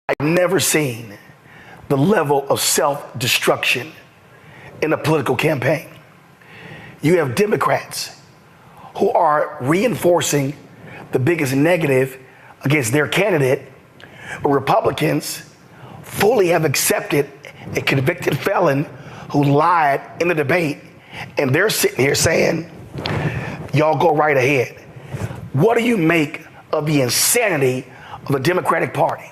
I've never seen the level of self-destruction in a political campaign. You have Democrats who are reinforcing the biggest negative against their candidate. Republicans fully have accepted a convicted felon who lied in the debate, and they're sitting here saying, y'all go right ahead. What do you make of the insanity of the Democratic Party?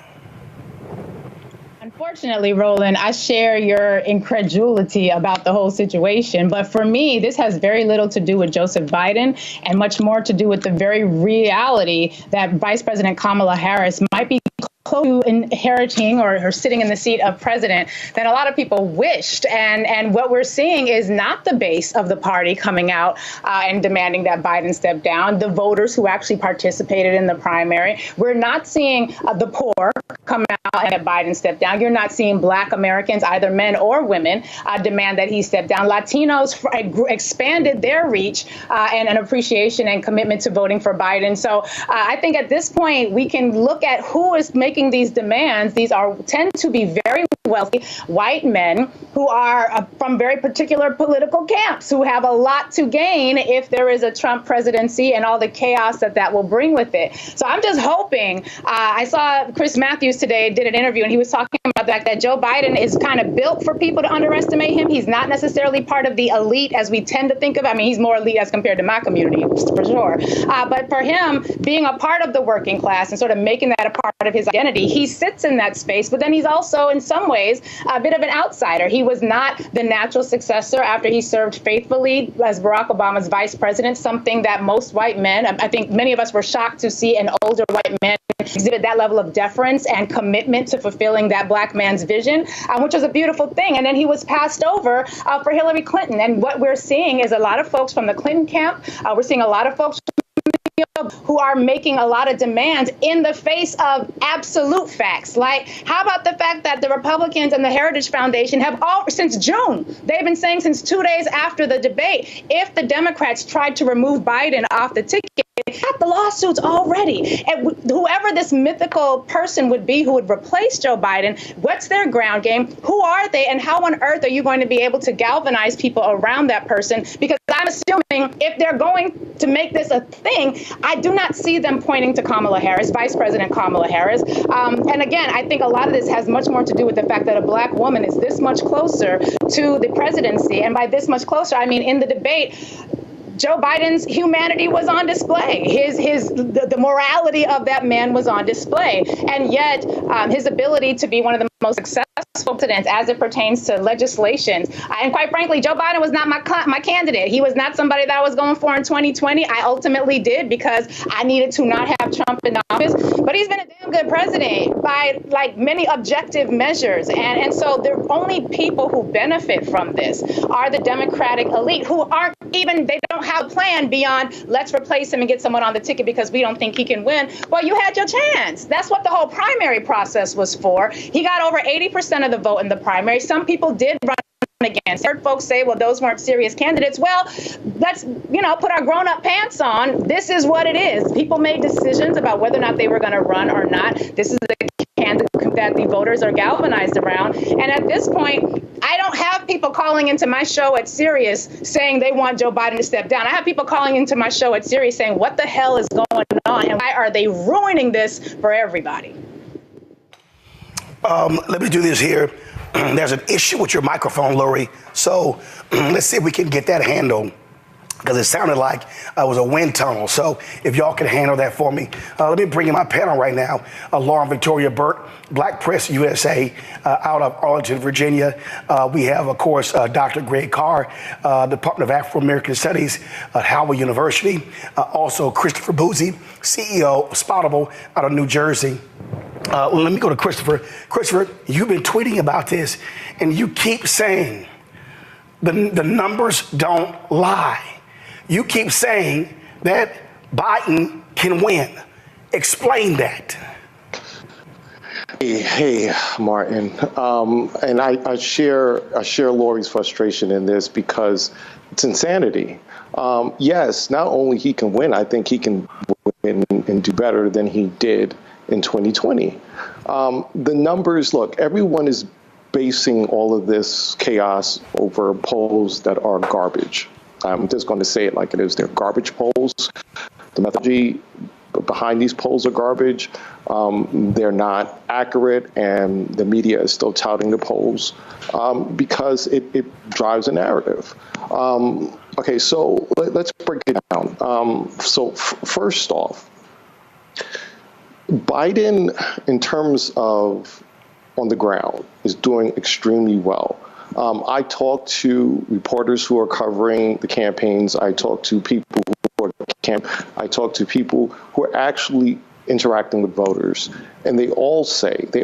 Unfortunately, Roland, I share your incredulity about the whole situation. But for me, this has very little to do with Joseph Biden and much more to do with the very reality that Vice President Kamala Harris might be close to inheriting or sitting in the seat of president than a lot of people wished. And what we're seeing is not the base of the party coming out and demanding that Biden step down, the voters who actually participated in the primary. We're not seeing the poor come out and that Biden step down. You're not seeing Black Americans, either men or women, demand that he step down. Latinos expanded their reach and an appreciation and commitment to voting for Biden. So I think at this point, we can look at who is making these demands. These tend to be very wealthy white men who are from very particular political camps, who have a lot to gain if there is a Trump presidency and all the chaos that will bring with it. So I'm just hoping. I saw Chris Matthews today did an interview, and he was talking about the fact that Joe Biden is kind of built for people to underestimate him. He's not necessarily part of the elite as we tend to think of. I mean, he's more elite as compared to my community, for sure. But for him, being a part of the working class and sort of making that a part of his identity, he sits in that space. But then he's also, in some ways, a bit of an outsider. He was not the natural successor after he served faithfully as Barack Obama's vice president, something that most white men, I think many of us were shocked to see an older white man exhibit that level of deference and commitment to fulfilling that Black man's vision, which was a beautiful thing. And then he was passed over for Hillary Clinton. And what we're seeing is a lot of folks from the Clinton camp. We're seeing a lot of folks who are making a lot of demands in the face of absolute facts. Like, how about the fact that the Republicans and the Heritage Foundation have all, since June, they've been saying since 2 days after the debate, if the Democrats tried to remove Biden off the ticket, got the lawsuits already. And whoever this mythical person would be who would replace Joe Biden, what's their ground game? Who are they? And how on earth are you going to be able to galvanize people around that person? Because I'm assuming if they're going to make this a thing, I do not see them pointing to Kamala Harris, Vice President Kamala Harris. And again, I think a lot of this has much more to do with the fact that a Black woman is this much closer to the presidency. And by this much closer, I mean in the debate, Joe Biden's humanity was on display. The morality of that man was on display. And yet his ability to be one of the most successful presidents as it pertains to legislation. And quite frankly, Joe Biden was not my candidate. He was not somebody that I was going for in 2020. I ultimately did because I needed to not have Trump in office. But he's been a damn good president by like many objective measures. And so the only people who benefit from this are the Democratic elite who aren't even, they don't have a plan beyond let's replace him and get someone on the ticket because we don't think he can win. Well, you had your chance. That's what the whole primary process was for. He got over 80% of the vote in the primary. Some people did run against. Heard folks say, well, those weren't serious candidates. Well, let's, put our grown-up pants on. This is what it is. People made decisions about whether or not they were going to run or not. This is the candidate that the voters are galvanized around. And at this point, I don't have people calling into my show at Sirius saying they want Joe Biden to step down. I have people calling into my show at Sirius saying, what the hell is going on? And why are they ruining this for everybody? Let me do this here. There's an issue with your microphone, Lori. So let's see if we can get that handled, because it sounded like it was a wind tunnel. So if y'all can handle that for me. Let me bring in my panel right now. Lauren Victoria Burke, Black Press USA, out of Arlington, Virginia. We have, of course, Dr. Greg Carr, Department of Afro-American Studies at Howard University. Also, Christopher Boozy, CEO of Spoutable out of New Jersey. Let me go to Christopher. Christopher, you've been tweeting about this, and you keep saying the numbers don't lie. You keep saying that Biden can win. Explain that. Hey, Martin. And I share Lori's frustration in this because it's insanity. Yes, not only he can win, I think he can win and do better than he did in 2020. The numbers, look, everyone is basing all of this chaos over polls that are garbage. I'm just going to say it like it is. They're garbage polls. The methodology behind these polls are garbage. They're not accurate, and the media is still touting the polls because it drives a narrative. Okay, so let's break it down. First off, Biden, in terms of on the ground, is doing extremely well. I talk to reporters who are covering the campaigns. I talk to people who are I talk to people who are actually interacting with voters, and they all say, the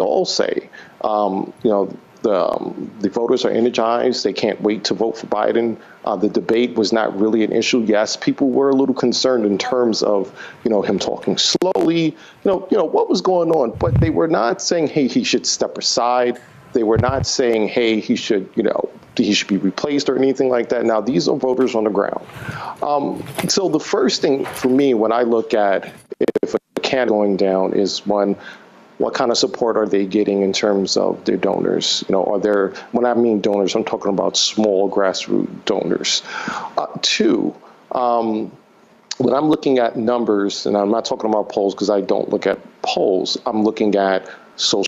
voters are energized. They can't wait to vote for Biden. The debate was not really an issue. Yes, people were a little concerned in terms of, him talking slowly, what was going on, but they were not saying, hey, he should step aside. They were not saying, hey, he should be replaced or anything like that. Now, these are voters on the ground. So the first thing for me when I look at if a candidate going down is, one, what kind of support are they getting in terms of their donors? When I mean donors, I'm talking about small grassroots donors. Two, when I'm looking at numbers, and I'm not talking about polls because I don't look at polls, I'm looking at social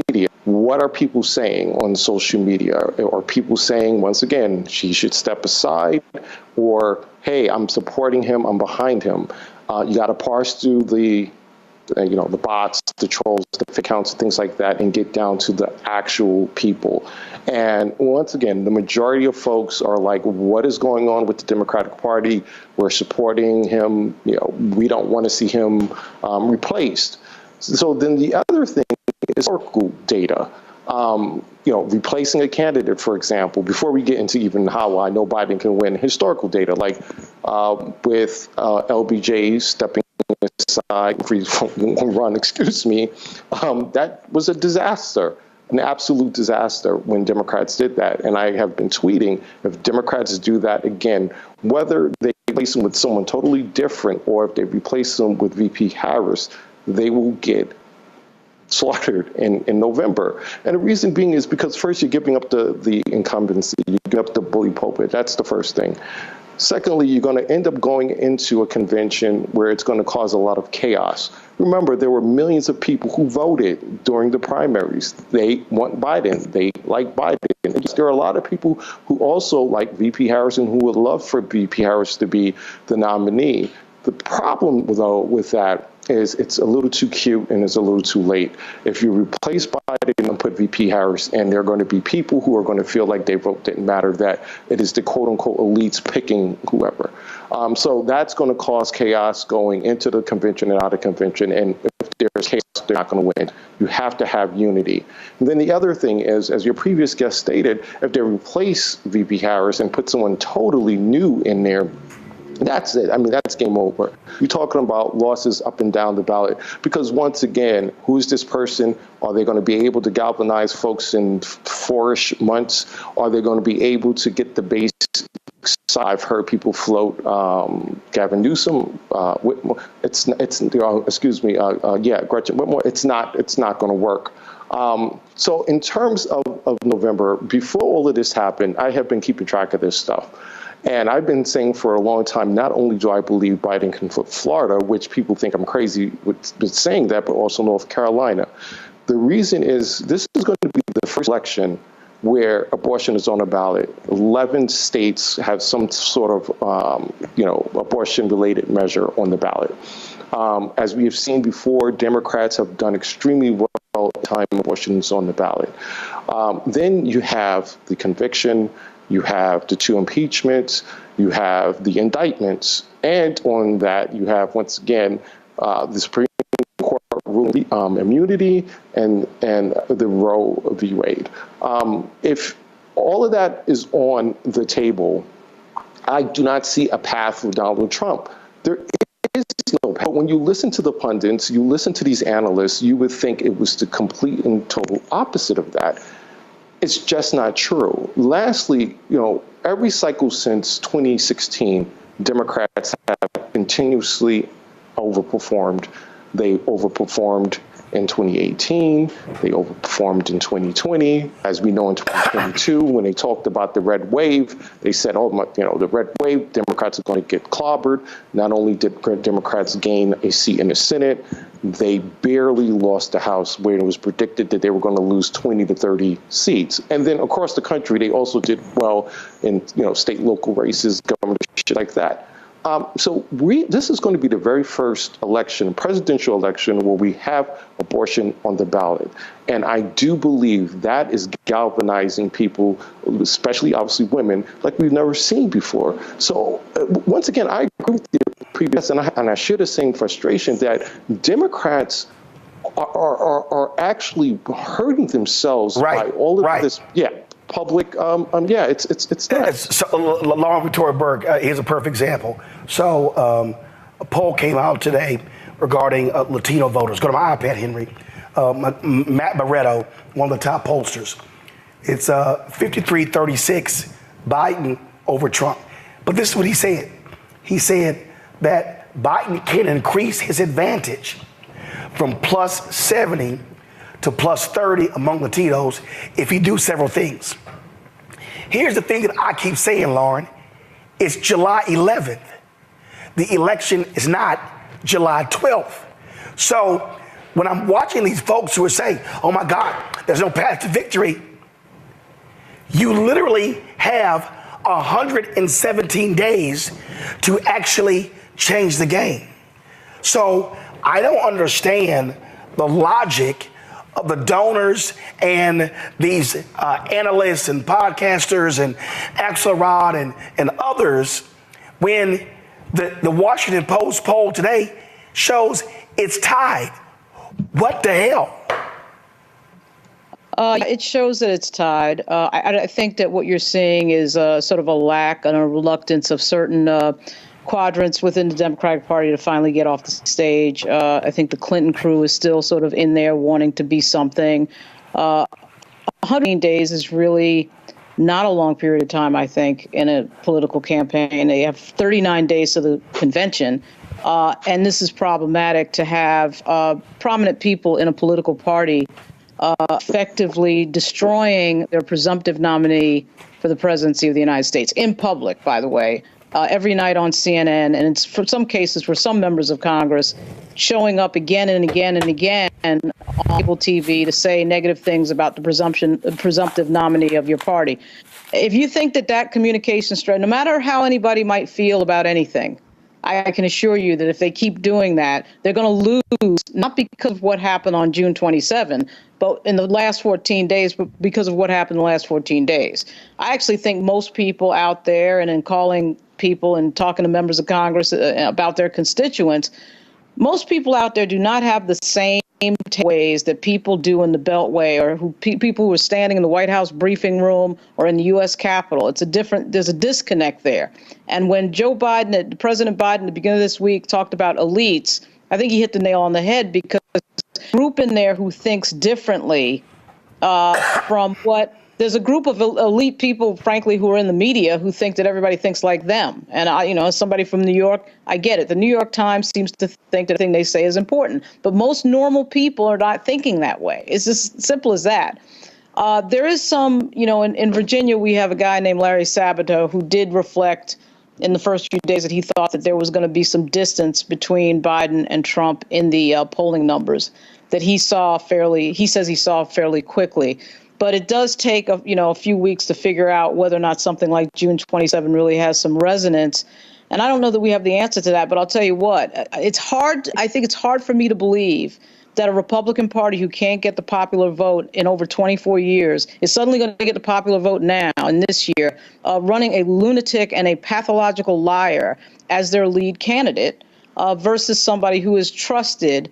media. What are people saying on social media? Are people saying, once again, she should step aside, or, hey, I'm supporting him, I'm behind him? You got to parse through the bots, the trolls, the fake accounts, things like that, and get down to the actual people. And once again, the majority of folks are like, what is going on with the Democratic Party? We're supporting him. We don't want to see him replaced. So then the other thing is historical data. Replacing a candidate, for example, before we get into even how I know Biden can win, historical data, like with LBJ stepping aside, free run, that was a disaster, an absolute disaster when Democrats did that. And I have been tweeting, if Democrats do that again, whether they replace them with someone totally different or if they replace them with VP Harris, they will get slaughtered in November. And the reason being is because first you're giving up the incumbency, you're giving up the bully pulpit. That's the first thing. Secondly, you're going to end up going into a convention where it's going to cause a lot of chaos. Remember, there were millions of people who voted during the primaries. They want Biden. They like Biden. And there are a lot of people who also like VP Harris and who would love for VP Harris to be the nominee. The problem, though, with that is it's a little too cute and it's a little too late. If you replace Biden and put VP Harris in, there are going to be people who are going to feel like their vote didn't matter, that it is the quote-unquote elites picking whoever. So that's going to cause chaos going into the convention and out of convention. And if there's chaos, they're not going to win. You have to have unity. And then the other thing is, as your previous guest stated, if they replace VP Harris and put someone totally new in there, that's it. I mean, that's game over. You're talking about losses up and down the ballot because, once again, who's this person? Are they going to be able to galvanize folks in 4-ish months? Are they going to be able to get the base? I've heard people float Gavin Newsom, Whitmore. Gretchen Whitmore. It's not going to work. So in terms of November, before all of this happened, I have been keeping track of this stuff. And I've been saying for a long time, not only do I believe Biden can flip Florida, which people think I'm crazy with saying that, but also North Carolina. The reason is this is going to be the first election where abortion is on a ballot. 11 states have some sort of, abortion-related measure on the ballot. As we have seen before, Democrats have done extremely well at time abortions on the ballot. Then you have the conviction. You have the 2 impeachments, you have the indictments, and on that you have, once again, the Supreme Court ruling immunity and the Roe v. Wade. If all of that is on the table, I do not see a path for Donald Trump. There is no path. But when you listen to the pundits, you listen to these analysts, you would think it was the complete and total opposite of that. It's just not true. Lastly, every cycle since 2016, Democrats have continuously overperformed. They overperformed in 2018. They overperformed in 2020. As we know, in 2022, when they talked about the red wave, they said, oh, the red wave, Democrats are going to get clobbered. Not only did Democrats gain a seat in the Senate, they barely lost the House, where it was predicted that they were going to lose 20 to 30 seats. And then across the country, they also did well in state, local races, government, shit like that. So this is going to be the very first election, presidential election, where we have abortion on the ballot. And I do believe that is galvanizing people, especially obviously women, like we've never seen before. So once again, I agree with the previous, and I share the same frustration that Democrats are actually hurting themselves by all of this. Yeah. Public, it's not. So, Lauren Victoria Berg, here's a perfect example. So, a poll came out today regarding Latino voters. Go to my iPad, Henry. Matt Barreto, one of the top pollsters. It's 53-36, Biden over Trump. But this is what he said. He said that Biden can increase his advantage from plus 70 to plus 30 among Latinos if he do several things. Here's the thing that I keep saying, Lauren. It's July 11th. The election is not July 12th. So when I'm watching these folks who are saying, oh my God, there's no path to victory, you literally have 117 days to actually change the game. So I don't understand the logic of the donors and these analysts and podcasters and Axelrod and others when the Washington Post poll today shows it's tied. What the hell? It shows that it's tied. I think that what you're seeing is sort of a lack and a reluctance of certain quadrants within the Democratic Party to finally get off the stage. I think the Clinton crew is still sort of in there wanting to be something. 100 days is really not a long period of time, I think, in a political campaign. They have 39 days to the convention. And this is problematic to have prominent people in a political party effectively destroying their presumptive nominee for the presidency of the United States in public, by the way. Every night on CNN, and it's for some cases for some members of Congress showing up again and again and again on cable TV to say negative things about the presumptive nominee of your party. If you think that communication strategy, no matter how anybody might feel about anything, I can assure you that if they keep doing that, they're going to lose, not because of what happened on June 27, but in the last 14 days, but because of what happened in the last 14 days. I actually think most people out there, and in calling people and talking to members of Congress about their constituents, most people out there do not have the same ways that people do in the Beltway, or people who are standing in the White House briefing room or in the U.S. Capitol. There's a disconnect there. And when President Biden at the beginning of this week talked about elites, I think he hit the nail on the head, because there's a group in there who thinks differently from what. There's a group of elite people, frankly, who are in the media who think that everybody thinks like them. And as somebody from New York, I get it. The New York Times seems to think that the thing they say is important, but most normal people are not thinking that way. It's just simple as that. There is some, in Virginia, we have a guy named Larry Sabato who did reflect in the first few days that he thought that there was going to be some distance between Biden and Trump in the polling numbers that he says he saw fairly quickly. But it does take a few weeks to figure out whether or not something like June 27 really has some resonance. And I don't know that we have the answer to that, but I'll tell you what, it's hard. I think it's hard for me to believe that a Republican Party who can't get the popular vote in over 24 years is suddenly going to get the popular vote now and this year, running a lunatic and a pathological liar as their lead candidate versus somebody who is trusted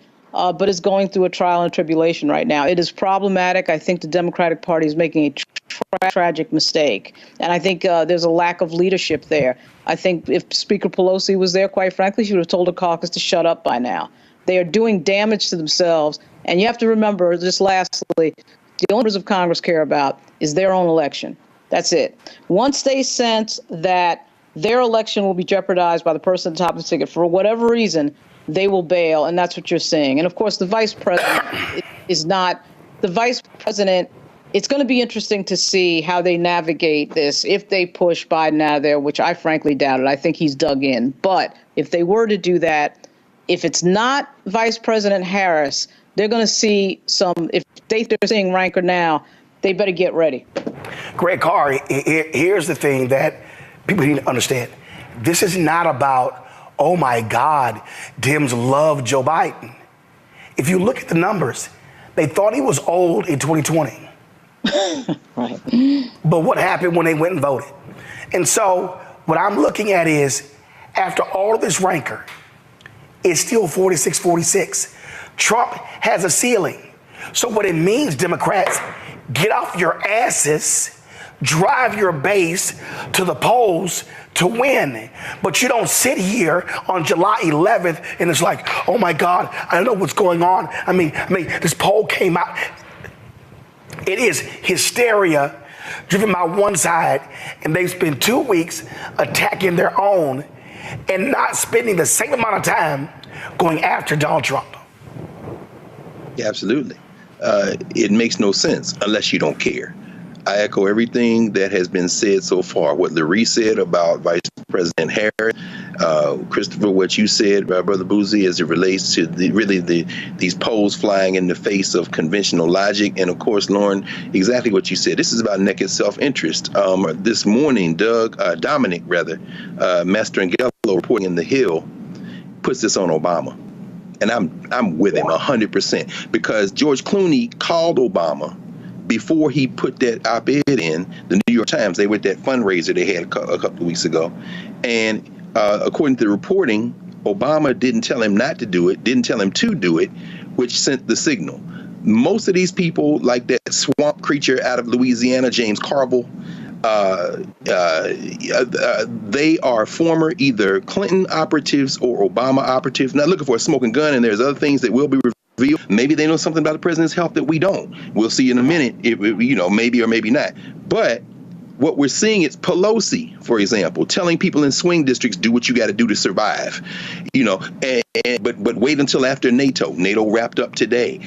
but is going through a trial and tribulation right now. It is problematic. I think the Democratic Party is making a tragic mistake. And I think there's a lack of leadership there. I think if Speaker Pelosi was there, quite frankly, she would have told the caucus to shut up by now. They are doing damage to themselves. And you have to remember, just lastly, the only members of Congress care about is their own election. That's it. Once they sense that their election will be jeopardized by the person at the top of the ticket. For whatever reason, they will bail, and that's what you're seeing. And of course, the vice president is not the vice president. It's going to be interesting to see how they navigate this if they push Biden out of there, which I frankly doubt it. I think he's dug in. But if they were to do that, if it's not Vice President Harris, they're going to see some, if they're seeing rancor now, they better get ready. Greg Carr, here's the thing that people need to understand. This is not about, oh my God, Dems love Joe Biden. If you look at the numbers, they thought he was old in 2020. Right. But what happened when they went and voted? And so what I'm looking at is, after all of this rancor, it's still 46-46. Trump has a ceiling. So what it means, Democrats, get off your asses, drive your base to the polls to win. But you don't sit here on July 11th and it's like, oh my God, I don't know what's going on. I mean, this poll came out. It is hysteria driven by one side, and they've spent 2 weeks attacking their own and not spending the same amount of time going after Donald Trump. Yeah, absolutely. It makes no sense unless you don't care. I echo everything that has been said so far. What Larry said about Vice President Harris, Christopher, what you said, Brother Boozy, as it relates to these polls flying in the face of conventional logic, and of course, Lauren, exactly what you said. This is about naked self-interest. This morning, Dominic, Mastrangello, reporting in The Hill, puts this on Obama, and I'm with him 100% because George Clooney called Obama before he put that op-ed in the New York Times. They were at that fundraiser they had a couple of weeks ago. And according to the reporting, Obama didn't tell him not to do it, didn't tell him to do it, which sent the signal. Most of these people, like that swamp creature out of Louisiana, James Carville, they are former either Clinton operatives or Obama operatives. Not looking for a smoking gun, and there's other things that will be revealed. Maybe they know something about the president's health that we don't. We'll see in a minute, maybe or maybe not. But what we're seeing is Pelosi, for example, telling people in swing districts, do what you got to do to survive, but wait until after NATO wrapped up today.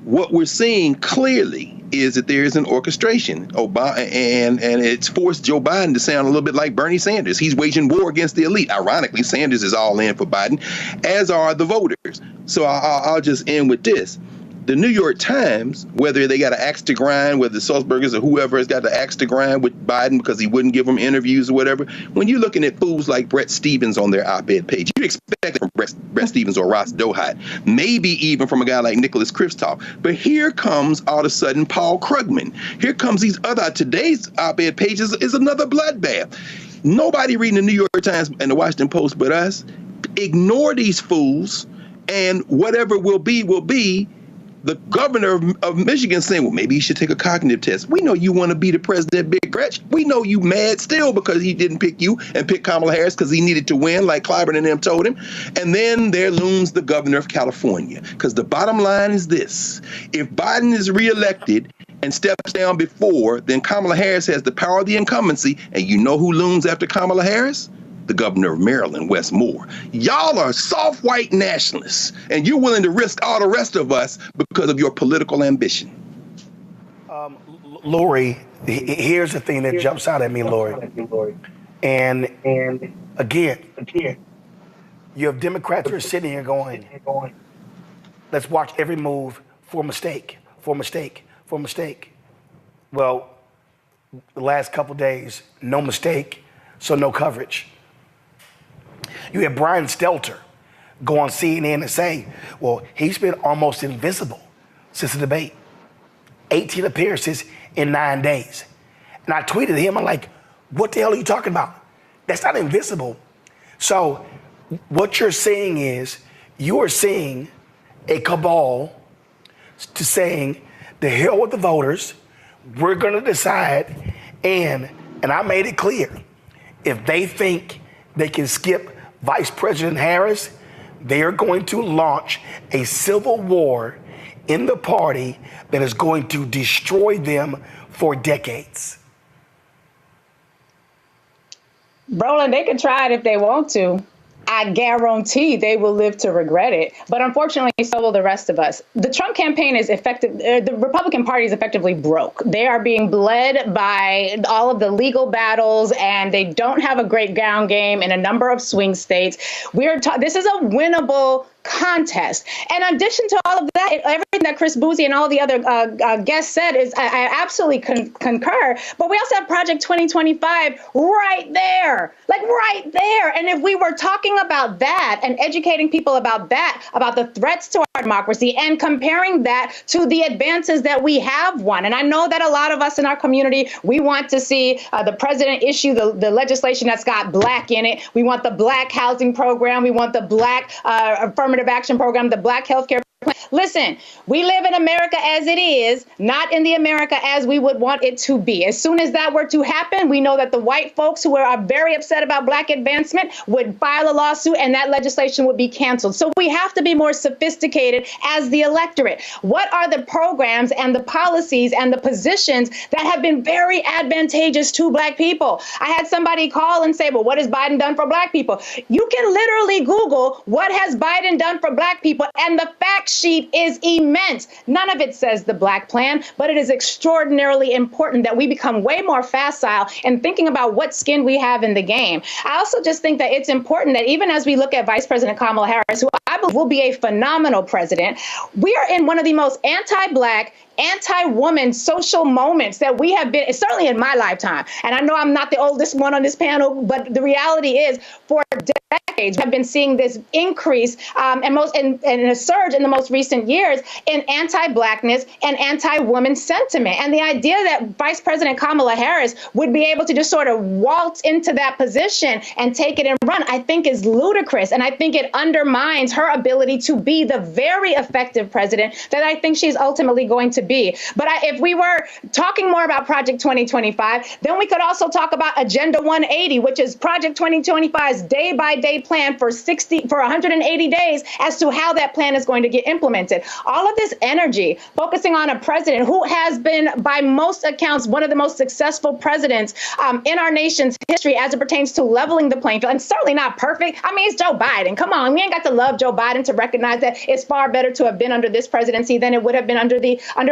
What we're seeing clearly is that there is an orchestration. Obama and it's forced Joe Biden to sound a little bit like Bernie Sanders. He's waging war against the elite. Ironically, Sanders is all in for Biden, as are the voters. So I'll just end with this. The New York Times, whether they got an axe to grind, whether the Sulzbergers or whoever has got the axe to grind with Biden because he wouldn't give them interviews or whatever, when you're looking at fools like Brett Stevens on their op-ed page, you expect it from Brett Stevens or Ross Dohat, maybe even from a guy like Nicholas Kristof. But here comes all of a sudden Paul Krugman. Here comes these other, today's op-ed pages is another bloodbath. Nobody reading the New York Times and the Washington Post but us. Ignore these fools, and whatever will be. The governor of Michigan saying, well, maybe you should take a cognitive test. We know you want to be the president, Big Gretch. We know you mad still because he didn't pick you and pick Kamala Harris because he needed to win, like Clyburn and them told him. And then there looms the governor of California. Because the bottom line is this. If Biden is reelected and steps down before, then Kamala Harris has the power of the incumbency. And you know who looms after Kamala Harris? The governor of Maryland, Wes Moore. Y'all are soft white nationalists, and you're willing to risk all the rest of us because of your political ambition. Lori, here's the thing that jumps out at me, Lori. And again, you have Democrats who are sitting here going, let's watch every move for mistake. Well, the last couple days, no mistake, so no coverage. You had Brian Stelter go on CNN and say, well, he's been almost invisible since the debate. 18 appearances in 9 days. And I tweeted him, I'm like, what the hell are you talking about? That's not invisible. So what you're seeing is you are seeing a cabal to saying, the hell with the voters, we're going to decide. And I made it clear, if they think they can skip Vice President Harris, they are going to launch a civil war in the party that is going to destroy them for decades. Roland, they can try it if they want to. I guarantee they will live to regret it. But unfortunately, so will the rest of us. The Trump campaign is effective. The Republican Party is effectively broke. They are being bled by all of the legal battles, and they don't have a great ground game in a number of swing states. This is a winnable contest. And in addition to all of that, everything that Chris Boozy and all the other guests said is I absolutely concur. But we also have Project 2025 right there, like right there. And if we were talking about that and educating people about that, about the threats to our democracy, and comparing that to the advances that we have won. And I know that a lot of us in our community, we want to see the president issue the legislation that's got black in it. We want the black housing program. We want the black affirmative action program, the black healthcare plan. Listen, we live in America as it is, not in the America as we would want it to be. As soon as that were to happen, we know that the white folks who are very upset about black advancement would file a lawsuit and that legislation would be canceled. So we have to be more sophisticated as the electorate. What are the programs and the policies and the positions that have been very advantageous to black people? I had somebody call and say, well, what has Biden done for black people? You can literally Google what has Biden done for black people, and the fact sheet is immense. None of it says the black plan, but it is extraordinarily important that we become way more facile in thinking about what skin we have in the game. I also just think that it's important that even as we look at Vice President Kamala Harris, who I believe will be a phenomenal president, we are in one of the most anti-black, anti-woman social moments that we have been, certainly in my lifetime. And I know I'm not the oldest one on this panel, but the reality is for decades, we've been seeing this increase and a surge in the most recent years in anti-blackness and anti-woman sentiment. And the idea that Vice President Kamala Harris would be able to just sort of waltz into that position and take it and run, I think is ludicrous. And I think it undermines her ability to be the very effective president that I think she's ultimately going to be. But if we were talking more about Project 2025, then we could also talk about Agenda 180, which is Project 2025's day-by-day plan for 180 days as to how that plan is going to get implemented. All of this energy focusing on a president who has been, by most accounts, one of the most successful presidents in our nation's history as it pertains to leveling the playing field, and certainly not perfect. I mean, it's Joe Biden. Come on, we ain't got to love Joe Biden to recognize that it's far better to have been under this presidency than it would have been under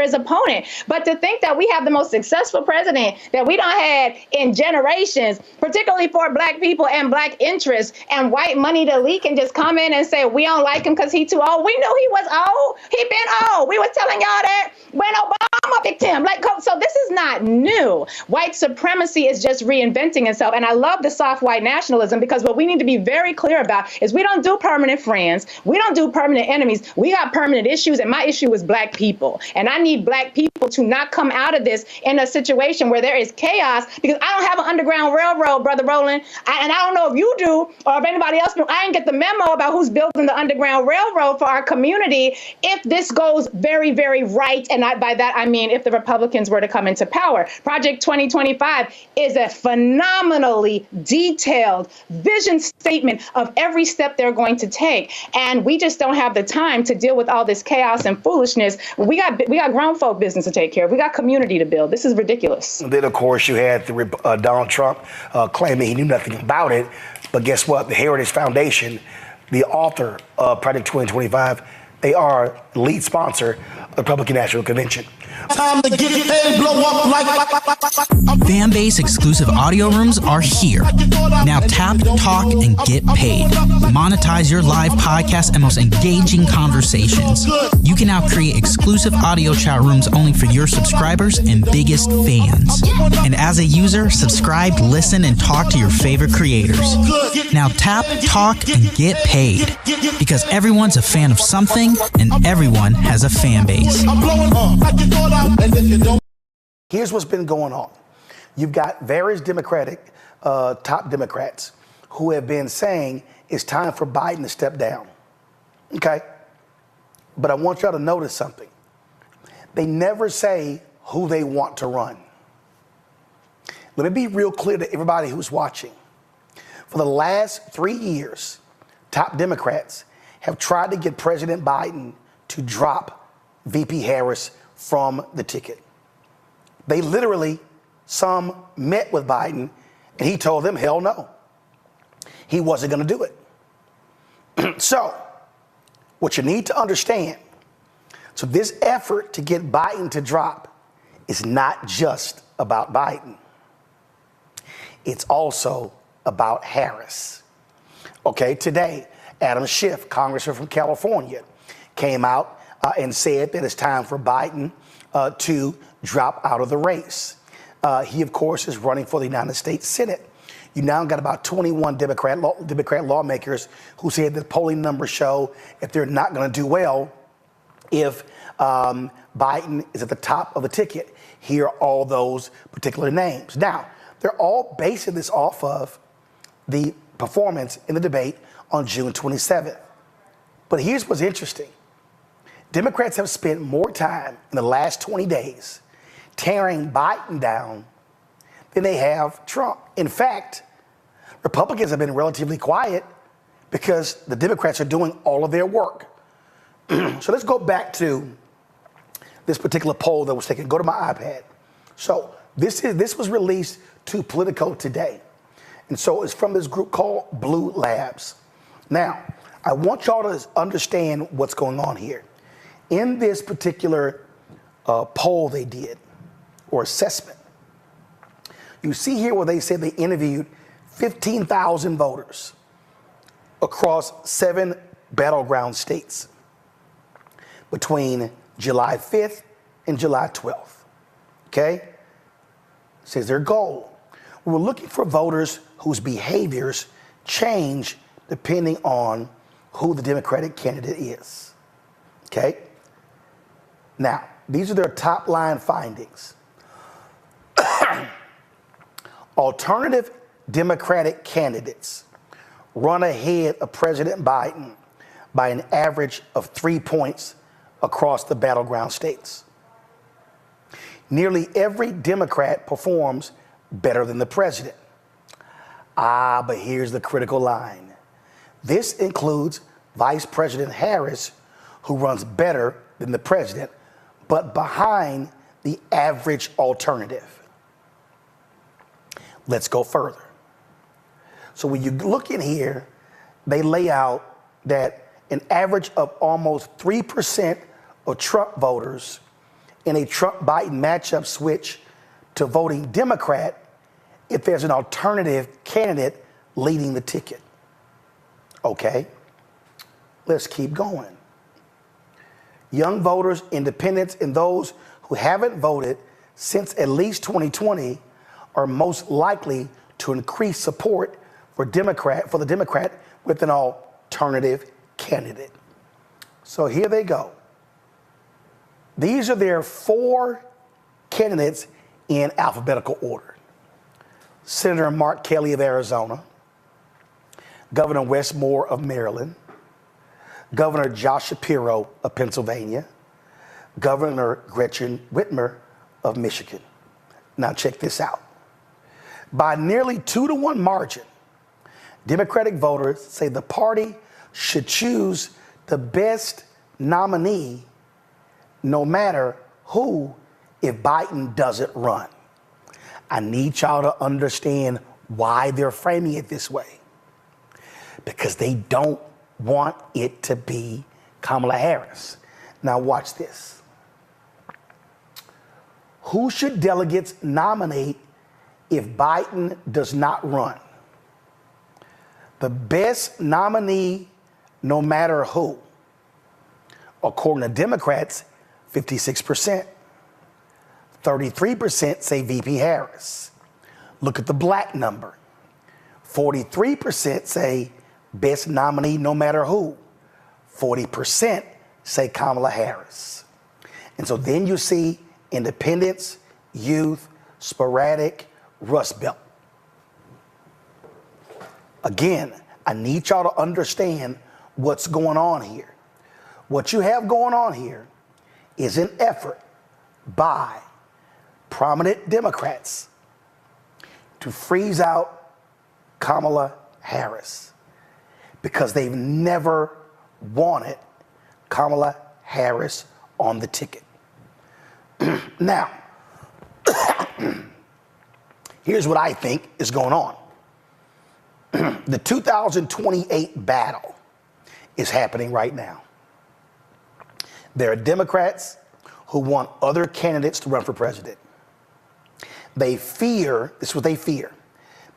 his opponent. But to think that we have the most successful president that we don't had in generations, particularly for black people and black interests, and white money to leak and just come in and say we don't like him because he's too old. We knew he was old. He been old. We was telling y'all that when Obama picked him. So this is not new. White supremacy is just reinventing itself. And I love the soft white nationalism, because what we need to be very clear about is we don't do permanent friends. We don't do permanent enemies. We got permanent issues. And my issue is black people. And I need black people to not come out of this in a situation where there is chaos, because I don't have an underground railroad, Brother Roland. And I don't know if you do or if anybody else do. I didn't get the memo about who's building the underground railroad for our community if this goes very, very right. And by that, I mean if the Republicans were to come into power. Project 2025 is a phenomenally detailed vision statement of every step they're going to take. And we just don't have the time to deal with all this chaos and foolishness. We got grown folk business to take care of. We got community to build. This is ridiculous. And then, of course, you had Donald Trump claiming he knew nothing about it. But guess what? The Heritage Foundation, the author of Project 2025, they are lead sponsor of the Republican National Convention. Time to get paid, blow up like Fan-base exclusive audio rooms are here. Now tap, talk, and get paid. Monetize your live podcast and most engaging conversations. You can now create exclusive audio chat rooms only for your subscribers and biggest fans. And as a user, subscribe, listen, and talk to your favorite creators. Now tap, talk, and get paid. Because everyone's a fan of something, and everyone has a fan base. Here's what's been going on. You've got various top Democrats who have been saying it's time for Biden to step down. Okay? But I want y'all to notice something. They never say who they want to run. Let me be real clear to everybody who's watching. For the last 3 years, top Democrats have tried to get President Biden to drop VP Harris from the ticket. They literally, some met with Biden, and he told them, hell no. he wasn't going to do it. So what you need to understand, so this effort to get Biden to drop is not just about Biden. It's also about Harris. Okay, today, Adam Schiff, congressman from California, came out and said that it's time for Biden to drop out of the race. He, of course, is running for the United States Senate. You now got about 21 Democrat lawmakers who said that polling numbers show if they're not going to do well if Biden is at the top of the ticket. Here are all those particular names. Now, they're all basing this off of the performance in the debate on June 27th. But here's what's interesting. Democrats have spent more time in the last 20 days tearing Biden down than they have Trump. In fact, Republicans have been relatively quiet because the Democrats are doing all of their work. So let's go back to this particular poll that was taken. Go to my iPad. So this was released to Politico today. And so it's from this group called Blue Labs. Now, I want y'all to understand what's going on here. In this particular poll they did, or assessment, you see here where they said they interviewed 15,000 voters across 7 battleground states between July 5th and July 12th. Okay? Says their goal. We're looking for voters whose behaviors change depending on who the Democratic candidate is. Okay? Now, these are their top line findings. Alternative Democratic candidates run ahead of President Biden by an average of 3 points across the battleground states. Nearly every Democrat performs better than the president. But here's the critical line. This includes Vice President Harris, who runs better than the president, but behind the average alternative. Let's go further. So when you look in here, they lay out that an average of almost 3% of Trump voters in a Trump-Biden matchup switch to voting Democrat if there's an alternative candidate leading the ticket. Okay, let's keep going. Young voters, independents, and those who haven't voted since at least 2020 are most likely to increase support for the Democrat with an alternative candidate. So here they go. These are their 4 candidates in alphabetical order. Senator Mark Kelly of Arizona, Governor Wes Moore of Maryland, Governor Josh Shapiro of Pennsylvania, Governor Gretchen Whitmer of Michigan. Now check this out. By nearly 2-to-1 margin, Democratic voters say the party should choose the best nominee no matter who if Biden doesn't run. I need y'all to understand why they're framing it this way. Because they don't want it to be Kamala Harris. Now watch this. Who should delegates nominate if Biden does not run? The best nominee, no matter who. According to Democrats, 56%. 33% say VP Harris. Look at the black number. 43% say best nominee, no matter who. 40% say Kamala Harris. And so then you see independents, youth, sporadic, Rust Belt. Again, I need y'all to understand what's going on here. What you have going on here is an effort by prominent Democrats to freeze out Kamala Harris because they've never wanted Kamala Harris on the ticket. Now, here's what I think is going on. The 2028 battle is happening right now. There are Democrats who want other candidates to run for president. They fear, this is what they fear.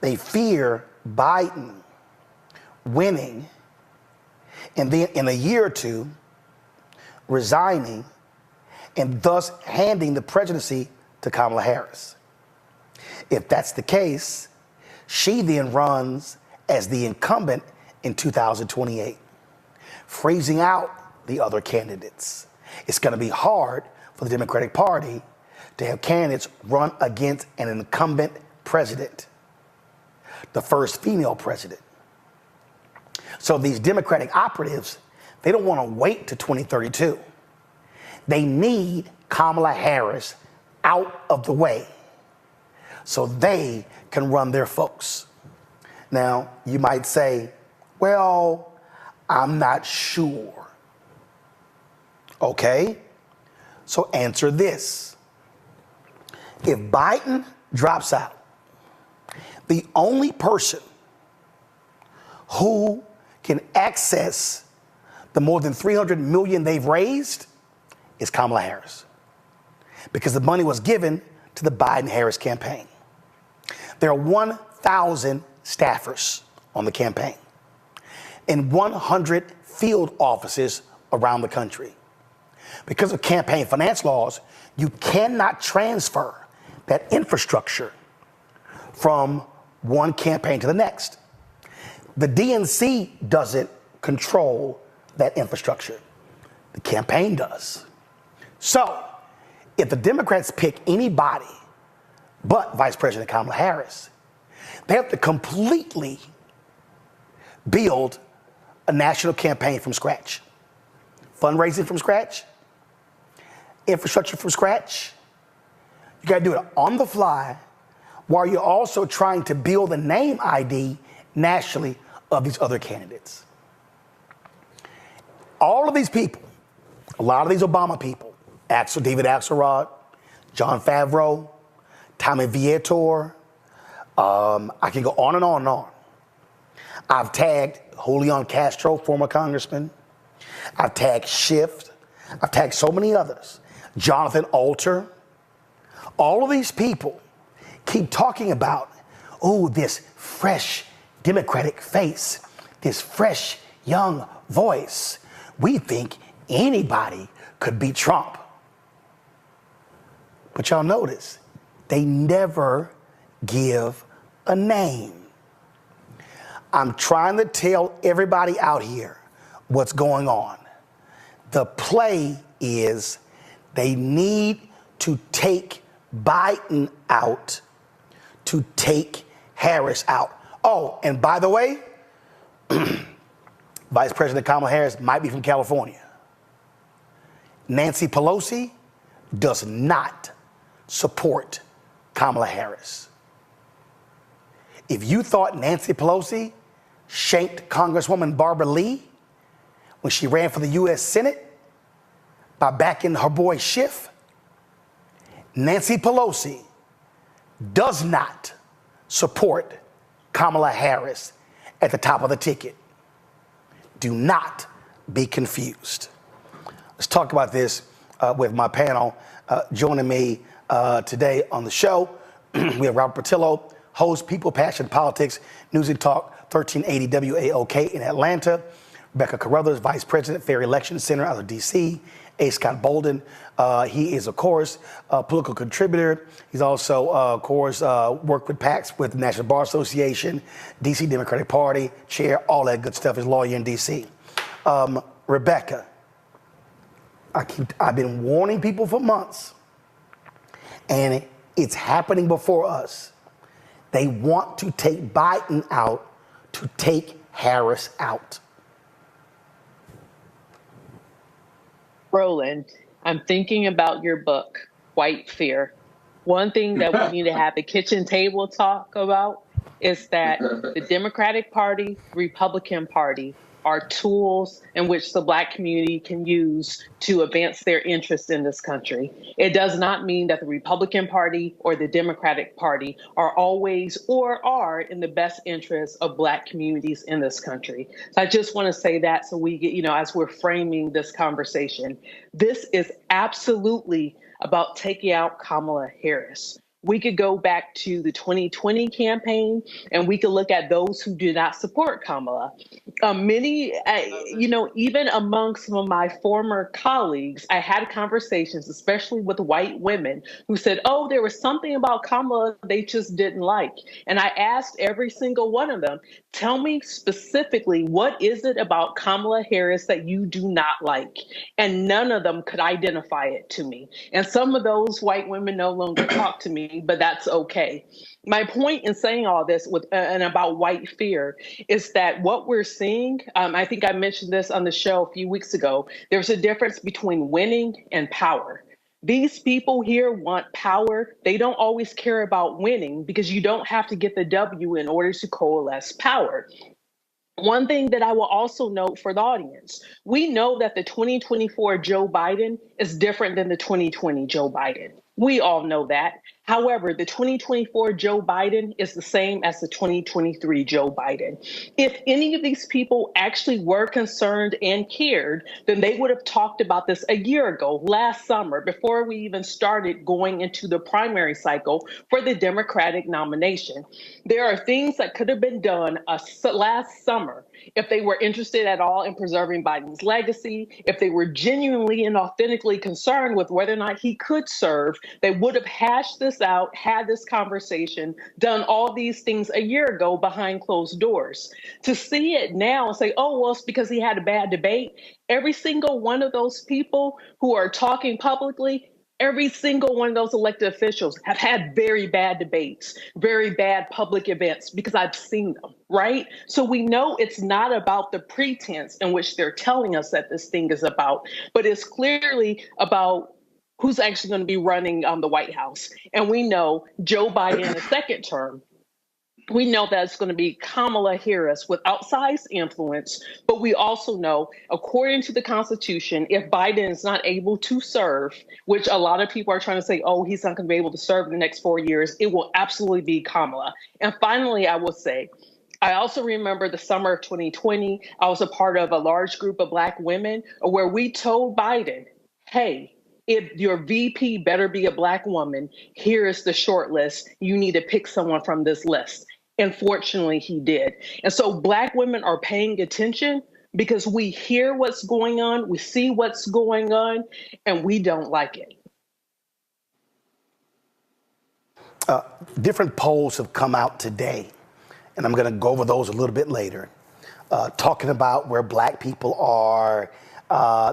They fear Biden winning and then in a year or two resigning and thus handing the presidency to Kamala Harris. If that's the case, she then runs as the incumbent in 2028, freezing out the other candidates. It's going to be hard for the Democratic Party to have candidates run against an incumbent president, the first female president. So these Democratic operatives, they don't want to wait to 2032. They need Kamala Harris out of the way so they can run their folks. Now, you might say, well, I'm not sure. Okay, so answer this. If Biden drops out, the only person who can access the more than $300 million they've raised is Kamala Harris, because the money was given to the Biden-Harris campaign. There are 1,000 staffers on the campaign in 100 field offices around the country. Because of campaign finance laws, you cannot transfer that infrastructure from one campaign to the next. The DNC doesn't control that infrastructure. The campaign does. So, if the Democrats pick anybody but Vice President Kamala Harris, they have to completely build a national campaign from scratch. Fundraising from scratch, infrastructure from scratch. You got to do it on the fly while you're also trying to build a name ID nationally of these other candidates. All of these people, a lot of these Obama people, David Axelrod, John Favreau, Tommy Vietor, I can go on and on and on. I've tagged Julian Castro, former congressman. I've tagged Schiff. I've tagged so many others. Jonathan Alter. All of these people keep talking about, oh, this fresh Democratic face, this fresh young voice. We think anybody could beat Trump. But y'all notice, they never give a name. I'm trying to tell everybody out here what's going on. The play is they need to take Biden out to take Harris out. Oh, and by the way, Vice President Kamala Harris might be from California. Nancy Pelosi does not support Kamala Harris. If you thought Nancy Pelosi shanked Congresswoman Barbara Lee when she ran for the U.S. Senate by backing her boy Schiff, Nancy Pelosi does not support Kamala Harris at the top of the ticket. Do not be confused. Let's talk about this with my panel. Joining me today on the show, we have Robert Portillo, host, People, Passion, Politics, News and Talk, 1380 WAOK in Atlanta. Rebecca Carruthers, Vice President, Fair Election Center out of D.C. A. Scott Bolden, he is, of course, a political contributor. He's also, of course, worked with PACs with the National Bar Association, D.C. Democratic Party, chair, all that good stuff. He's a lawyer in D.C. Rebecca, I've been warning people for months, and it's happening before us. They want to take Biden out to take Harris out. Roland, I'm thinking about your book, White Fear. One thing that we need to have a kitchen table talk about is that the Democratic Party, Republican Party are tools in which the Black community can use to advance their interests in this country. It does not mean that the Republican Party or the Democratic Party are always or are in the best interests of Black communities in this country. So I just want to say that so we get, as we're framing this conversation, this is absolutely about taking out Kamala Harris. We could go back to the 2020 campaign and we could look at those who do not support Kamala. Many, even among some of my former colleagues, I had conversations, especially with white women who said, oh, there was something about Kamala they just didn't like. And I asked every single one of them, tell me specifically, what is it about Kamala Harris that you do not like? And none of them could identify it to me. And some of those white women no longer talk to me, but that's okay. My point in saying all this and about white fear is that what we're seeing, I think I mentioned this on the show a few weeks ago, there's a difference between winning and power. These people here want power. They don't always care about winning because you don't have to get the W in order to coalesce power. One thing that I will also note for the audience, we know that the 2024 Joe Biden is different than the 2020 Joe Biden. We all know that. However, the 2024 Joe Biden is the same as the 2023 Joe Biden. If any of these people actually were concerned and cared, then they would have talked about this a year ago, last summer, before we even started going into the primary cycle for the Democratic nomination. There are things that could have been done last summer if they were interested at all in preserving Biden's legacy, if they were genuinely and authentically concerned with whether or not he could serve, they would have hashed this out, had this conversation, done all these things a year ago behind closed doors. To see it now and say, oh, well, it's because he had a bad debate. Every single one of those people who are talking publicly, every single one of those elected officials have had very bad debates, very bad public events, because I've seen them, right? So we know it's not about the pretense in which they're telling us that this thing is about, but it's clearly about who's actually going to be running the White House. And we know Joe Biden in the second term. We know that it's going to be Kamala Harris with outsized influence, but we also know, according to the Constitution, if Biden is not able to serve, which a lot of people are trying to say, oh, he's not going to be able to serve in the next 4 years, it will absolutely be Kamala. And finally, I will say, I also remember the summer of 2020, I was a part of a large group of Black women where we told Biden, hey, if your VP better be a Black woman, here is the short list. You need to pick someone from this list. Unfortunately, he did. And so Black women are paying attention because we hear what's going on, we see what's going on, and we don't like it. Different polls have come out today, and I'm going to go over those a little bit later, talking about where Black people are.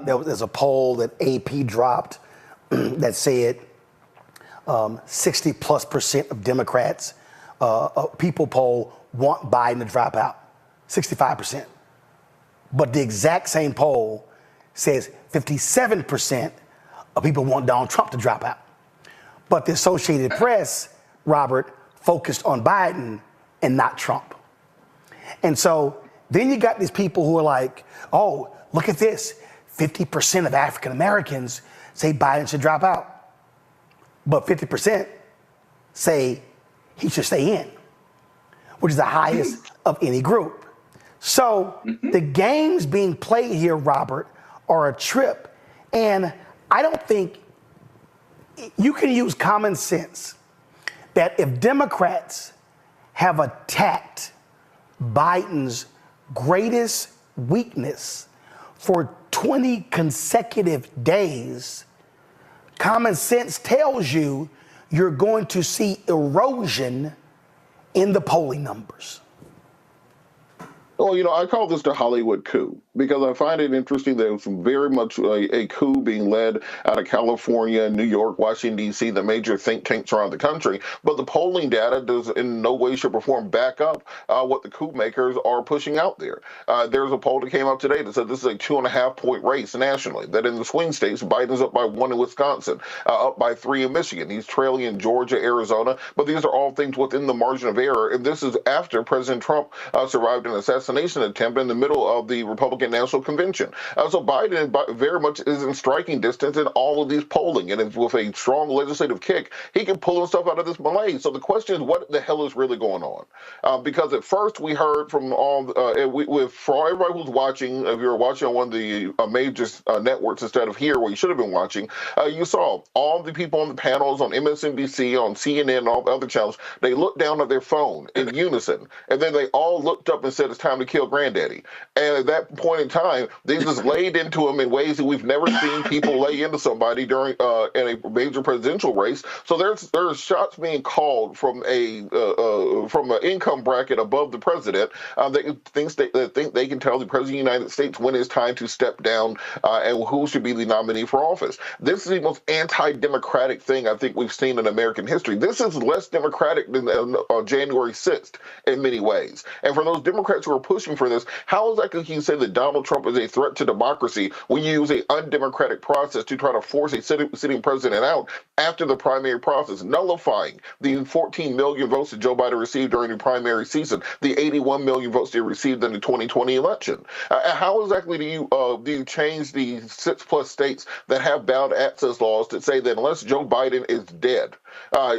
There's a poll that AP dropped that said 60+% of Democrats, people poll, want Biden to drop out, 65%. But the exact same poll says 57% of people want Donald Trump to drop out. But the Associated Press, Robert, focused on Biden and not Trump. And so then you got these people who are like, oh, look at this. 50% of African Americans say Biden should drop out. But 50% say he should stay in, which is the highest of any group. So the games being played here, Robert, are a trip. And I don't think you can use common sense that if Democrats have attacked Biden's greatest weakness for 20 consecutive days, common sense tells you you're going to see erosion in the polling numbers. Well, I call this the Hollywood coup because I find it interesting that it's very much a coup being led out of California, New York, Washington, D.C., the major think tanks around the country. But the polling data does in no way, shape, or form back up what the coup makers are pushing out there. There's a poll that came out today that said this is a 2.5-point race nationally, that in the swing states, Biden's up by 1 in Wisconsin, up by 3 in Michigan. He's trailing in Georgia, Arizona, but these are all things within the margin of error. And this is after President Trump survived an assassination attempt in the middle of the Republican National Convention. So Biden very much is in striking distance in all of these polling, and with a strong legislative kick, he can pull himself out of this malaise. So the question is, what the hell is really going on? Because at first we heard from for everybody who's watching, if you're watching on one of the major networks instead of here where you should have been watching, you saw all the people on the panels on MSNBC, on CNN, and all the other channels. They looked down at their phone in unison, and then they all looked up and said, "It's time to kill Granddaddy." And at that point in time, they just laid into him in ways that we've never seen people lay into somebody during in a major presidential race. So there's shots being called from an income bracket above the president that think they can tell the president of the United States when it's time to step down and who should be the nominee for office. This is the most anti-democratic thing I think we've seen in American history. This is less democratic than January 6th in many ways. And for those Democrats who are pushing for this, how exactly can you say that Donald Trump is a threat to democracy when you use an undemocratic process to try to force a sitting president out after the primary process, nullifying the 14 million votes that Joe Biden received during the primary season, the 81 million votes they received in the 2020 election? How exactly do you change the 6+ states that have ballot access laws that say that unless Joe Biden is dead,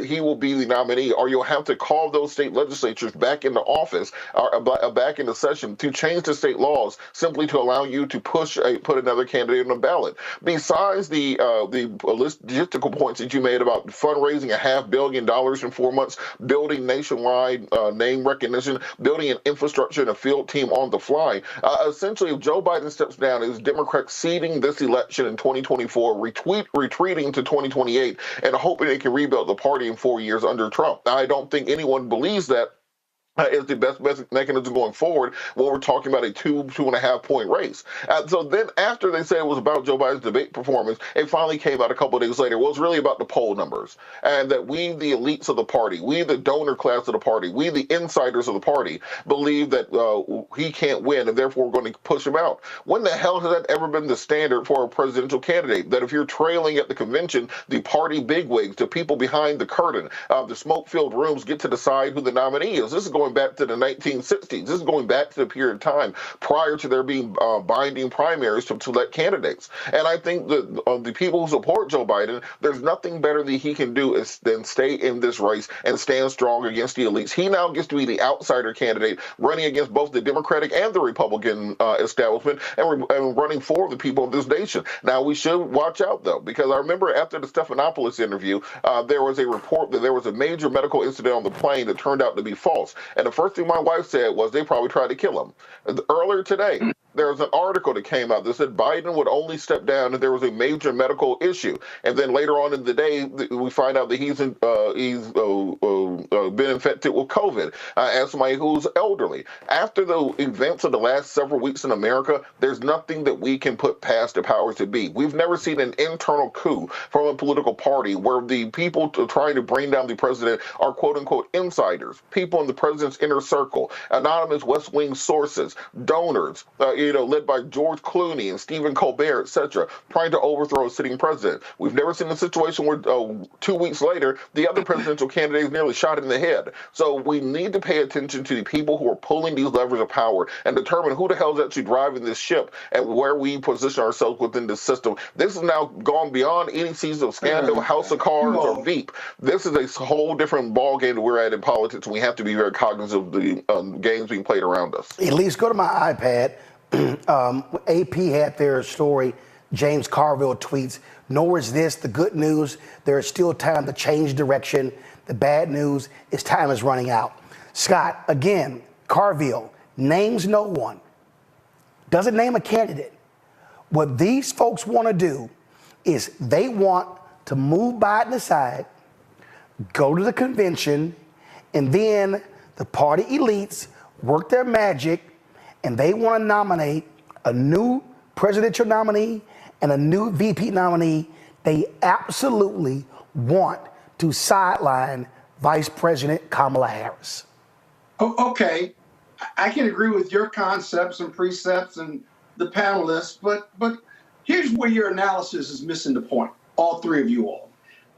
he will be the nominee, or you'll have to call those state legislatures back into office, or back into session to change the state laws simply to allow you to put another candidate on the ballot? Besides the logistical points that you made about fundraising $500 million in 4 months, building nationwide name recognition, building an infrastructure and a field team on the fly, essentially, if Joe Biden steps down, is Democrats ceding this election in 2024, retreating to 2028, and hoping they can rebuild the party in 4 years under Trump. Now, I don't think anyone believes that is the best mechanism going forward when we're talking about a 2.5-point race. So then after they said it was about Joe Biden's debate performance, it finally came out a couple of days later. Well, it's really about the poll numbers, and that we, the elites of the party, we, the donor class of the party, we, the insiders of the party, believe that he can't win, and therefore we're going to push him out. When the hell has that ever been the standard for a presidential candidate? That if you're trailing at the convention, the party bigwigs, the people behind the curtain, the smoke-filled rooms get to decide who the nominee is. This is going back to the 1960s. This is going back to the period of time prior to there being binding primaries to select candidates. And I think that the people who support Joe Biden, there's nothing better that he can do than stay in this race and stand strong against the elites. He now gets to be the outsider candidate running against both the Democratic and the Republican establishment and running for the people of this nation. Now, we should watch out, though, because I remember after the Stephanopoulos interview, there was a report that there was a major medical incident on the plane that turned out to be false. And the first thing my wife said was they probably tried to kill him. Earlier today, there was an article that came out that said Biden would only step down if there was a major medical issue. And then later on in the day, we find out that he's been infected with COVID as somebody who's elderly. After the events of the last several weeks in America, there's nothing that we can put past the powers that be. We've never seen an internal coup from a political party where the people trying to bring down the president are quote-unquote insiders, people in the president's inner circle, anonymous West Wing sources, donors, led by George Clooney and Stephen Colbert, etc., trying to overthrow a sitting president. We've never seen a situation where 2 weeks later, the other presidential candidate is nearly shot in the head. So we need to pay attention to the people who are pulling these levers of power and determine who the hell is actually driving this ship and where we position ourselves within the system. This has now gone beyond any season of scandal, House of Cards, or Veep. This is a whole different ballgame that we're at in politics, and we have to be very cognizant of the games being played around us. At least go to my iPad. AP had their story. James Carville tweets, nor is this the good news. There is still time to change direction. The bad news is time is running out. Scott, again, Carville names no one, doesn't name a candidate. What these folks want to do is they want to move Biden aside, go to the convention, and then the party elites work their magic and they want to nominate a new presidential nominee and a new VP nominee, they absolutely want to sideline Vice President Kamala Harris. Oh, okay, I can agree with your concepts and precepts and the panelists, but here's where your analysis is missing the point, all three of you all.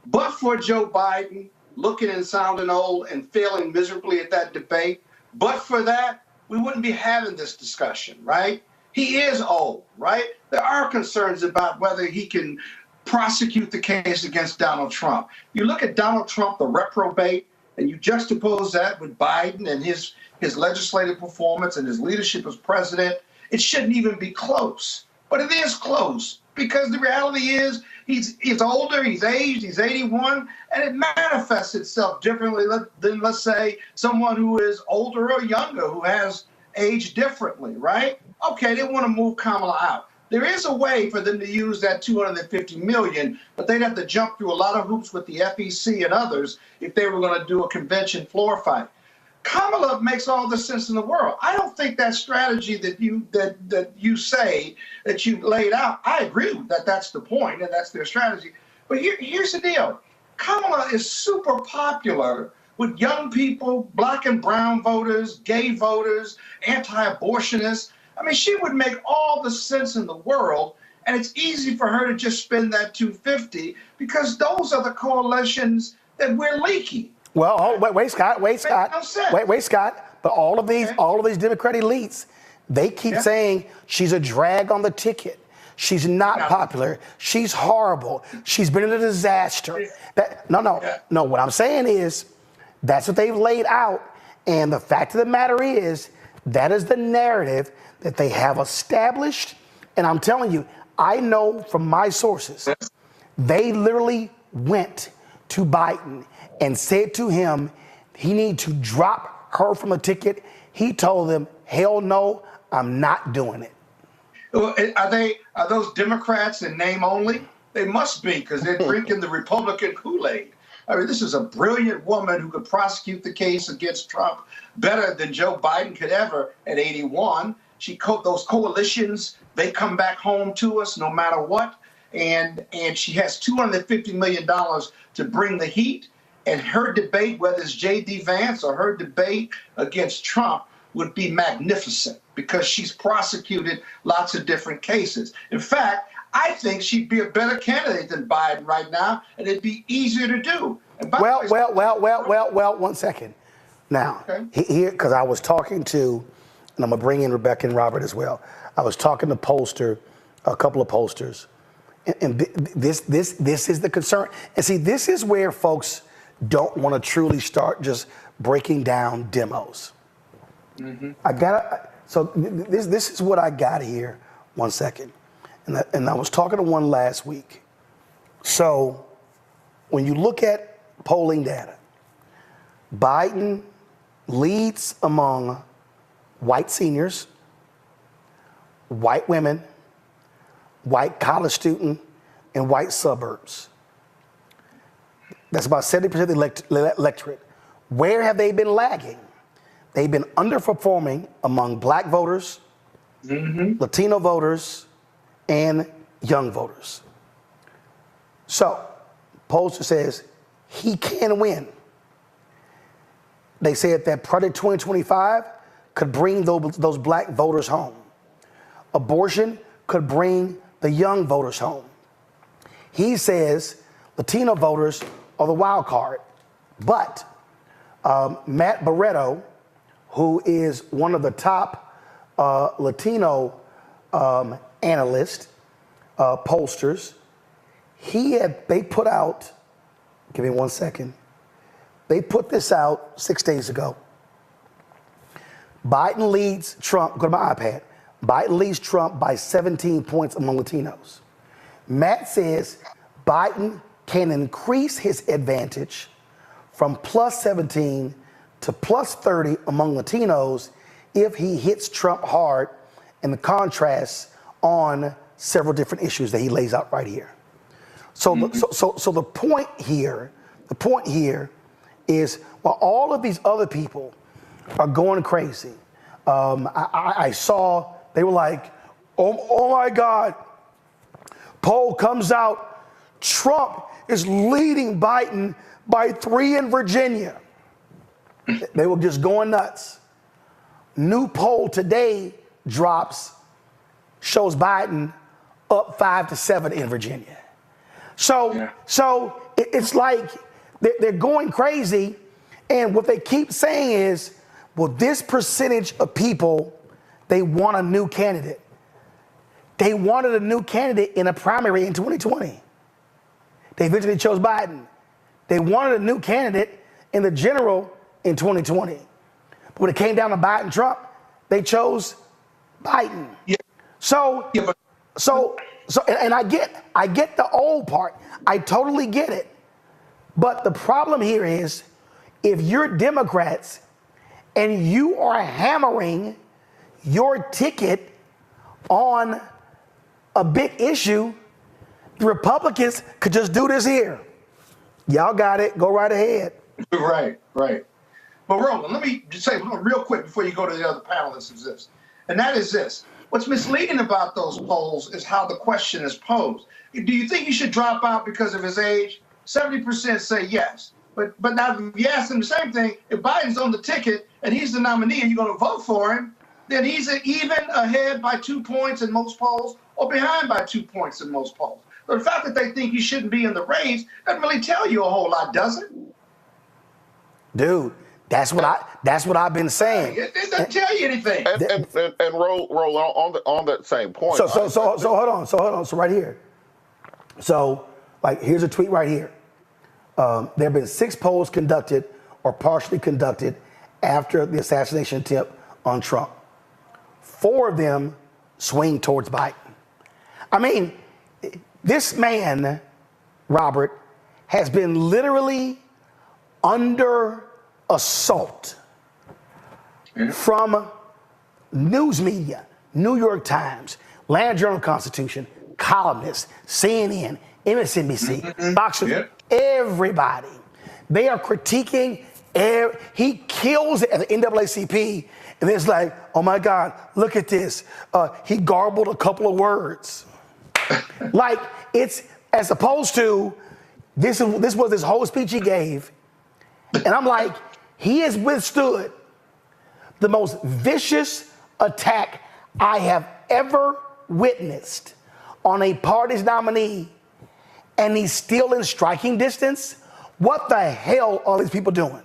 But for Joe Biden looking and sounding old and failing miserably at that debate, but for that, we wouldn't be having this discussion, right? He is old, right? There are concerns about whether he can prosecute the case against Donald Trump. You look at Donald Trump, the reprobate, and you juxtapose that with Biden and his legislative performance and his leadership as president, it shouldn't even be close. But it is close because the reality is he's older, he's aged, he's 81, and it manifests itself differently than, let's say, someone who is older or younger who has aged differently, right? Okay, they want to move Kamala out. There is a way for them to use that $250 million, but they'd have to jump through a lot of hoops with the FEC and others if they were going to do a convention floor fight. Kamala makes all the sense in the world. I don't think that strategy that you say that you laid out, I agree that that's the point and that's their strategy. But here's the deal. Kamala is super popular with young people, black and brown voters, gay voters, anti-abortionists. I mean, she would make all the sense in the world, and it's easy for her to just spend that $250 because those are the coalitions that we're leaking. Well, wait, Scott. But all of these Democrat elites, they keep saying she's a drag on the ticket. She's not popular. She's horrible. She's been a disaster. No. What I'm saying is that's what they've laid out. And the fact of the matter is that is the narrative that they have established. And I'm telling you, I know from my sources, they literally went to Biden and said to him, he needs to drop her from the ticket. He told them, hell no, I'm not doing it. Are those Democrats in name only? They must be, because they're drinking the Republican Kool-Aid. I mean, this is a brilliant woman who could prosecute the case against Trump better than Joe Biden could ever at 81. Those coalitions, they come back home to us no matter what. And she has $250 million to bring the heat. And her debate, whether it's J.D. Vance or her debate against Trump, would be magnificent because she's prosecuted lots of different cases. In fact, I think she'd be a better candidate than Biden right now, and it'd be easier to do. Well, 1 second. Now, here, because I was talking to, and I'm going to bring in Rebecca and Robert as well. I was talking to a couple of pollsters, and this is the concern. And see, this is where folks don't want to truly start just breaking down demos. Mm-hmm. So this is what I got here. 1 second. And I was talking to one last week. So when you look at polling data, Biden leads among white seniors, white women, white college student, and white suburbs. That's about 70% of the electorate. Where have they been lagging? They've been underperforming among black voters, Latino voters, and young voters. So, pollster says he can win. They said that Project 2025 could bring those black voters home. Abortion could bring the young voters home. He says Latino voters are the wild card. But Matt Barreto, who is one of the top Latino analysts, pollsters, they put out, give me 1 second, they put this out 6 days ago. Biden leads Trump, go to my iPad, Biden leads Trump by 17 points among Latinos. Matt says Biden can increase his advantage from plus 17 to plus 30 among Latinos if he hits Trump hard and the contrasts on several different issues that he lays out right here. So, the point here is while all of these other people are going crazy, I saw they were like, oh my God, poll comes out, Trump is leading Biden by 3 in Virginia. They were just going nuts. New poll today drops, shows Biden up 5 to 7 in Virginia. So it's like they're going crazy. And what they keep saying is, well, this percentage of people, they want a new candidate. They wanted a new candidate in a primary in 2020. They eventually chose Biden. They wanted a new candidate in the general in 2020. But when it came down to Biden Trump, they chose Biden. Yeah. So I get the old part. I totally get it. But the problem here is, if you're Democrats and you are hammering your ticket on a big issue, the Republicans could just do this here. Y'all got it. Go right ahead. Right. But Roland, let me just say real quick before you go to the other panelists is this. And that is this. What's misleading about those polls is how the question is posed. Do you think he should drop out because of his age? 70% say yes. But now if you ask them the same thing, if Biden's on the ticket and he's the nominee and you're going to vote for him, then he's even ahead by 2 points in most polls or behind by 2 points in most polls. So the fact that they think he shouldn't be in the race doesn't really tell you a whole lot, does it? Dude, that's what I've been saying. It doesn't tell you anything. And roll on that same point. So hold on. So right here. So like here's a tweet right here. There have been 6 polls conducted or partially conducted after the assassination attempt on Trump. 4 of them swing towards Biden. I mean, this man, Robert, has been literally under assault from news media, New York Times, Land Journal-Constitution, columnists, CNN, MSNBC, Fox News, everybody. They are critiquing. He kills it at the NAACP, and it's like, oh my God, look at this. He garbled a couple of words. Like, it's as opposed to this was this whole speech he gave. And I'm like, he has withstood the most vicious attack I have ever witnessed on a party's nominee, and he's still in striking distance. What the hell are these people doing?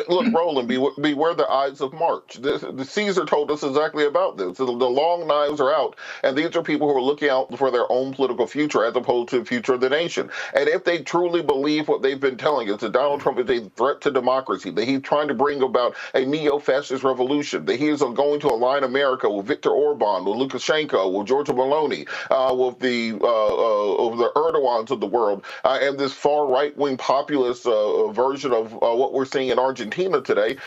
Look, Roland, beware the Ides of March. The Caesar told us exactly about this. The long knives are out, and these are people who are looking out for their own political future as opposed to the future of the nation. And if they truly believe what they've been telling us, that Donald Trump is a threat to democracy, that he's trying to bring about a neo-fascist revolution, that he is going to align America with Viktor Orban, with Lukashenko, with Giorgia Meloni, with the Erdogans of the world, and this far right-wing populist version of what we're seeing in Argentina today,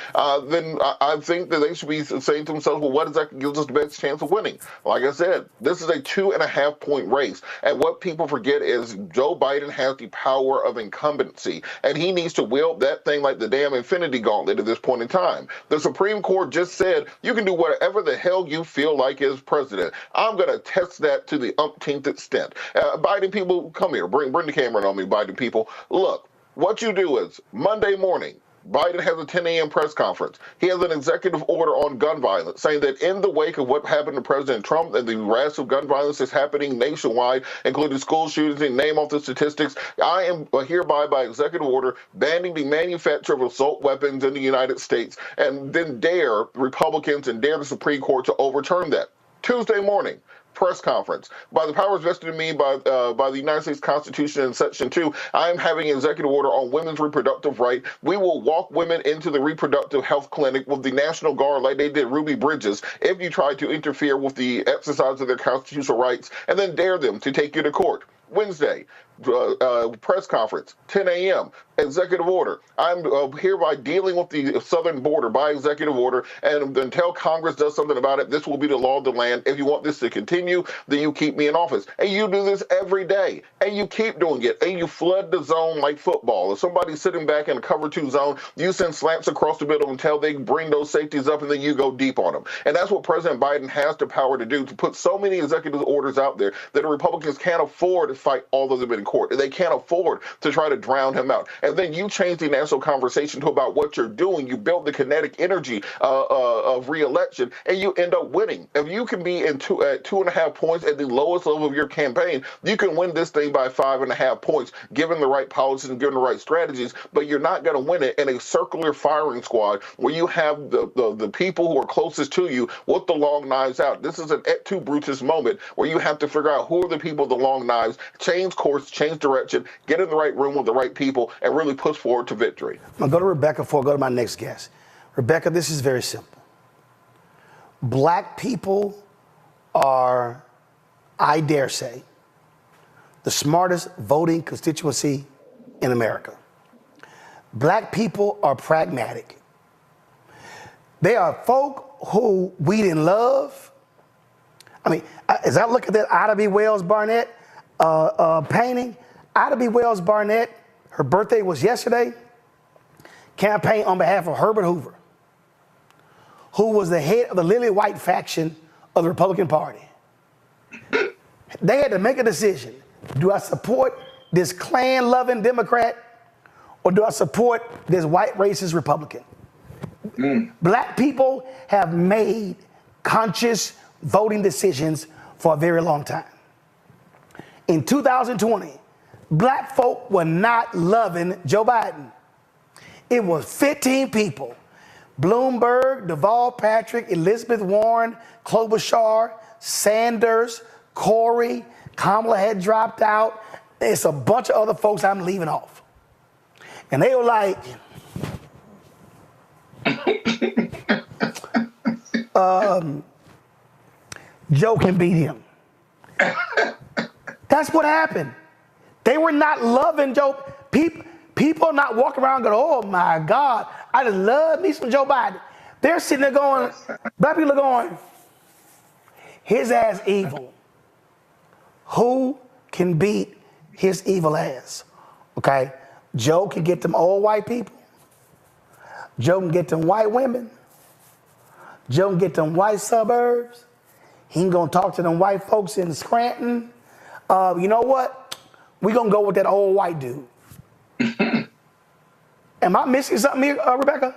then I think that they should be saying to themselves, well, what is that that gives us the best chance of winning? Like I said, this is a 2.5 point race. And what people forget is Joe Biden has the power of incumbency, and he needs to wield that thing like the damn Infinity Gauntlet at this point in time. The Supreme Court just said you can do whatever the hell you feel like as president. I'm going to test that to the umpteenth extent. Biden people, come here. Bring the camera on me, Biden people. Look, what you do is Monday morning, Biden has a 10 a.m. press conference. He has an executive order on gun violence, saying that in the wake of what happened to President Trump and the rash of gun violence that's happening nationwide, including school shootings and name off the statistics, I am hereby, by executive order, banning the manufacture of assault weapons in the United States, and then dare Republicans and dare the Supreme Court to overturn that. Tuesday morning, press conference. By the powers vested in me by the United States Constitution in Section 2, I am having an executive order on women's reproductive right. We will walk women into the reproductive health clinic with the National Guard like they did Ruby Bridges if you try to interfere with the exercise of their constitutional rights, and then dare them to take you to court. Wednesday, press conference, 10 a.m., executive order. I'm hereby dealing with the southern border by executive order, and until Congress does something about it, this will be the law of the land. If you want this to continue, then you keep me in office. And you do this every day, and you keep doing it, and you flood the zone like football. If somebody's sitting back in a cover 2 zone, you send slants across the middle until they bring those safeties up, and then you go deep on them. And that's what President Biden has the power to do, to put so many executive orders out there that the Republicans can't afford to fight all of them in court. They can't afford to try to drown him out. And then you change the national conversation to about what you're doing. You build the kinetic energy of re-election, and you end up winning. If you can be at 2.5 points at the lowest level of your campaign, you can win this thing by 5.5 points, given the right policies and given the right strategies. But you're not going to win it in a circular firing squad where you have the people who are closest to you with the long knives out. This is an et tu Brutus moment where you have to figure out who are the people with the long knives, change course, change direction, get in the right room with the right people, and really push forward to victory. I'm going to go to Rebecca before I go to my next guest. Rebecca, this is very simple. Black people are, I dare say, the smartest voting constituency in America. Black people are pragmatic. They are folk who we didn't love. I mean, as I look at that Ida B. Wells Barnett painting, Ida B. Wells Barnett, her birthday was yesterday, campaigned on behalf of Herbert Hoover, who was the head of the Lily White faction of the Republican Party. They had to make a decision. Do I support this Klan-loving Democrat, or do I support this white racist Republican? Black people have made conscious voting decisions for a very long time. In 2020, black folk were not loving Joe Biden. It was 15 people: Bloomberg, Deval Patrick, Elizabeth Warren, Klobuchar, Sanders, Corey, Kamala had dropped out. It's a bunch of other folks I'm leaving off. And they were like, Joe can beat him. That's what happened. They were not loving Joe. People not walking around going, oh my God, I just love me some Joe Biden. They're sitting there going, black people are going, his ass evil. Who can beat his evil ass? Okay? Joe can get them old white people. Joe can get them white women. Joe can get them white suburbs. He ain't gonna talk to them white folks in Scranton. You know what? We're gonna go with that old white dude. Am I missing something here, Rebecca?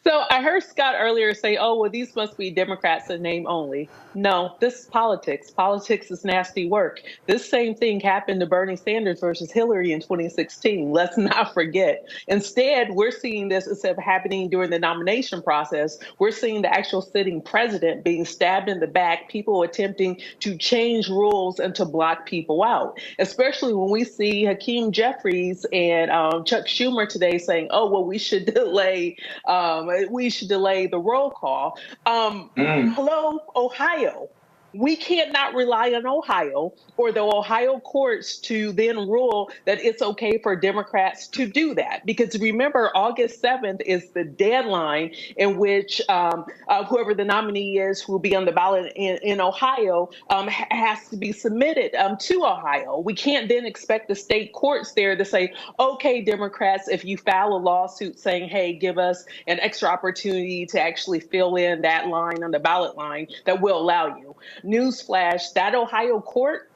So I heard Scott earlier say, oh, well, these must be Democrats in name only. No, this is politics. Politics is nasty work. This same thing happened to Bernie Sanders versus Hillary in 2016. Let's not forget. Instead, we're seeing this instead of happening during the nomination process. We're seeing the actual sitting president being stabbed in the back, people attempting to change rules and to block people out, especially when we see Hakeem Jeffries and Chuck Schumer today saying, oh, well, we should delay the roll call. Hello, Ohio. We can't not rely on Ohio or the Ohio courts to then rule that it's okay for Democrats to do that. Because remember, August 7th is the deadline in which whoever the nominee is who will be on the ballot in Ohio has to be submitted to Ohio. We can't then expect the state courts there to say, okay, Democrats, if you file a lawsuit saying, hey, give us an extra opportunity to actually fill in that line on the ballot line, that will allow you. Newsflash, that Ohio court,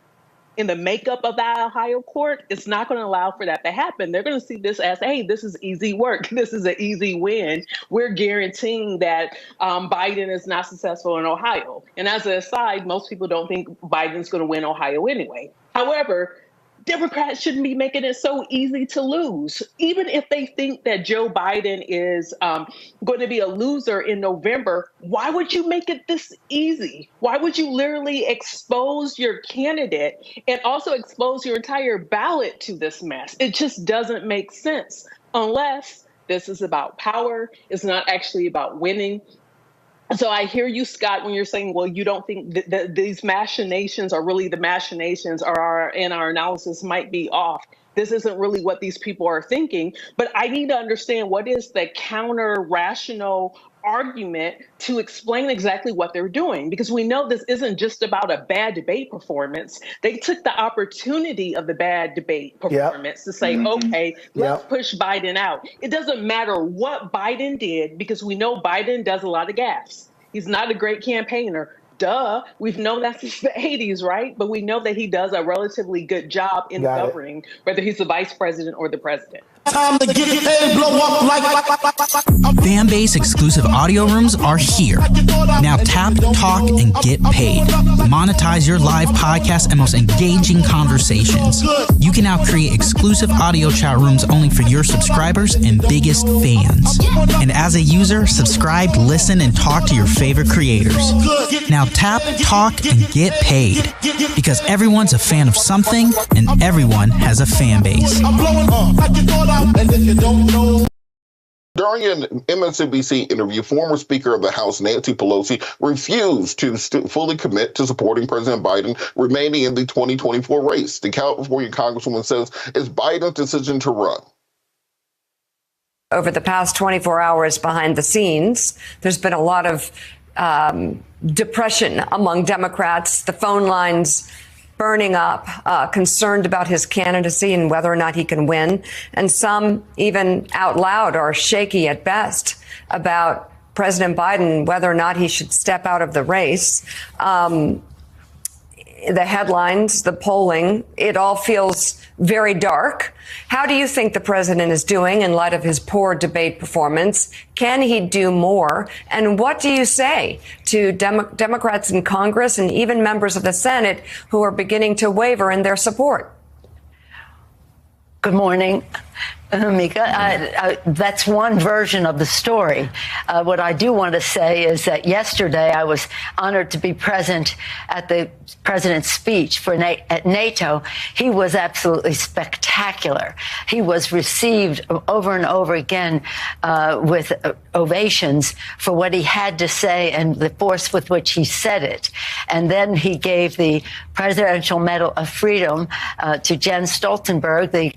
in the makeup of that Ohio court, it's not going to allow for that to happen. They're going to see this as, hey, this is easy work. This is an easy win. We're guaranteeing that Biden is not successful in Ohio. And as an aside, most people don't think Biden's going to win Ohio anyway. However, Democrats shouldn't be making it so easy to lose. Even if they think that Joe Biden is going to be a loser in November, why would you make it this easy? Why would you literally expose your candidate and also expose your entire ballot to this mess? It just doesn't make sense unless this is about power. It's not actually about winning. So I hear you, Scott, when you're saying, well, you don't think that these machinations are really the machinations, or in our analysis might be off. This isn't really what these people are thinking. But I need to understand, what is the counter rational argument to explain exactly what they're doing? Because we know this isn't just about a bad debate performance. They took the opportunity of the bad debate performance to say, okay, let's push Biden out. It doesn't matter what Biden did, because we know Biden does a lot of gaffes. He's not a great campaigner. Duh, we've known that since the 80s, right? But we know that he does a relatively good job in governing, whether he's the vice president or the president. Time to get paid, blow up like Fanbase exclusive audio rooms are here. Now tap, talk, and get paid. Monetize your live podcast and most engaging conversations. You can now create exclusive audio chat rooms only for your subscribers and biggest fans. And as a user, subscribe, listen, and talk to your favorite creators. Now tap, talk, and get paid. Because everyone's a fan of something, and everyone has a fan base. I'm blowing up like you thought and if you don't know. During an MSNBC interview, former Speaker of the House Nancy Pelosi refused to fully commit to supporting President Biden remaining in the 2024 race. The California Congresswoman says it's Biden's decision to run. Over the past 24 hours behind the scenes, there's been a lot of depression among Democrats. The phone lines burning up, concerned about his candidacy and whether or not he can win. And some even out loud are shaky at best about President Biden, whether or not he should step out of the race. The headlines, the polling, it all feels very dark. How do you think the president is doing in light of his poor debate performance? Can he do more? And what do you say to Democrats in Congress and even members of the Senate who are beginning to waver in their support? Good morning, Mika. That's one version of the story. What I do want to say is that yesterday I was honored to be present at the president's speech at NATO. He was absolutely spectacular. He was received over and over again with ovations for what he had to say and the force with which he said it. And then he gave the Presidential Medal of Freedom to Jens Stoltenberg, the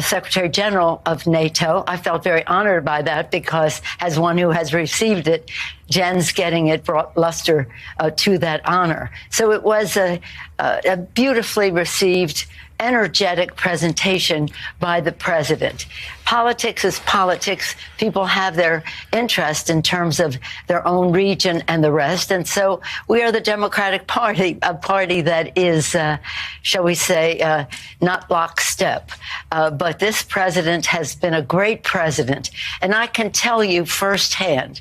Secretary General of NATO. I felt very honored by that because, as one who has received it, Jens getting it brought luster to that honor. So it was a beautifully received, energetic presentation by the president. Politics is politics. People have their interest in terms of their own region and the rest. And so we are the Democratic Party, a party that is, shall we say, not lockstep. But this president has been a great president. And I can tell you firsthand,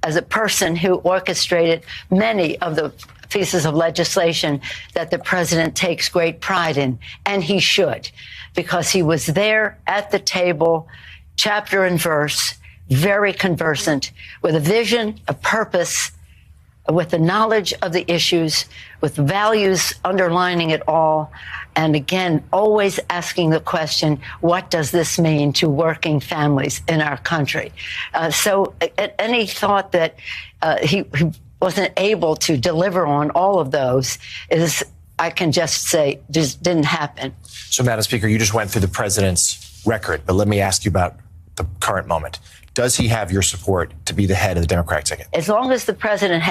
as a person who orchestrated many of the pieces of legislation that the president takes great pride in, and he should, because he was there at the table, chapter and verse, very conversant, with a vision, a purpose, with the knowledge of the issues, with values underlining it all, and again, always asking the question, what does this mean to working families in our country? So any thought that he wasn't able to deliver on all of those is, I can just say, just didn't happen. So, Madam Speaker, you just went through the president's record, but let me ask you about the current moment. Does he have your support to be the head of the Democratic ticket? As long as the president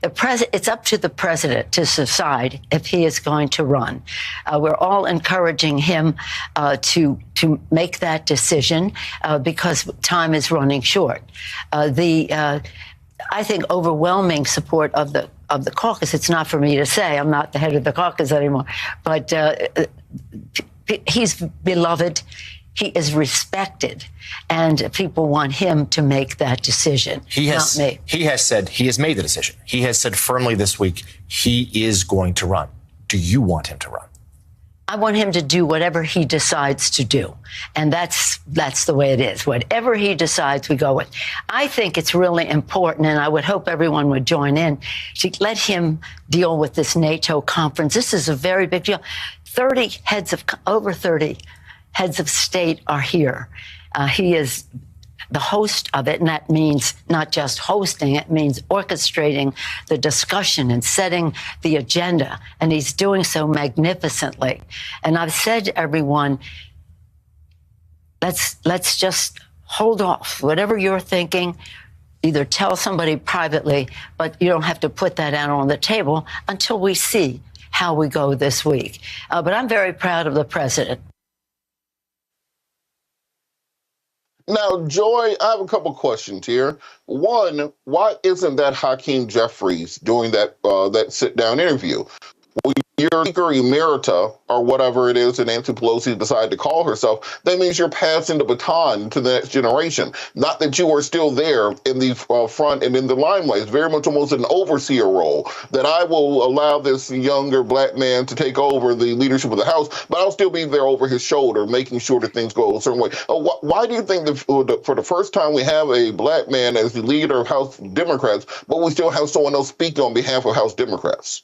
it's up to the president to decide if he is going to run. We're all encouraging him to make that decision because time is running short. I think overwhelming support of the caucus. It's not for me to say. I'm not the head of the caucus anymore. But he's beloved. He is respected, and people want him to make that decision, not me. He has said he has made the decision. He has said firmly this week he is going to run. Do you want him to run? I want him to do whatever he decides to do. And that's the way it is. Whatever he decides, we go with. I think it's really important, and I would hope everyone would join in, to let him deal with this NATO conference. This is a very big deal. Over 30 heads of state are here. He is the host of it, and that means not just hosting, it means orchestrating the discussion and setting the agenda, and he's doing so magnificently. And I've said to everyone, let's just hold off. Whatever you're thinking, either tell somebody privately, but you don't have to put that out on the table until we see how we go this week. But I'm very proud of the president. Now, Joy, I have a couple questions here. One, why isn't that Hakeem Jeffries doing that sit-down interview? Well, you're Speaker Emerita, or whatever it is that Nancy Pelosi decided to call herself. That means you're passing the baton to the next generation. Not that you are still there in the front and in the limelight. It's very much almost an overseer role, that I will allow this younger black man to take over the leadership of the House, but I'll still be there over his shoulder, making sure that things go a certain way. Why do you think that for the first time we have a black man as the leader of House Democrats, but we still have someone else speaking on behalf of House Democrats?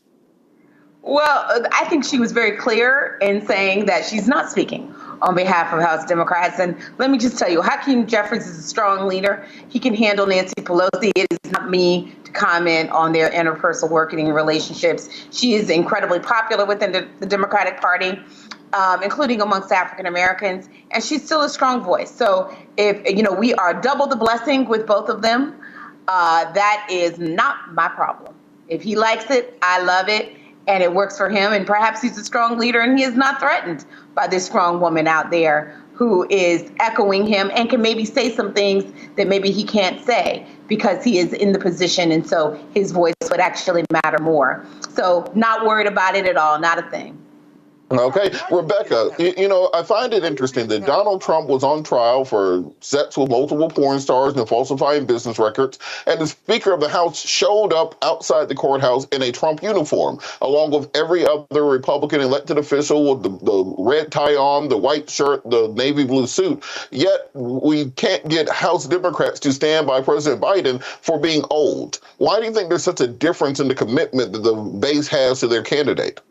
Well, I think she was very clear in saying that she's not speaking on behalf of House Democrats. And let me just tell you, Hakeem Jeffries is a strong leader. He can handle Nancy Pelosi. It is not me to comment on their interpersonal working relationships. She is incredibly popular within the Democratic Party, including amongst African Americans, and she's still a strong voice. So if, we are double the blessing with both of them, that is not my problem. If he likes it, I love it. And it works for him, and perhaps he's a strong leader, and he is not threatened by this strong woman out there who is echoing him and can maybe say some things that maybe he can't say because he is in the position, and so his voice would actually matter more. So not worried about it at all, not a thing. Okay, Rebecca, I find it interesting that Donald Trump was on trial for sex with multiple porn stars and falsifying business records, and the Speaker of the House showed up outside the courthouse in a Trump uniform, along with every other Republican elected official with the red tie on, the white shirt, the navy blue suit. Yet we can't get House Democrats to stand by President Biden for being old. Why do you think there's such a difference in the commitment that the base has to their candidate?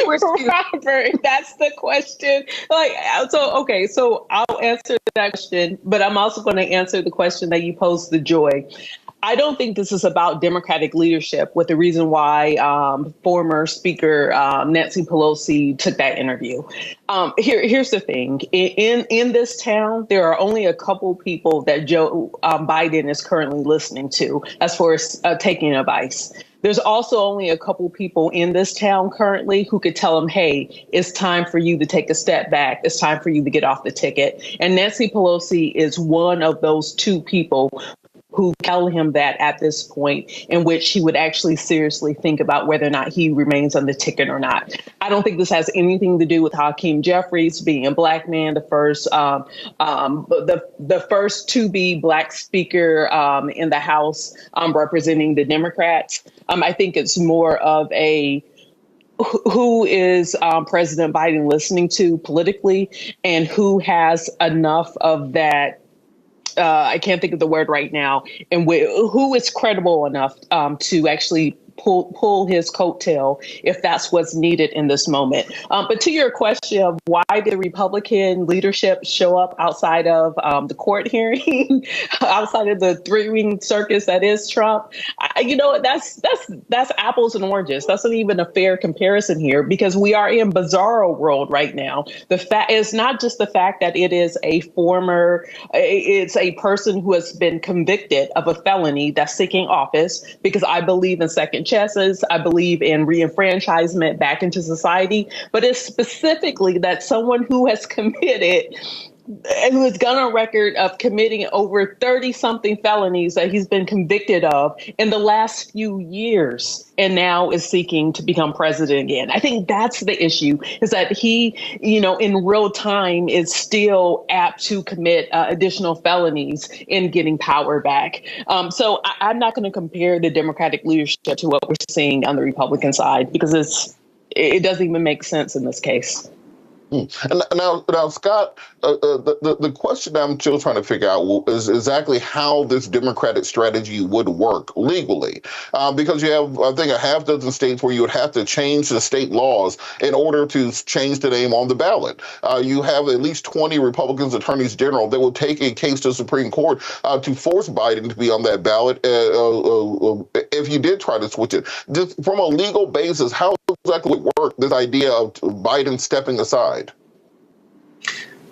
Robert, that's the question. So I'll answer that question, but I'm also going to answer the question that you posed to Joy. I don't think this is about Democratic leadership with the reason why former Speaker Nancy Pelosi took that interview. Here's the thing. In this town, there are only a couple people that Joe Biden is currently listening to as far as taking advice. There's also only a couple people in this town currently who could tell him, hey, it's time for you to take a step back. It's time for you to get off the ticket. And Nancy Pelosi is one of those two people who tell him that at this point, in which he would actually seriously think about whether or not he remains on the ticket or not. I don't think this has anything to do with Hakeem Jeffries being a black man, the first to be black speaker in the House representing the Democrats. I think it's more of a who is President Biden listening to politically, and who has enough of that. I can't think of the word right now, and who is credible enough to actually pull his coattail if that's what's needed in this moment. But to your question of why did Republican leadership show up outside of the court hearing, outside of the three-ring circus that is Trump, that's apples and oranges. That's not even a fair comparison here, because we are in bizarro world right now. The fact is not just the fact that it is it's a person who has been convicted of a felony that's seeking office, because I believe in second chances. I believe in reenfranchisement back into society, but it's specifically that someone who has committed and who has gone on record of committing over 30-something felonies that he's been convicted of in the last few years, and now is seeking to become president again. I think that's the issue, is that he, in real time is still apt to commit additional felonies in getting power back. So I'm not going to compare the Democratic leadership to what we're seeing on the Republican side, because it doesn't even make sense in this case. And now, Scott, the question I'm still trying to figure out is exactly how this Democratic strategy would work legally, because you have, I think, a half dozen states where you would have to change the state laws in order to change the name on the ballot. You have at least 20 Republicans attorneys general that will take a case to the Supreme Court to force Biden to be on that ballot if you did try to switch it. Just from a legal basis, how exactly would work this idea of Biden stepping aside?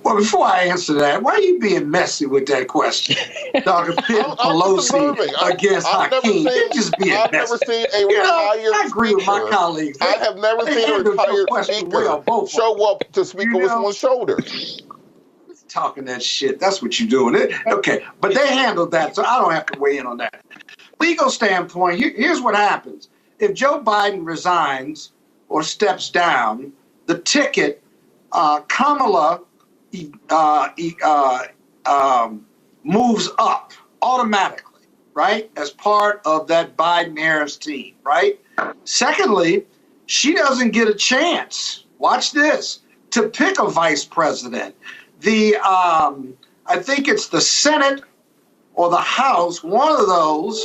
Well, before I answer that, why are you being messy with that question? Dr. Pelosi against Hakeem. You're just being messy. I've never seen a retired I agree with my colleagues. I have never seen a retired speaker show up to speak over someone's shoulder. Talking that shit. That's what you're doing. Okay, but they handled that, so I don't have to weigh in on that. Legal standpoint, here's what happens. If Joe Biden resigns or steps down, the ticket, Kamala moves up automatically, right, as part of that Biden-Harris team, right? Secondly, she doesn't get a chance, watch this, to pick a vice president. I think it's the Senate or the House, one of those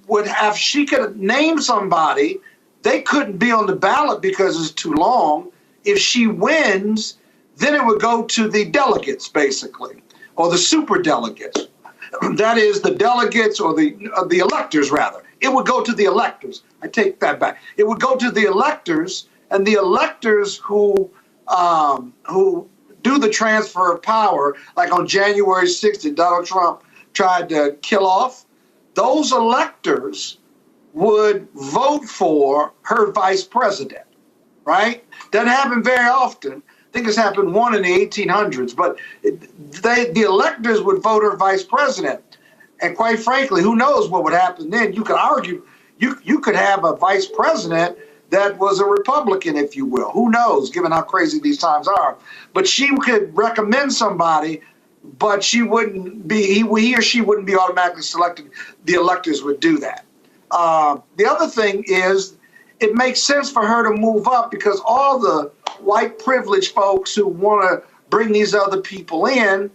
would have, she could name somebody. They couldn't be on the ballot because it's too long. If she wins, then it would go to the delegates, basically, or the super delegates. That is the delegates or the electors, rather. It would go to the electors. I take that back. It would go to the electors, and the electors who do the transfer of power, like on January 6th that Donald Trump tried to kill off, those electors would vote for her vice president, right? Doesn't happen very often. I think it's happened one in the 1800s, but the electors would vote her vice president. And quite frankly, who knows what would happen then? You could argue, you could have a vice president that was a Republican, if you will. Who knows, given how crazy these times are. But she could recommend somebody, but she wouldn't be, he or she wouldn't be automatically selected. The electors would do that. The other thing is, it makes sense for her to move up because all the white privileged folks who want to bring these other people in,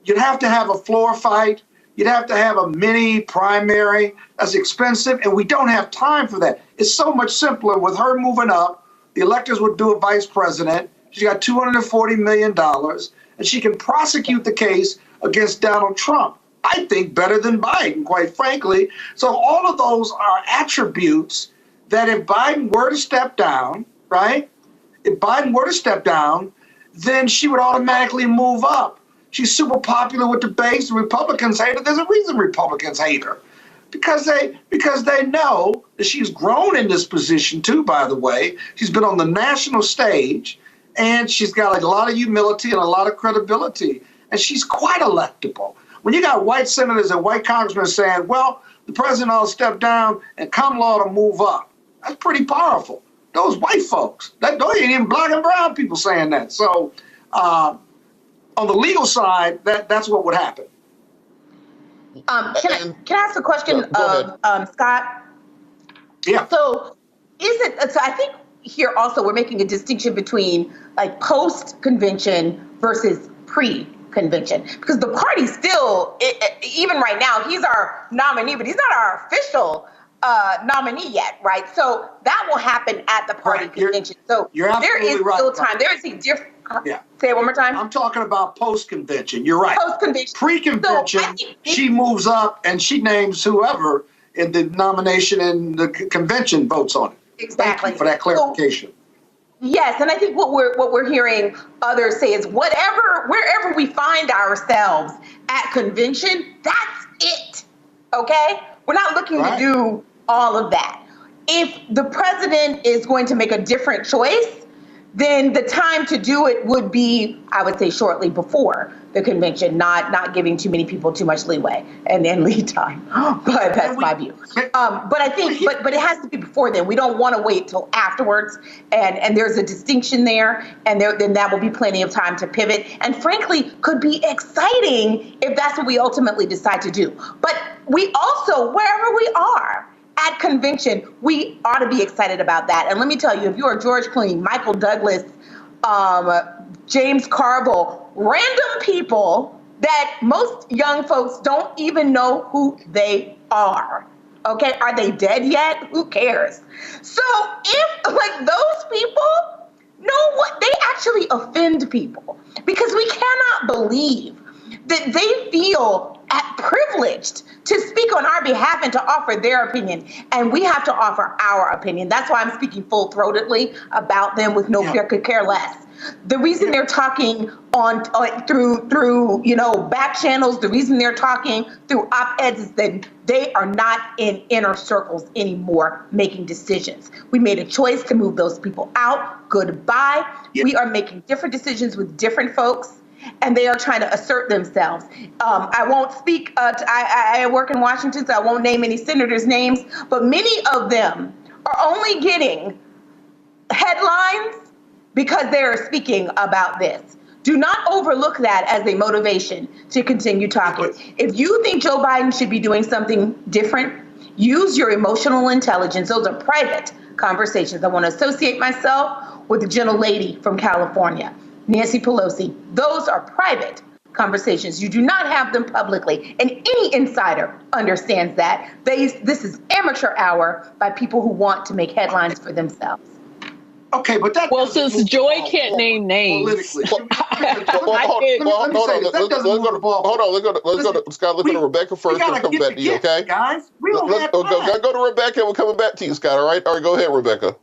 you'd have to have a floor fight. You'd have to have a mini primary. That's expensive, and we don't have time for that. It's so much simpler with her moving up. The electors would do a vice president. She's got $240 million, and she can prosecute the case against Donald Trump. I think better than Biden, quite frankly. So all of those are attributes that if Biden were to step down, right? If Biden were to step down, then she would automatically move up. She's super popular with the base. The Republicans hate her. There's a reason Republicans hate her. Because they know that she's grown in this position too, by the way. She's been on the national stage, and she's got like a lot of humility and a lot of credibility. And she's quite electable. When you got white senators and white congressmen saying, well, the president ought to step down and Kamala ought to move up, that's pretty powerful. Those white folks, those ain't even black and brown people saying that. So on the legal side, that's what would happen. Can I ask a question of Scott? Yeah. So I think here also we're making a distinction between like post-convention versus pre-convention, because the party still, even right now, he's our nominee, but he's not our official nominee yet, right? So that will happen at the party convention. So there is still time. There is a different. Yeah. Say it one more time. I'm talking about post-convention. You're right. Post-convention. Pre-convention, she moves up and she names whoever in the nomination, and the convention votes on it. Exactly. Thank you for that clarification. So, yes, and I think what we're hearing others say is wherever we find ourselves at convention, that's it. Okay? We're not looking to do all of that. If the president is going to make a different choice, then the time to do it would be, I would say, shortly before the convention, not giving too many people too much leeway and then lead time. But that's my view. But I think, but it has to be before then. We don't want to wait till afterwards. And there's a distinction there. And then that will be plenty of time to pivot. And frankly, could be exciting if that's what we ultimately decide to do. But we also, wherever we are, at convention, we ought to be excited about that. And let me tell you, if you're a George Clooney, Michael Douglas, James Carville, random people that most young folks don't even know who they are. Okay, are they dead yet? Who cares? So if like those people know what they actually offend people, because we cannot believe that they feel privileged to speak on our behalf and to offer their opinion, and we have to offer our opinion. That's why I'm speaking full-throatedly about them with no fear, could care less. The reason they're talking on through back channels, the reason they're talking through op-eds is that they are not in inner circles anymore making decisions. We made a choice to move those people out. Goodbye. We are making different decisions with different folks, and they are trying to assert themselves. I won't speak. I work in Washington, so I won't name any senators' names, but many of them are only getting headlines because they are speaking about this. Do not overlook that as a motivation to continue talking. If you think Joe Biden should be doing something different, use your emotional intelligence. Those are private conversations. I want to associate myself with the gentlelady from California, Nancy Pelosi. Those are private conversations. You do not have them publicly. And any insider understands that. This is amateur hour by people who want to make headlines for themselves. Okay, but that since Joy can't name names, Hold on, Scott. Let's go to Rebecca first, and come back to you. Okay, guys. Let's go to Rebecca, and we're coming back to you, Scott. All right, go ahead, Rebecca.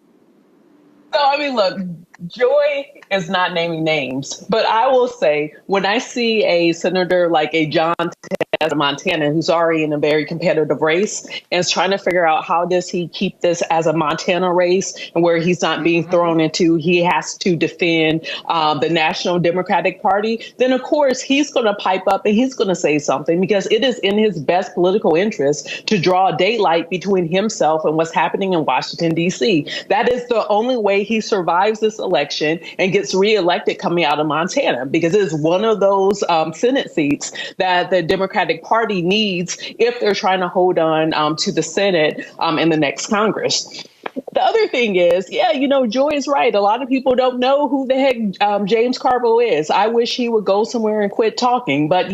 So, I mean, look, Joy is not naming names, but I will say when I see a senator like a John Tess of Montana, who's already in a very competitive race and is trying to figure out how does he keep this as a Montana race and where he's not being thrown into, he has to defend the National Democratic Party, then of course he's going to pipe up and he's going to say something because it is in his best political interest to draw daylight between himself and what's happening in Washington, D.C. That is the only way he survives this election and gets reelected coming out of Montana, because it is one of those Senate seats that the Democratic Party needs if they're trying to hold on to the Senate in the next Congress. The other thing is, Joy is right. A lot of people don't know who the heck James Carville is. I wish he would go somewhere and quit talking, but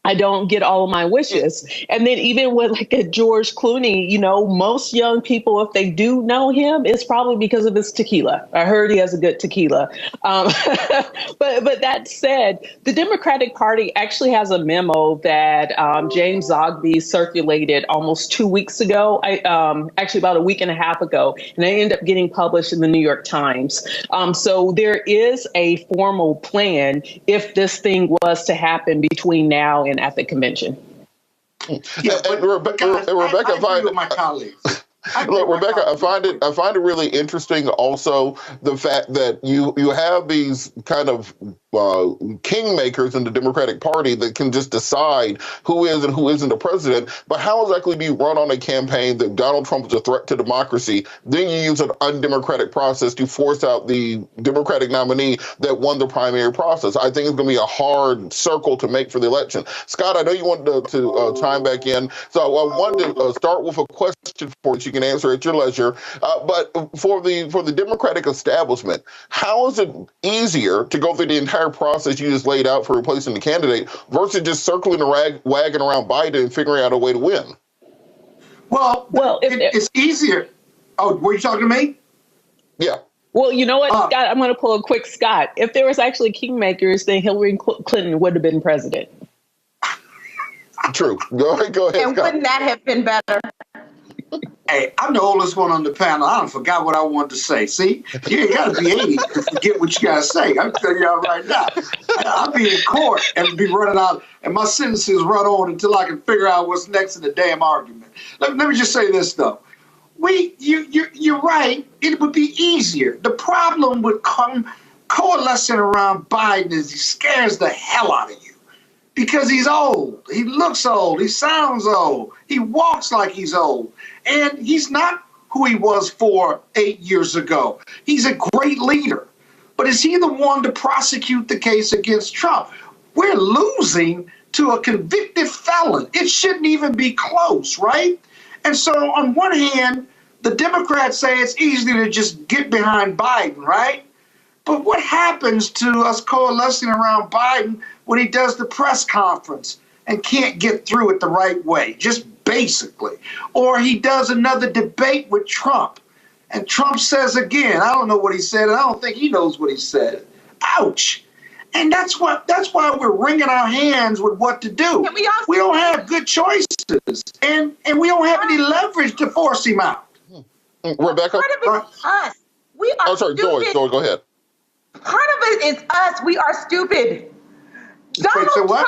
I don't get all of my wishes. And then even with like a George Clooney, most young people, if they do know him, it's probably because of his tequila. I heard he has a good tequila. But that said, the Democratic Party actually has a memo that James Zogby circulated almost 2 weeks ago, actually about a week and a half ago, and they ended up getting published in the New York Times. So there is a formal plan if this thing was to happen between now and at the convention. Yeah, but Rebecca, I agree with my colleagues. Look, Rebecca, I find it really interesting also the fact that you have these kind of kingmakers in the Democratic Party that can just decide who is and who isn't the president. But how exactly do you run on a campaign that Donald Trump is a threat to democracy? Then you use an undemocratic process to force out the Democratic nominee that won the primary process. I think it's going to be a hard circle to make for the election. Scott, I know you wanted to chime back in, so I wanted to start with a question for you. You can answer at your leisure. But for the Democratic establishment, how is it easier to go through the entire process you just laid out for replacing the candidate versus just circling the wagon around Biden and figuring out a way to win? Well, it's easier. Oh, were you talking to me? Yeah. Well, you know what, Scott? I'm going to pull a quick Scott. If there was actually kingmakers, then Hillary Clinton would have been president. True. Go ahead, and Scott. wouldn't that have been better? Hey, I'm the oldest one on the panel. I forgot what I wanted to say. See, you ain't got to be 80 to forget what you got to say. I'm telling y'all right now. I'll be in court and be running out, and my sentences run on until I can figure out what's next in the damn argument. Let me just say this, though. You're right. It would be easier. The problem with coalescing around Biden is he scares the hell out of you. Because he's old. He looks old. He sounds old. He walks like he's old. And he's not who he was 8 years ago. He's a great leader. But is he the one to prosecute the case against Trump? We're losing to a convicted felon. It shouldn't even be close, right? And so on one hand, the Democrats say it's easy to just get behind Biden, right? But what happens to us coalescing around Biden when he does the press conference and can't get through it the right way, just basically? Or he does another debate with Trump, and Trump says again, I don't know what he said, and I don't think he knows what he said. Ouch. And that's why we're wringing our hands with what to do. We don't have good choices, and we don't have any leverage to force him out. Rebecca? Part of it is us. We are sorry, stupid. Joy, go ahead. Part of it is us. We are stupid. Donald Trump,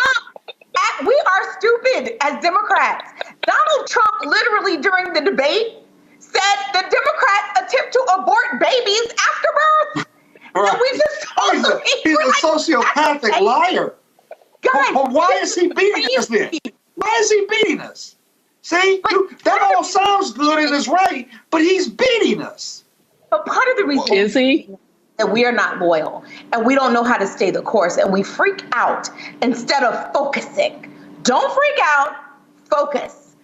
we are stupid as Democrats. Donald Trump literally during the debate said the Democrats attempt to abort babies after birth. Right. And we just he's a sociopathic liar. Guys, but why is he beating us then? Why is he beating us? See, that all sounds good and is right, but he's beating us. But part of the reason is he? That we are not loyal and we don't know how to stay the course and we freak out instead of focusing. Don't freak out, focus.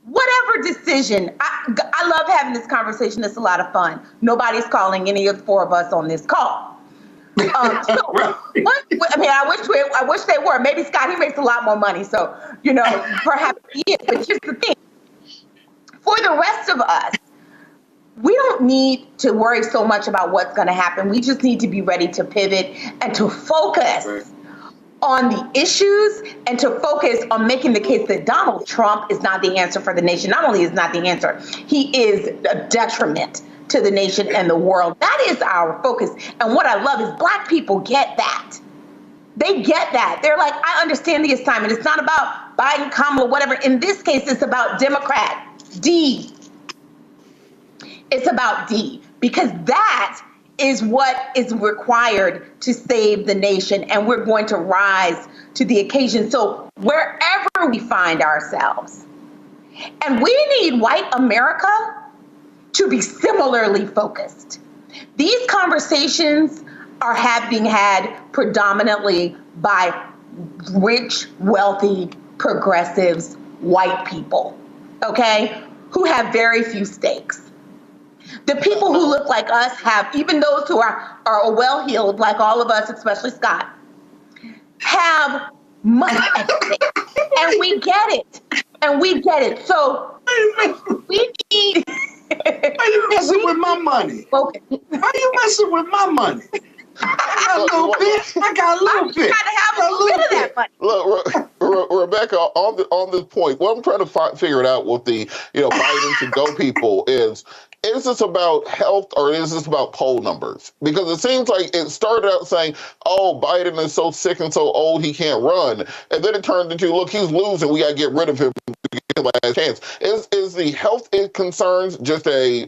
Whatever decision, I love having this conversation. It's a lot of fun. Nobody's calling any of the four of us on this call. I wish they were. Maybe Scott, he makes a lot more money. So, perhaps he is. But here's the thing. For the rest of us, we don't need to worry so much about what's going to happen. We just need to be ready to pivot and to focus on the issues and to focus on making the case that Donald Trump is not the answer for the nation. Not only is not the answer, he is a detriment to the nation and the world. That is our focus. And what I love is Black people get that. They get that. They're like, I understand the assignment. It's not about Biden, Kamala, whatever. In this case, it's about Democrat, D. It's about D, because that is what is required to save the nation, and we're going to rise to the occasion. So wherever we find ourselves, and we need white America to be similarly focused. These conversations are being had predominantly by rich, wealthy, progressives, white people, okay, who have very few stakes. The people who look like us have, even those who are well-heeled, like all of us, especially Scott, have much at stake. And we get it. And we get it. So we need... Why you messing with my money? Okay. Why you messing with my money? I got a little bit. I got a little bit. I'm trying to have a little bit of that money. Look, Rebecca, on this point, what I'm trying to figure it out with the Biden to go people is this about health or is this about poll numbers? Because it seems like it started out saying, oh, Biden is so sick and so old he can't run. And then it turned into, look, he's losing. We got to get rid of him to get him a chance. Is the health concerns just a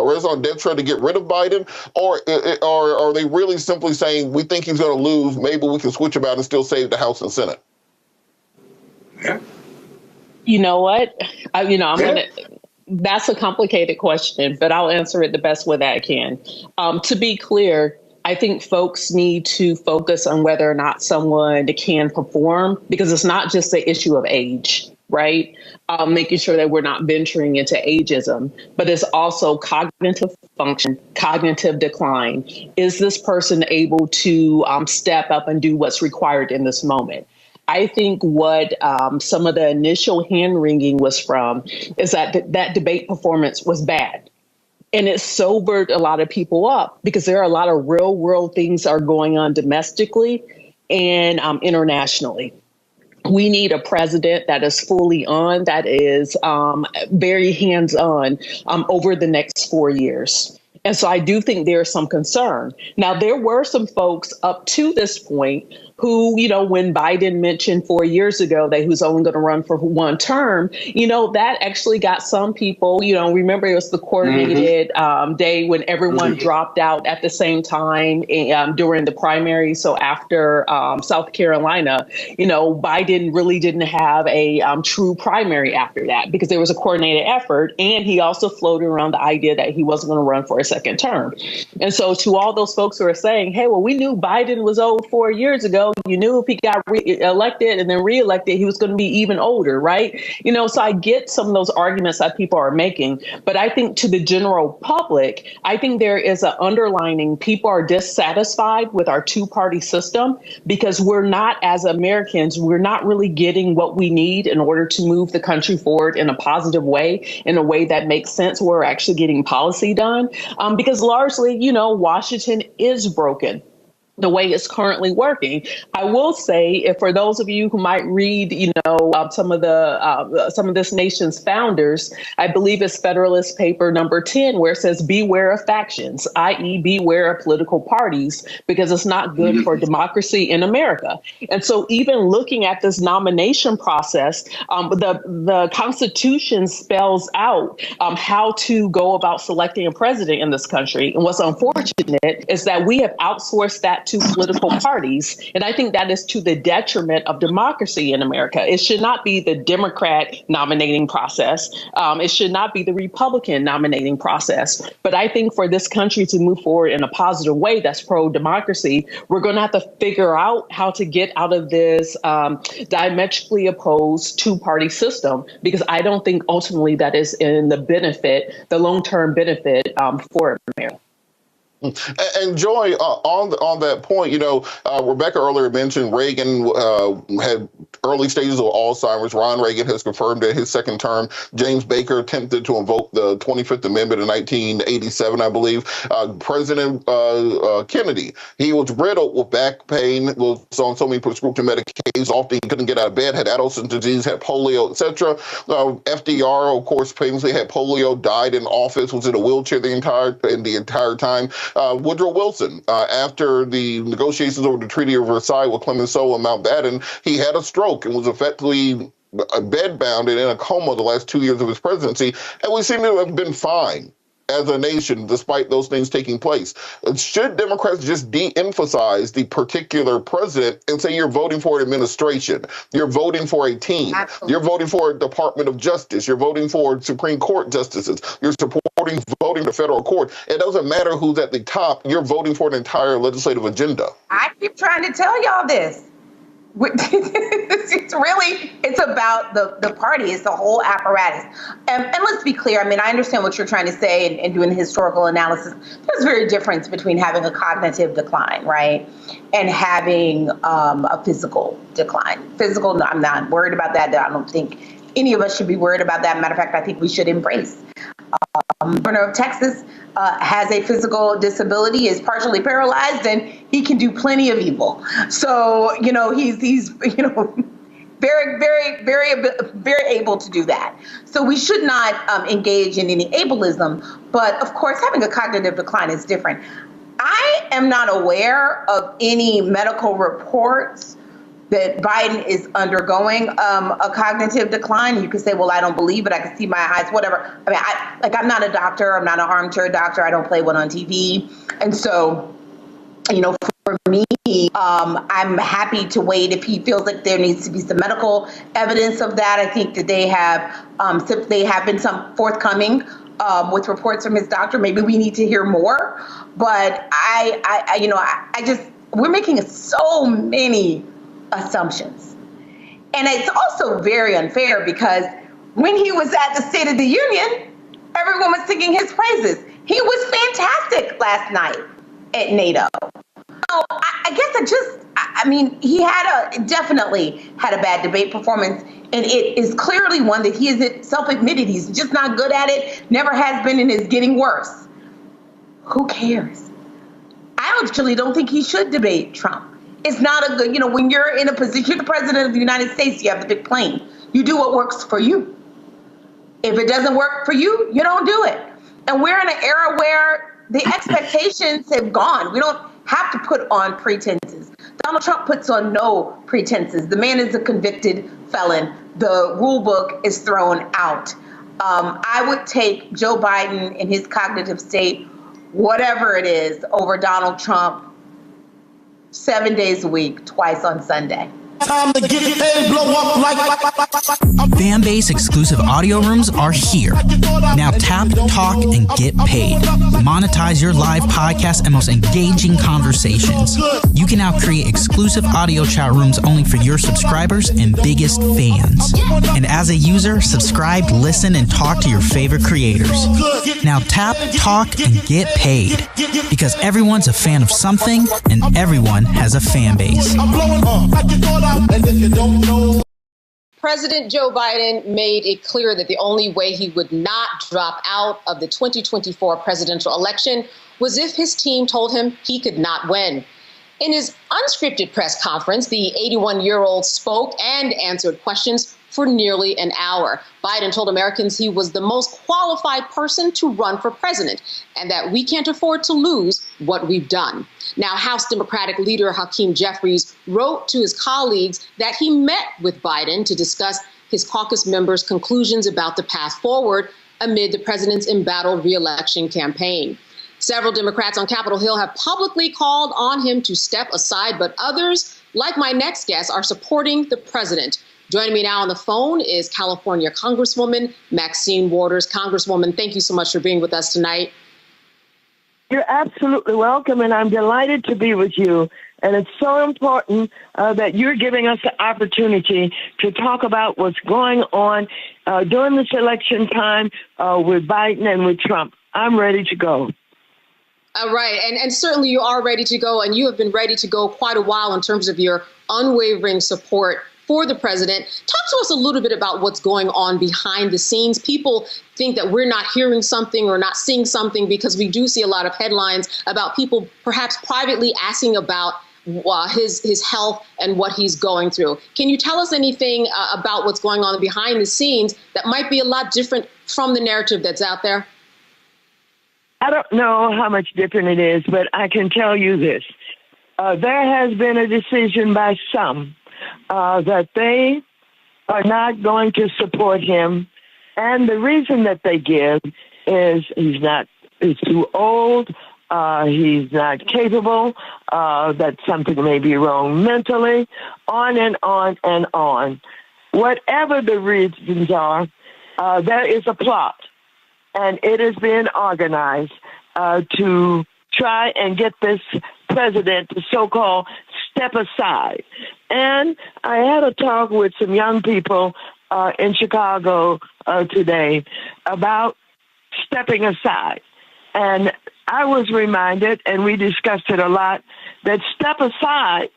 raison d'etre to get rid of Biden? Or are they really simply saying, we think he's going to lose, maybe we can switch him out and still save the House and Senate? Yeah. You know what? That's a complicated question, but I'll answer it the best way that I can. To be clear, I think folks need to focus on whether or not someone can perform, because it's not just the issue of age, right? Making sure that we're not venturing into ageism, but it's also cognitive function, cognitive decline. Is this person able to step up and do what's required in this moment? I think what some of the initial hand-wringing was from is that debate performance was bad. And it sobered a lot of people up because there are a lot of real world things are going on domestically and internationally. We need a president that is fully on, that is very hands-on over the next 4 years. And so I do think there's some concern. Now, there were some folks up to this point who, when Biden mentioned 4 years ago that he was only going to run for one term, that actually got some people, remember it was the coordinated day when everyone dropped out at the same time during the primary. So after South Carolina, Biden really didn't have a true primary after that because there was a coordinated effort. And he also floated around the idea that he wasn't going to run for a second term. And so to all those folks who are saying, hey, well, we knew Biden was old 4 years ago, well, you knew if he got elected and then reelected, he was going to be even older, right? So I get some of those arguments that people are making, but I think to the general public, I think there is an underlining, people are dissatisfied with our two-party system because we're not, as Americans, we're not really getting what we need in order to move the country forward in a positive way, in a way that makes sense. We're actually getting policy done because largely, Washington is broken the way it's currently working. I will say, if for those of you who might read, some of this nation's founders, I believe it's Federalist Paper number 10, where it says, beware of factions, i.e. beware of political parties, because it's not good for democracy in America. And so even looking at this nomination process, the Constitution spells out how to go about selecting a president in this country. And what's unfortunate is that we have outsourced that to political parties. And I think that is to the detriment of democracy in America. It should not be the Democrat nominating process. It should not be the Republican nominating process. But I think for this country to move forward in a positive way that's pro-democracy, we're going to have to figure out how to get out of this diametrically opposed two-party system, because I don't think ultimately that is in the long-term benefit for America. And Joy, on that point, Rebecca earlier mentioned Reagan had early stages of Alzheimer's. Ron Reagan has confirmed that his second term. James Baker attempted to invoke the 25th Amendment in 1987, I believe. President Kennedy, he was riddled with back pain, was on so many prescription medications, often he couldn't get out of bed, had Addison's disease, had polio, etc. FDR, of course, famously had polio, died in office, was in a wheelchair the entire time. Woodrow Wilson, after the negotiations over the Treaty of Versailles with Clemenceau and Mountbatten, he had a stroke and was effectively bedbound and in a coma the last 2 years of his presidency. And we seem to have been fine as a nation, despite those things taking place. Should Democrats just de-emphasize the particular president and say you're voting for an administration, you're voting for a team, Absolutely. You're voting for a Department of Justice, you're voting for Supreme Court justices, you're voting the federal court. It doesn't matter who's at the top, you're voting for an entire legislative agenda. I keep trying to tell y'all this. It's about the party. It's the whole apparatus. And let's be clear. I mean, I understand what you're trying to say and doing historical analysis. There's a very difference between having a cognitive decline, right, and having a physical decline. Physical, I'm not worried about that. I don't think any of us should be worried about that. Matter of fact, I think we should embrace. Governor of Texas has a physical disability, is partially paralyzed, and he can do plenty of evil. So, he's very, very, very able to do that. So we should not engage in any ableism. But of course, having a cognitive decline is different. I am not aware of any medical reports that Biden is undergoing a cognitive decline. You could say, well, I don't believe it. I can see my eyes, whatever. I mean, I'm not a doctor. I'm not an armchair doctor. I don't play one on TV. And so, for me, I'm happy to wait if he feels like there needs to be some medical evidence of that. I think that they have been some forthcoming with reports from his doctor. Maybe we need to hear more. But we're making so many assumptions. And it's also very unfair because when he was at the State of the Union, everyone was singing his praises. He was fantastic last night at NATO. So he definitely had a bad debate performance, and it is clearly one that he is self-admitted he's just not good at it, never has been, and is getting worse. Who cares? I actually don't think he should debate Trump. It's not a good, when you're in a position, you're the president of the United States, you have the big plane. You do what works for you. If it doesn't work for you, you don't do it. And we're in an era where the expectations have gone. We don't have to put on pretenses. Donald Trump puts on no pretenses. The man is a convicted felon. The rule book is thrown out. I would take Joe Biden in his cognitive state, whatever it is, over Donald Trump 7 days a week, twice on Sunday. Time to get paid, blow up like. Fanbase exclusive audio rooms are here. Now tap, talk, and get paid. Monetize your live podcast and most engaging conversations. You can now create exclusive audio chat rooms only for your subscribers and biggest fans. And as a user, subscribe, listen, and talk to your favorite creators. Now tap, talk, and get paid. Because everyone's a fan of something, and everyone has a fan base. President Joe Biden made it clear that the only way he would not drop out of the 2024 presidential election was if his team told him he could not win. In his unscripted press conference, the 81-year-old spoke and answered questions for nearly an hour. Biden told Americans he was the most qualified person to run for president and that we can't afford to lose what we've done. Now, House Democratic leader Hakeem Jeffries wrote to his colleagues that he met with Biden to discuss his caucus members' conclusions about the path forward amid the president's embattled re-election campaign. Several Democrats on Capitol Hill have publicly called on him to step aside, but others, like my next guest, are supporting the president. Joining me now on the phone is California Congresswoman Maxine Waters. Congresswoman, thank you so much for being with us tonight. You're absolutely welcome, and I'm delighted to be with you. And it's so important that you're giving us the opportunity to talk about what's going on during this election time with Biden and with Trump. I'm ready to go. Right. And certainly you are ready to go, and you have been ready to go quite a while in terms of your unwavering support for the president. Talk to us a little bit about what's going on behind the scenes. People think that we're not hearing something or not seeing something because we do see a lot of headlines about people perhaps privately asking about his health and what he's going through. Can you tell us anything about what's going on behind the scenes that might be a lot different from the narrative that's out there? I don't know how much different it is, but I can tell you this. There has been a decision by some that they are not going to support him. And the reason that they give is he's too old, he's not capable, that something may be wrong mentally, on and on and on. Whatever the reasons are, there is a plot, and it is being organized to try and get this president to so-called step aside. And I had a talk with some young people in Chicago today about stepping aside. And I was reminded, and we discussed it a lot, that step aside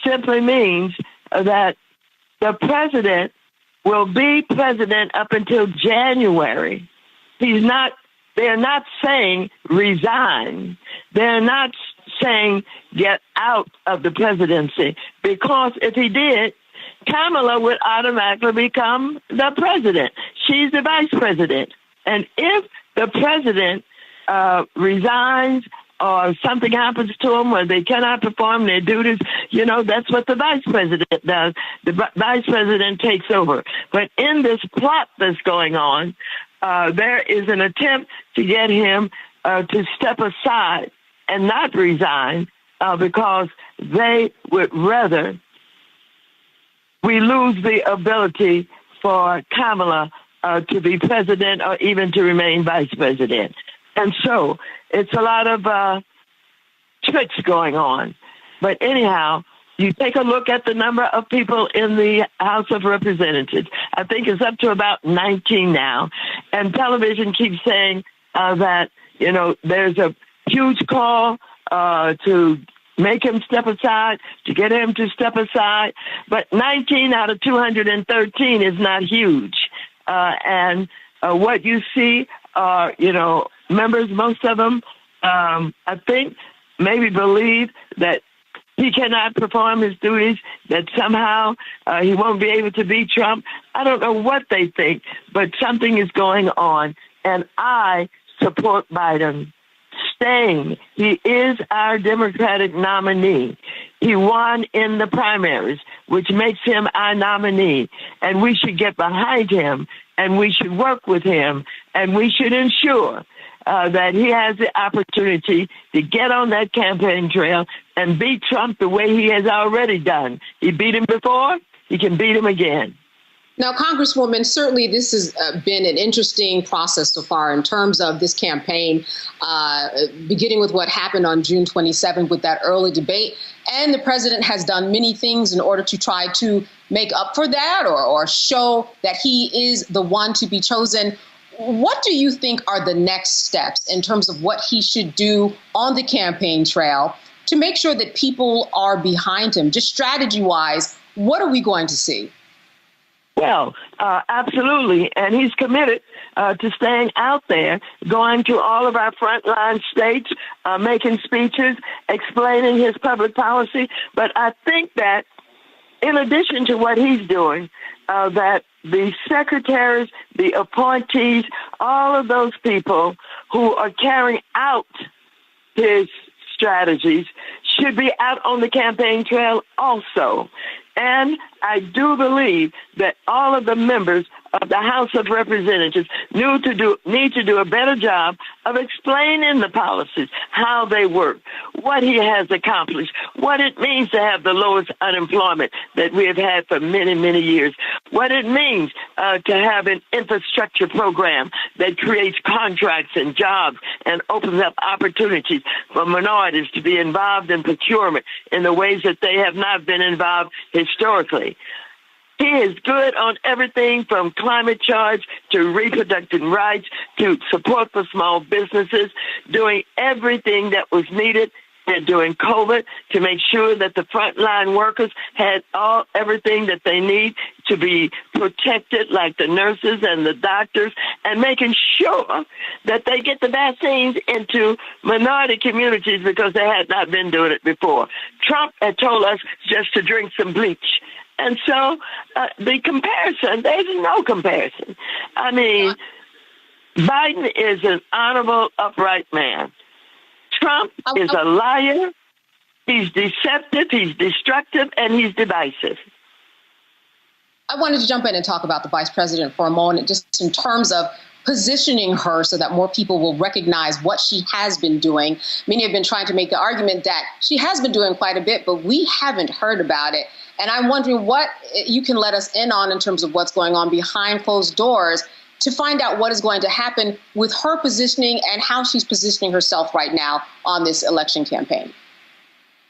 simply means that the president will be president up until January. They're not saying resign. They're not saying get out of the presidency, because if he did, Kamala would automatically become the president. She's the vice president. And if the president resigns or something happens to them where they cannot perform their duties, that's what the vice president does. The vice president takes over. But in this plot that's going on, there is an attempt to get him to step aside and not resign because they would rather we lose the ability for Kamala to be president or even to remain vice president. And so it's a lot of tricks going on. But anyhow, you take a look at the number of people in the House of Representatives. I think it's up to about 19 now. And television keeps saying that, there's a huge call to make him step aside, to get him to step aside. But 19 out of 213 is not huge. And what you see are, members, most of them, I think, maybe believe that he cannot perform his duties, that somehow he won't be able to beat Trump. I don't know what they think, but something is going on. And I support Biden staying. He is our Democratic nominee. He won in the primaries, which makes him our nominee. And we should get behind him, and we should work with him, and we should ensure that he has the opportunity to get on that campaign trail and beat Trump the way he has already done. He beat him before. He can beat him again. Now, Congresswoman, certainly this has been an interesting process so far in terms of this campaign, beginning with what happened on June 27th with that early debate. And the president has done many things in order to try to make up for that or show that he is the one to be chosen. What do you think are the next steps in terms of what he should do on the campaign trail to make sure that people are behind him? Just strategy-wise, what are we going to see? Well, absolutely. And he's committed to staying out there, going to all of our frontline states, making speeches, explaining his public policy. But I think that in addition to what he's doing, that the secretaries, the appointees, all of those people who are carrying out his strategies should be out on the campaign trail also. And I do believe that all of the members of the House of Representatives need to do a better job of explaining the policies, how they work, what he has accomplished, what it means to have the lowest unemployment that we have had for many, many years, what it means to have an infrastructure program that creates contracts and jobs and opens up opportunities for minorities to be involved in procurement in the ways that they have not been involved historically. He is good on everything from climate change to reproductive rights to support for small businesses, doing everything that was needed during COVID to make sure that the frontline workers had everything that they need to be protected, like the nurses and the doctors, and making sure that they get the vaccines into minority communities because they had not been doing it before. Trump had told us just to drink some bleach. And so the comparison, there's no comparison. I mean, Biden is an honorable, upright man. Trump is a liar. He's deceptive, he's destructive, and he's divisive. I wanted to jump in and talk about the vice president for a moment, just in terms of positioning her so that more people will recognize what she has been doing. Many have been trying to make the argument that she has been doing quite a bit, but we haven't heard about it. And I'm wondering what you can let us in on in terms of what's going on behind closed doors to find out what is going to happen with her positioning and how she's positioning herself right now on this election campaign.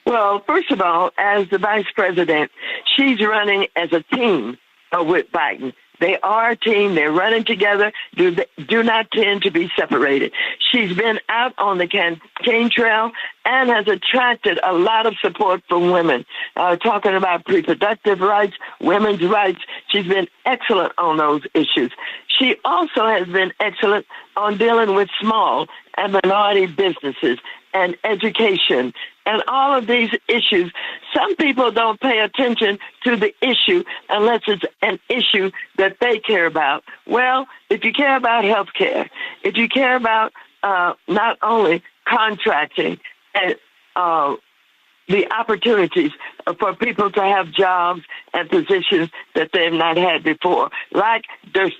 Well, first of all, as the vice president, she's running as a team with Biden. They are a team. They're running together, do not tend to be separated. She's been out on the campaign trail and has attracted a lot of support from women, talking about reproductive rights, women's rights. She's been excellent on those issues. She also has been excellent on dealing with small and minority businesses and education and all of these issues. Some people don't pay attention to the issue unless it's an issue that they care about. Well, if you care about health care, if you care about not only contracting and the opportunities for people to have jobs and positions that they've not had before, like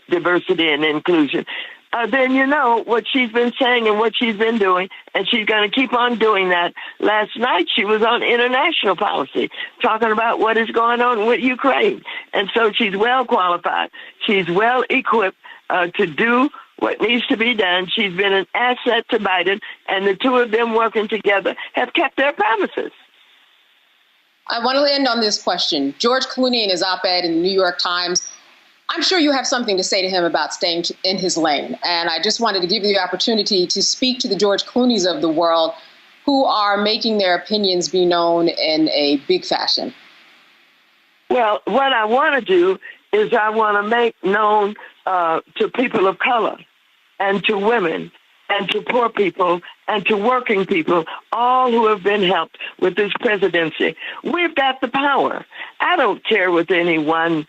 diversity and inclusion, then you know what she's been saying and what she's been doing, and she's going to keep on doing that. Last night, she was on international policy, talking about what is going on with Ukraine. And so she's well qualified. She's well equipped to do what needs to be done. She's been an asset to Biden, and the two of them working together have kept their promises. I want to end on this question. George Clooney in his op-ed in the New York Times, I'm sure you have something to say to him about staying in his lane. And I just wanted to give you the opportunity to speak to the George Clooneys of the world who are making their opinions be known in a big fashion. Well, what I want to do is I want to make known to people of color and to women and to poor people and to working people, all who have been helped with this presidency. We've got the power. I don't care what anyone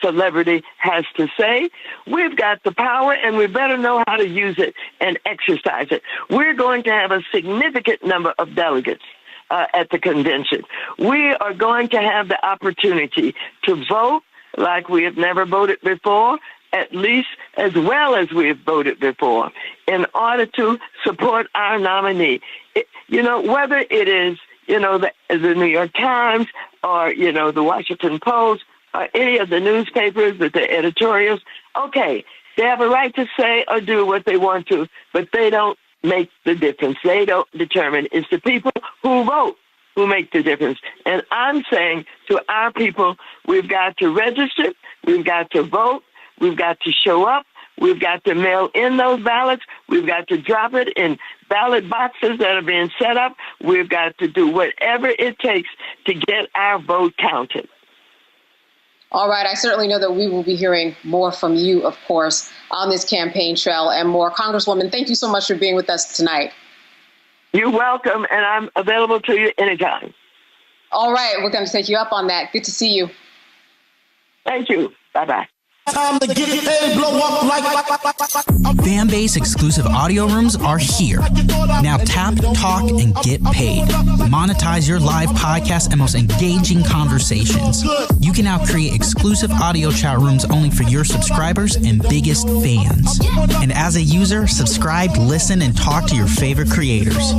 celebrity has to say. We've got the power, and we better know how to use it and exercise it. We're going to have a significant number of delegates at the convention. We are going to have the opportunity to vote like we have never voted before, at least as well as we've voted before, in order to support our nominee. Whether it is, the New York Times or, the Washington Post or any of the newspapers with the editorials, okay, they have a right to say or do what they want to, but they don't make the difference. They don't determine. It's the people who vote who make the difference. And I'm saying to our people, we've got to register, we've got to vote, we've got to show up, we've got to mail in those ballots, we've got to drop it in ballot boxes that are being set up, we've got to do whatever it takes to get our vote counted. All right. I certainly know that we will be hearing more from you, of course, on this campaign trail and more. Congresswoman, thank you so much for being with us tonight. You're welcome, and I'm available to you anytime. All right. We're going to take you up on that. Good to see you. Thank you. Bye-bye. Time to get paid, blow up like. Fanbase exclusive audio rooms are here. Now tap, talk, and get paid. Monetize your live podcast and most engaging conversations. You can now create exclusive audio chat rooms only for your subscribers and biggest fans. And as a user, subscribe, listen, and talk to your favorite creators.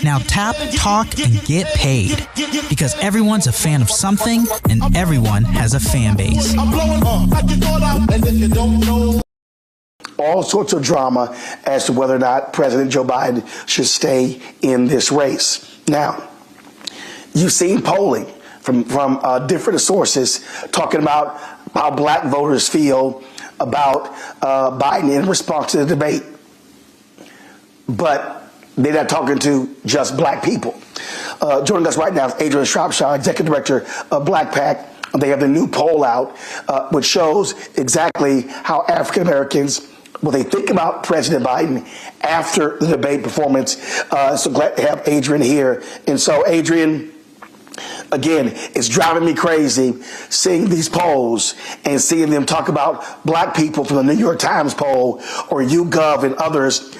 Now tap, talk, and get paid. Because everyone's a fan of something, and everyone has a fan base. All sorts of drama as to whether or not President Joe Biden should stay in this race. Now, you've seen polling from different sources talking about how black voters feel about Biden in response to the debate. But they're not talking to just black people. Joining us right now is Adrian Shropshire, Executive Director of Black PAC. They have the new poll out, which shows exactly how African Americans, what they think about President Biden after the debate performance. So glad to have Adrian here. And so, Adrian, again, it's driving me crazy seeing these polls and seeing them talk about black people from the New York Times poll or YouGov and others,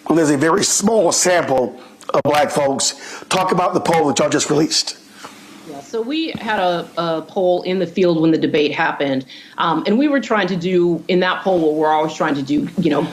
when there's a very small sample of black folks. Talk about the poll that y'all just released. So we had a poll in the field when the debate happened, and we were trying to do in that poll what we're always trying to do,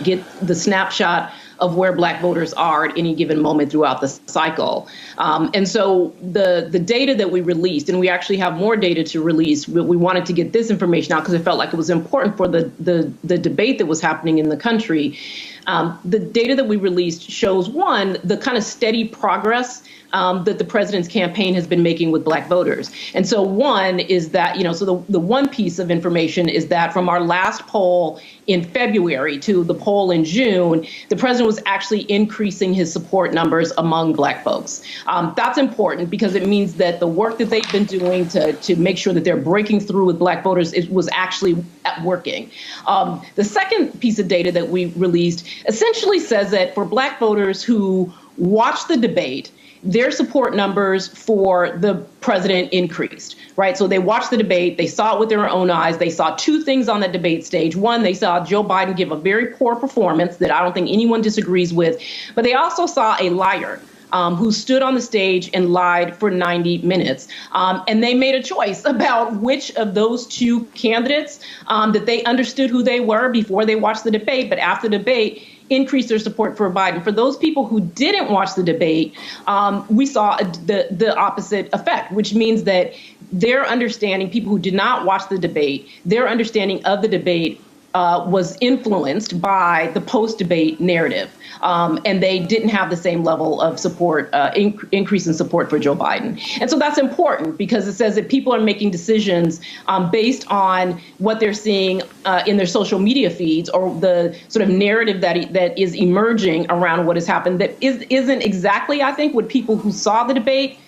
get the snapshot of where black voters are at any given moment throughout the cycle. And so the data that we released, and we actually have more data to release, we wanted to get this information out because it felt like it was important for the debate that was happening in the country. The data that we released shows, one, the kind of steady progress that the president's campaign has been making with black voters. And so one is that, so the one piece of information is that from our last poll in February to the poll in June, the president was actually increasing his support numbers among black folks. That's important because it means that the work that they've been doing to make sure that they're breaking through with black voters, it was actually working. The second piece of data that we released essentially says that for black voters who watched the debate, their support numbers for the president increased, right? So they watched the debate, they saw it with their own eyes, they saw two things on the debate stage. One, they saw Joe Biden give a very poor performance that I don't think anyone disagrees with, but they also saw a liar who stood on the stage and lied for 90 minutes. And they made a choice about which of those two candidates that they understood who they were before they watched the debate, but after the debate, increase their support for Biden. For those people who didn't watch the debate, we saw the opposite effect, which means that their understanding, people who did not watch the debate, their understanding of the debate was influenced by the post-debate narrative. And they didn't have the same level of support, increase in support for Joe Biden. And so that's important because it says that people are making decisions based on what they're seeing in their social media feeds or the sort of narrative that is emerging around what has happened that isn't exactly, I think, what people who saw the debate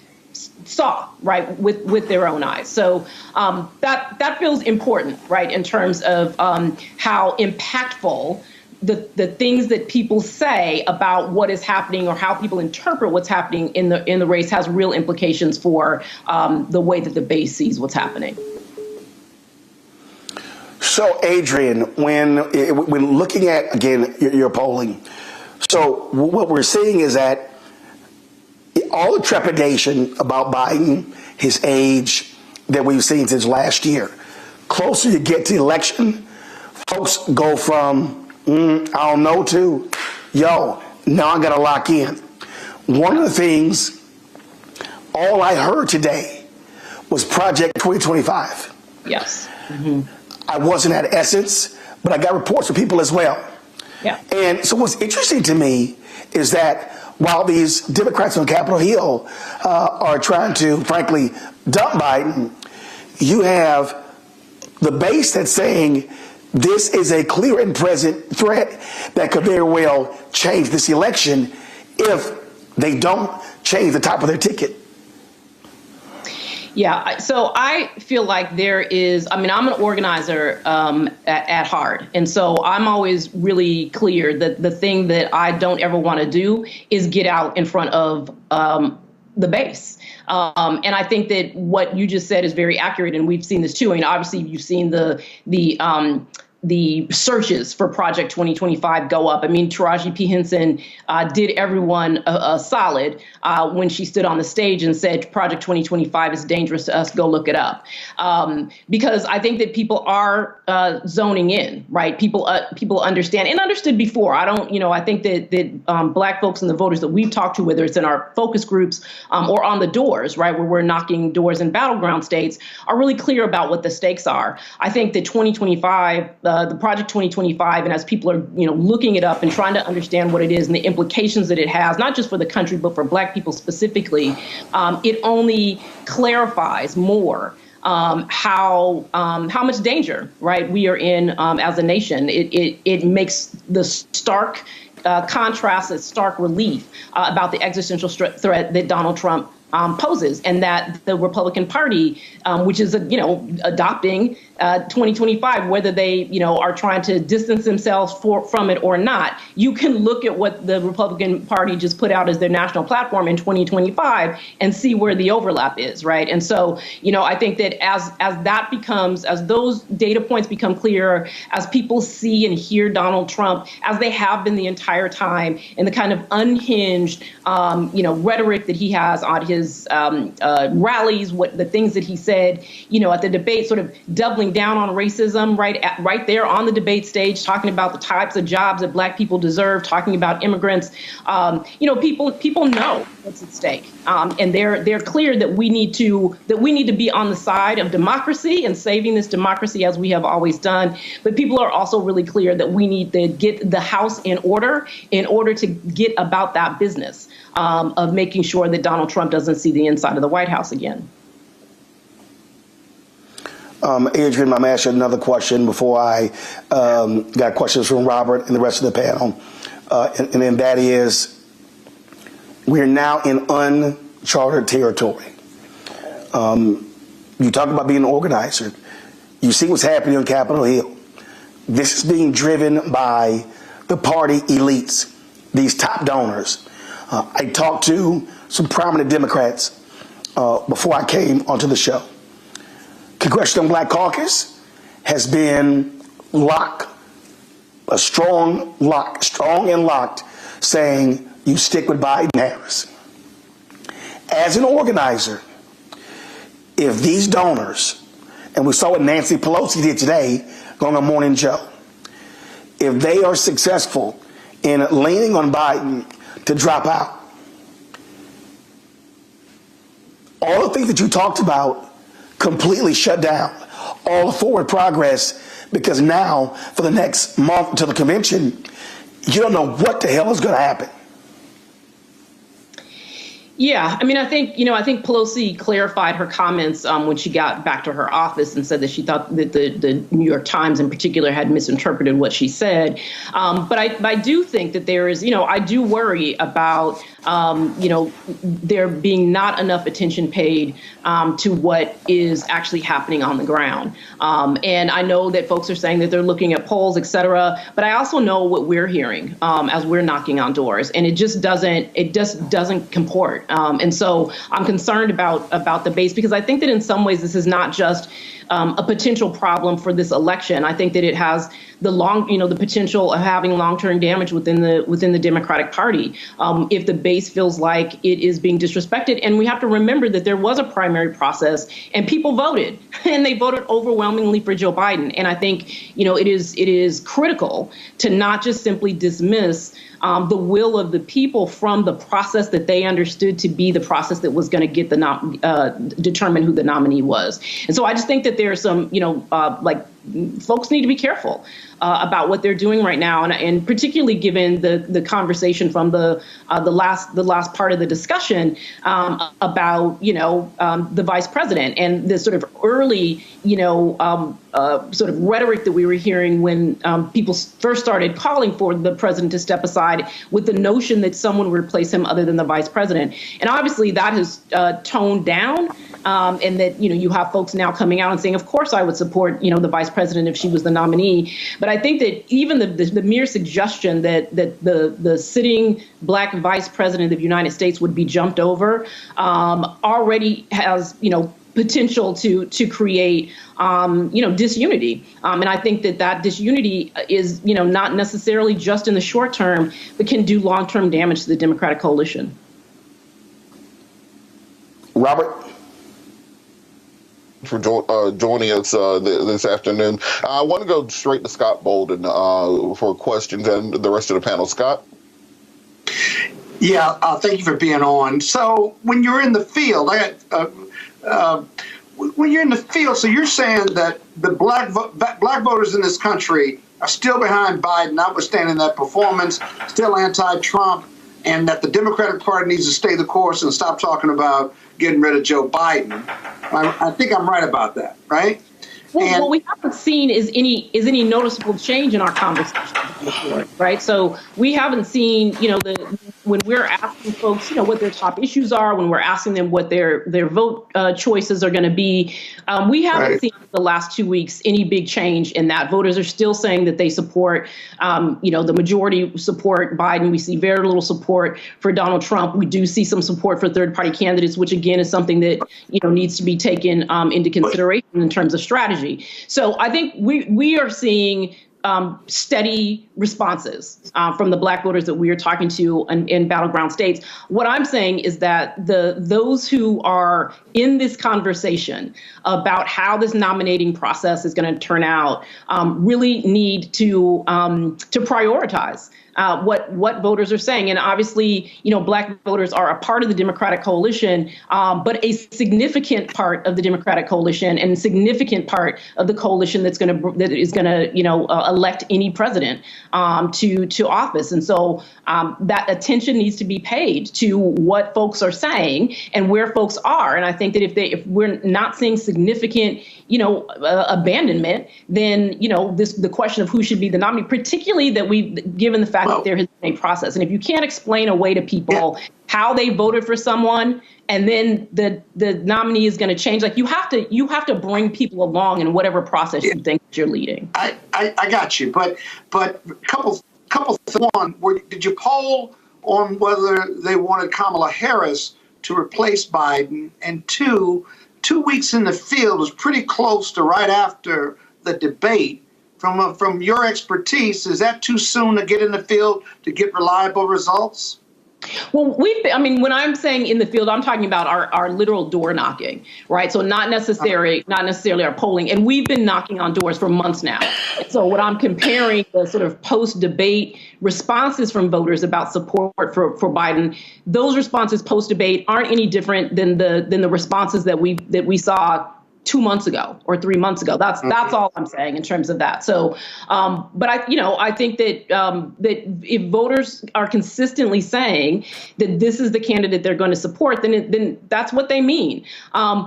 saw, right, with their own eyes. So that feels important, right, in terms of how impactful the things that people say about what is happening or how people interpret what's happening in the race has real implications for the way that the base sees what's happening. So, Adrian, when looking at, again, your polling, so what we're seeing is that all the trepidation about Biden, his age, that we've seen since last year, closer you get to the election, folks go from, I don't know, to, yo, now I got to lock in. One of the things, all I heard today was Project 2025. Yes. I wasn't at Essence, but I got reports from people as well. Yeah. And so what's interesting to me is that while these Democrats on Capitol Hill are trying to, frankly, dump Biden, you have the base that's saying this is a clear and present threat that could very well change this election if they don't change the top of their ticket. Yeah, so I feel like there is, I'm an organizer at heart. And so I'm always really clear that the thing that I don't ever want to do is get out in front of the base. And I think that what you just said is very accurate. And we've seen this, too. I mean, obviously, you've seen the searches for Project 2025 go up. I mean, Taraji P. Henson did everyone a solid when she stood on the stage and said Project 2025 is dangerous to us. Go look it up. Because I think that people are zoning in, right? People understand and understood before. I think that Black folks and the voters that we've talked to, whether it's in our focus groups or on the doors, right, where we're knocking doors in battleground states, are really clear about what the stakes are. I think that 2025, the Project 2025, and as people are, looking it up and trying to understand what it is and the implications that it has, not just for the country, but for Black people specifically, it only clarifies more how much danger, right, we are in as a nation. It makes the stark contrast, and stark relief about the existential threat that Donald Trump poses, and that the Republican Party, which is, adopting 2025, whether they, are trying to distance themselves from it or not. You can look at what the Republican Party just put out as their national platform in 2025 and see where the overlap is, right? And so, I think that as those data points become clearer, as people see and hear Donald Trump, as they have been the entire time, and the kind of unhinged, rhetoric that he has on his rallies, the things that he said, at the debate, sort of doubling down on racism, right there on the debate stage, talking about the types of jobs that Black people deserve, talking about immigrants. People know what's at stake, and they're clear that we need to be on the side of democracy and saving this democracy as we have always done. But people are also really clear that we need to get the House in order to get about that business of making sure that Donald Trump doesn't see the inside of the White House again. Adrian, I'm going to ask you another question before I got questions from Robert and the rest of the panel. And then that is, we're now in uncharted territory. You talk about being an organizer. You see what's happening on Capitol Hill. This is being driven by the party elites, these top donors. I talked to some prominent Democrats before I came onto the show. Congressional Black Caucus has been strong and locked, saying you stick with Biden Harris. As an organizer, if these donors, and we saw what Nancy Pelosi did today going on Morning Joe, if they are successful in leaning on Biden to drop out, all the things that you talked about completely shut down, all the forward progress, because now for the next month until the convention, you don't know what the hell is going to happen. Yeah, I think Pelosi clarified her comments when she got back to her office and said that she thought that the New York Times in particular had misinterpreted what she said. But I do think that there is, I do worry about, there being not enough attention paid to what is actually happening on the ground. And I know that folks are saying that they're looking at polls, et cetera, but I also know what we're hearing as we're knocking on doors, and it just doesn't comport. And so I'm concerned about the base, because I think that in some ways this is not just a potential problem for this election. I think that it has the potential of having long-term damage within the Democratic Party if the base feels like it is being disrespected. And we have to remember that there was a primary process and people voted, and they voted overwhelmingly for Joe Biden. And I think, it is critical to not just simply dismiss the will of the people from the process that they understood to be the process that was going to get determine who the nominee was. And so I just think that there's some, folks need to be careful about what they're doing right now, and particularly given the conversation from the last part of the discussion about the vice president and the sort of early sort of rhetoric that we were hearing when people first started calling for the president to step aside with the notion that someone would replace him other than the vice president. And obviously that has toned down, and that you have folks now coming out and saying, of course I would support the vice president if she was the nominee. But I think that even the mere suggestion that the sitting black vice president of the United States would be jumped over already has potential to create disunity, and I think that disunity is not necessarily just in the short term, but can do long-term damage to the Democratic coalition. Robert, for joining us this afternoon. I want to go straight to Scott Bolden for questions and the rest of the panel. Scott? Yeah, thank you for being on. So when you're in the field, when you're in the field, so you're saying that the black voters in this country are still behind Biden, notwithstanding that performance, still anti-Trump, and that the Democratic Party needs to stay the course and stop talking about getting rid of Joe Biden. I think I'm right about that, right? Well, what we haven't seen is any noticeable change in our conversation, right? So we haven't seen, when we're asking folks, what their top issues are, when we're asking them what their vote choices are going to be, we haven't seen the last 2 weeks any big change in that. Voters are still saying that they support, the majority support Biden. We see very little support for Donald Trump. We do see some support for third-party candidates, which again is something that needs to be taken into consideration in terms of strategy. So I think we are seeing steady responses from the black voters that we are talking to in battleground states. What I'm saying is that those who are in this conversation about how this nominating process is going to turn out really need to prioritize what voters are saying. And obviously, black voters are a part of the Democratic coalition, but a significant part of the Democratic coalition and significant part of the coalition that is going to elect any president to office. And so that attention needs to be paid to what folks are saying and where folks are. And I think that if we're not seeing significant abandonment, then the question of who should be the nominee, particularly that we've given the fact that there has been a process. And if you can't explain away to people how they voted for someone and then the nominee is going to change, like you have to bring people along in whatever process you think that you're leading. I got you, but couple one, did you poll on whether they wanted Kamala Harris to replace Biden? And 2 weeks in the field was pretty close to right after the debate. From your expertise, is that too soon to get in the field to get reliable results? Well, when I'm saying in the field, I'm talking about our literal door knocking, right? So not necessarily our polling. And we've been knocking on doors for months now. So what I'm comparing the sort of post-debate responses from voters about support for Biden, those responses post-debate aren't any different than the responses that we saw 2 months ago or 3 months ago. That's all I'm saying in terms of that. So, but I think that if voters are consistently saying that this is the candidate they're going to support, then that's what they mean.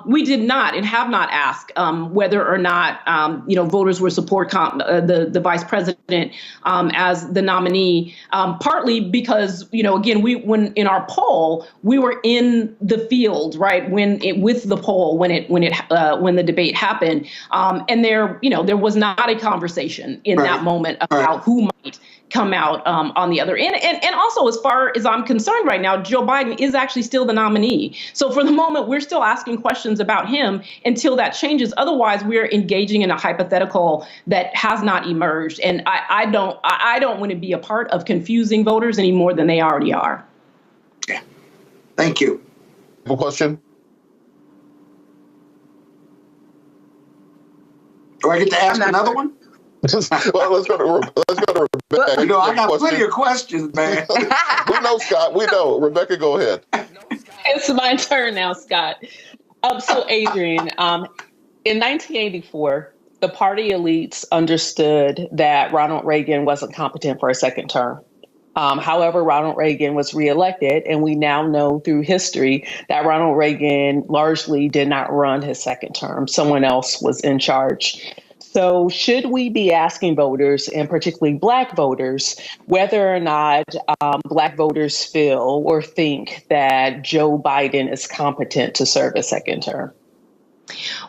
We did not and have not asked whether or not voters will support the vice president as the nominee. Partly because again when in our poll we were in the field, right, when the when the debate happened. And there was not a conversation in that moment about who might come out on the other end. And also, as far as I'm concerned right now, Joe Biden is actually still the nominee. So for the moment, we're still asking questions about him until that changes. Otherwise, we're engaging in a hypothetical that has not emerged. And I don't want to be a part of confusing voters any more than they already are. Yeah. Thank you. A question? Do I get to ask another one? Well, let's go to Rebecca. You know, I got plenty of questions, man. We know, Scott. We know. Rebecca, go ahead. It's my turn now, Scott. So, Adrian, in 1984, the party elites understood that Ronald Reagan wasn't competent for a second term. However, Ronald Reagan was reelected, and we now know through history that Ronald Reagan largely did not run his second term. Someone else was in charge. So should we be asking voters, and particularly Black voters, whether or not Black voters feel or think that Joe Biden is competent to serve a second term?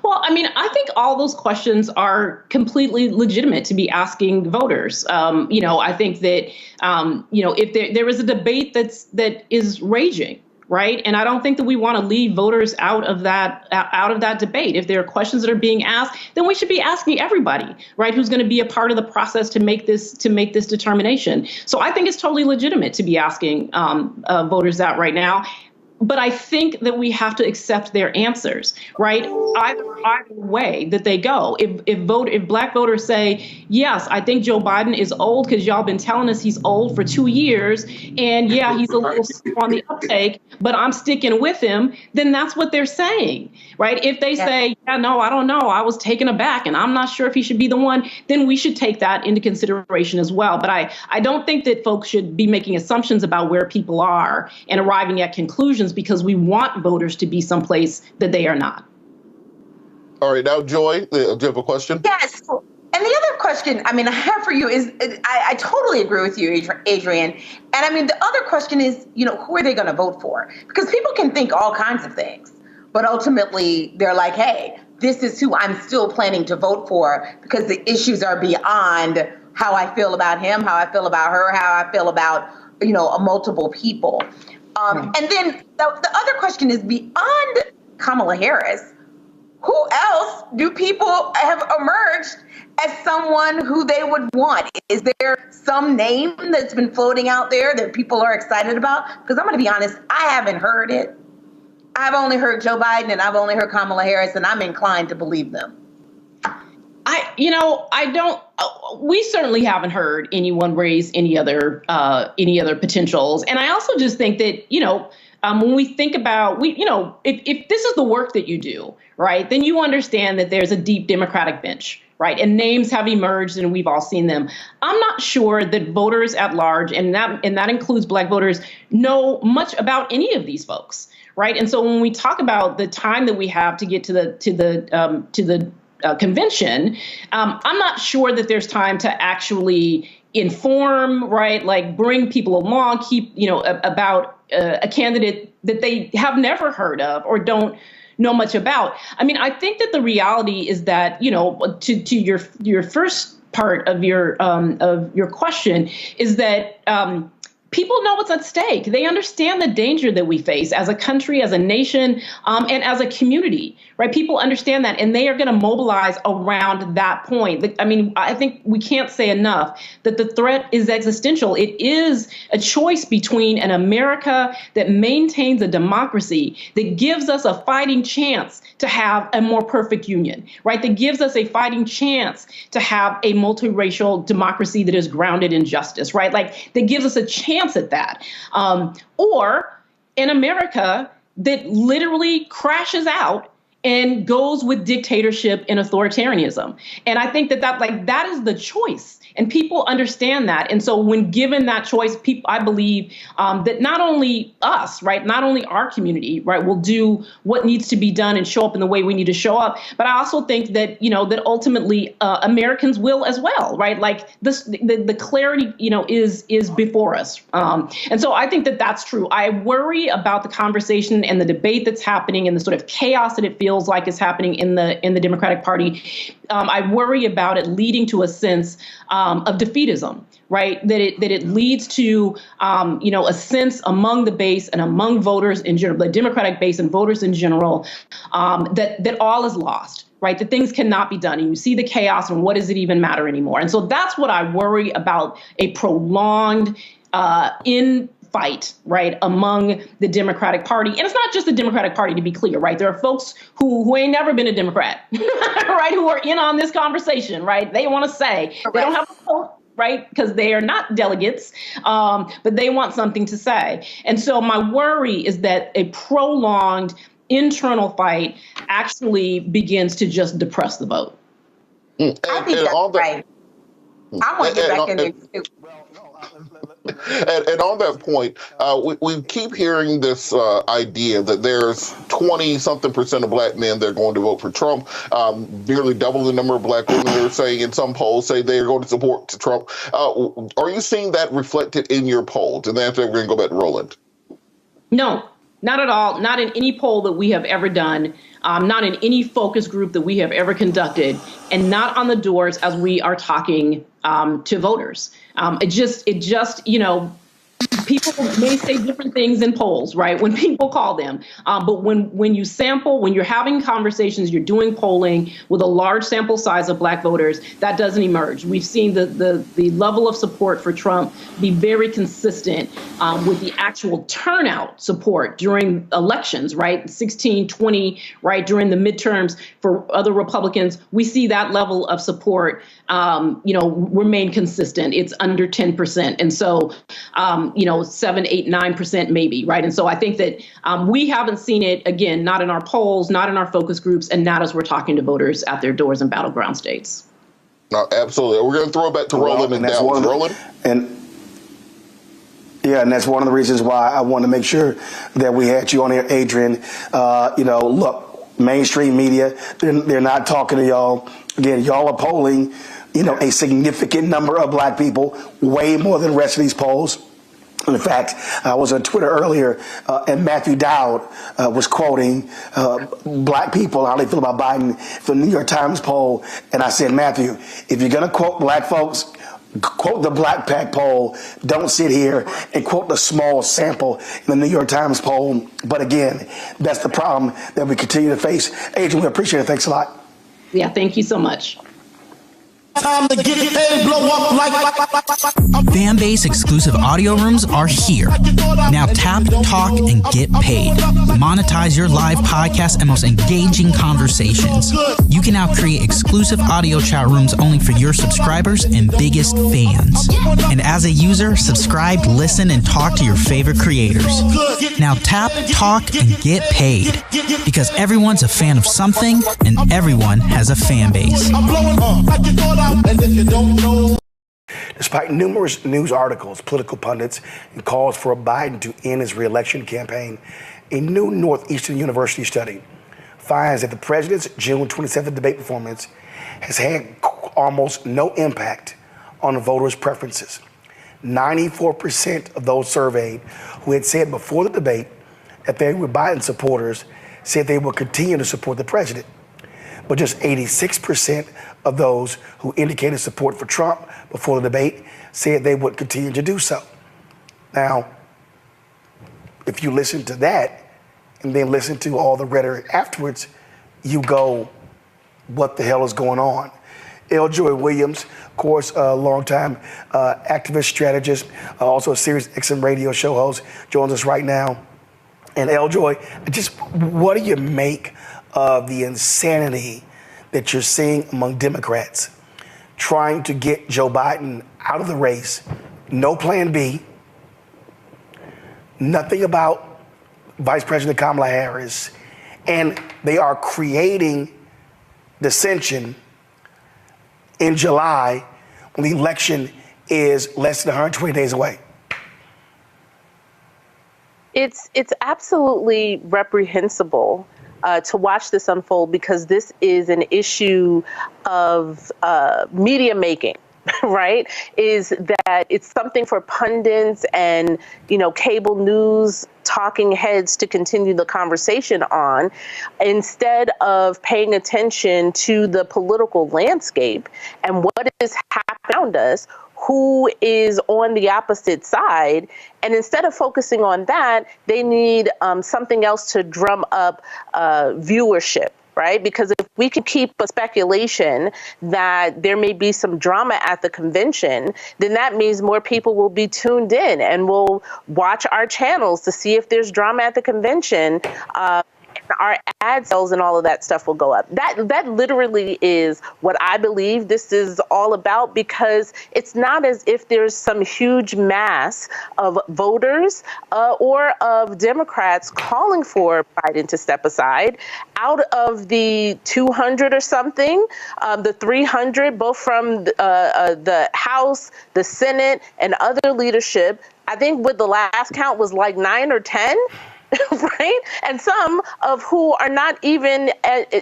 Well, I mean, I think all those questions are completely legitimate to be asking voters. I think that, if there is a debate that is raging, right? And I don't think that we want to leave voters out of that debate. If there are questions that are being asked, then we should be asking everybody, right, who's going to be a part of the process to make this determination. So I think it's totally legitimate to be asking voters that right now. But I think that we have to accept their answers, right? Either way that they go. If Black voters say, yes, I think Joe Biden is old because y'all been telling us he's old for 2 years, and yeah, he's a little slow on the uptake, but I'm sticking with him, then that's what they're saying, right? If they say, yeah, no, I don't know, I was taken aback and I'm not sure if he should be the one, then we should take that into consideration as well. But I don't think that folks should be making assumptions about where people are and arriving at conclusions because we want voters to be someplace that they are not. All right, now, Joy, do you have a question? Yes. And the other question, I have for you is, I totally agree with you, Adrian. And the other question is, who are they going to vote for? Because people can think all kinds of things, but ultimately they're like, hey, this is who I'm still planning to vote for because the issues are beyond how I feel about him, how I feel about her, how I feel about, multiple people. And then the other question is, beyond Kamala Harris, who else do people have emerged as someone who they would want? Is there some name that's been floating out there that people are excited about? Because I'm going to be honest, I haven't heard it. I've only heard Joe Biden and I've only heard Kamala Harris, and I'm inclined to believe them. We certainly haven't heard anyone raise any other potentials. And I also just think that, when we think about, if this is the work that you do, right, then you understand that there's a deep Democratic bench, right? And names have emerged and we've all seen them. I'm not sure that voters at large, and that includes Black voters, know much about any of these folks, right? And so when we talk about the time that we have to get to the convention, I'm not sure that there's time to actually inform, right? Like bring people along, about a candidate that they have never heard of or don't know much about. I think that the reality is that, to your first part of your question is that people know what's at stake. They understand the danger that we face as a country, as a nation, and as a community, right? People understand that, and they are going to mobilize around that point. I think we can't say enough that the threat is existential. It is a choice between an America that maintains a democracy, that gives us a fighting chance to have a more perfect union, right? That gives us a fighting chance to have a multiracial democracy that is grounded in justice, right? Like that gives us a chance at that. Or in America that literally crashes out and goes with dictatorship and authoritarianism. And I think that is the choice. And people understand that. And so when given that choice, I believe that not only us, right, not only our community, right, will do what needs to be done and show up in the way we need to show up. But I also think that, that ultimately Americans will as well, right? Like the clarity, is before us. And so I think that that's true. I worry about the conversation and the debate that's happening and the sort of chaos that it feels feels like is happening in the Democratic Party. I worry about it leading to a sense of defeatism, right? That it leads to, a sense among the base and among voters in general, the Democratic base and voters in general, that all is lost, right? That things cannot be done. And you see the chaos, and what does it even matter anymore? And so that's what I worry about, a prolonged infight, right, among the Democratic Party. And it's not just the Democratic Party, to be clear, right? There are folks who ain't never been a Democrat, right, who are in on this conversation, right? They want to say they don't have a vote, right, because they are not delegates, but they want something to say. And so my worry is that a prolonged internal fight actually begins to just depress the vote. I think that's right. I want to get back in there too. And on that point, we keep hearing this idea that there's 20-something% of black men that are going to vote for Trump, nearly double the number of black women that are saying in some polls say they're going to support Trump. Are you seeing that reflected in your polls? And then after, we're going to go back to Roland. No, not at all. Not in any poll that we have ever done, not in any focus group that we have ever conducted, and not on the doors as we are talking to voters. It just, people may say different things in polls, right, when people call them. But when you sample, when you're having conversations, you're doing polling with a large sample size of black voters, that doesn't emerge. We've seen the level of support for Trump be very consistent with the actual turnout support during elections, right, 16, 20, right, during the midterms for other Republicans. We see that level of support, remain consistent. It's under 10%. And so, 7, 8, 9% maybe, right? And so I think that we haven't seen it, again, not in our polls, not in our focus groups, and not as we're talking to voters at their doors in battleground states. No, absolutely. We're going to throw it back to Roland and Dallas. Roland? And that's one of the reasons why I wanted to make sure that we had you on here, Adrian. Look, mainstream media, they're not talking to y'all. Again, y'all are polling, a significant number of black people, way more than the rest of these polls. In fact, I was on Twitter earlier, and Matthew Dowd was quoting black people, how they feel about Biden, from the New York Times poll. And I said, Matthew, if you're going to quote black folks, quote the Black Pack poll. Don't sit here and quote the small sample in the New York Times poll. But again, that's the problem that we continue to face. Adrian, we appreciate it. Thanks a lot. Yeah, thank you so much. Time to get paid, blow up like Fanbase exclusive audio rooms are here. Now tap, talk, and get paid. Monetize your live podcast and most engaging conversations. You can now create exclusive audio chat rooms only for your subscribers and biggest fans. And as a user, subscribe, listen, and talk to your favorite creators. Now tap, talk, and get paid. Because everyone's a fan of something, and everyone has a fan base. I'm blowing up like you thought I. And if you don't know. Despite numerous news articles, political pundits, and calls for Biden to end his re-election campaign, a new Northeastern University study finds that the president's June 27th debate performance has had almost no impact on the voters' preferences. 94% of those surveyed who had said before the debate that they were Biden supporters said they would continue to support the president. But just 86% of those who indicated support for Trump before the debate said they would continue to do so. Now, if you listen to that and then listen to all the rhetoric afterwards, you go, what the hell is going on? L. Joy Williams, of course, a longtime activist strategist, also a Sirius XM radio show host, joins us right now. And L. Joy, just what do you make of the insanity that you're seeing among Democrats trying to get Joe Biden out of the race? No plan B, nothing about Vice President Kamala Harris, and they are creating dissension in July when the election is less than 120 days away. It's absolutely reprehensible to watch this unfold, because this is an issue of media making. right, is that it's something for pundits and, cable news talking heads to continue the conversation on, instead of paying attention to the political landscape and what is happening around us, who is on the opposite side. And instead of focusing on that, they need something else to drum up viewership. Right? Because if we could keep a speculation that there may be some drama at the convention, then that means more people will be tuned in and will watch our channels to see if there's drama at the convention. Our ad sales and all of that stuff will go up. That literally is what I believe this is all about, because it's not as if there's some huge mass of voters or of Democrats calling for Biden to step aside. Out of the 200 or something, the 300, both from the House, the Senate, and other leadership, I think with the last count was like 9 or 10. Right? And some of who are not even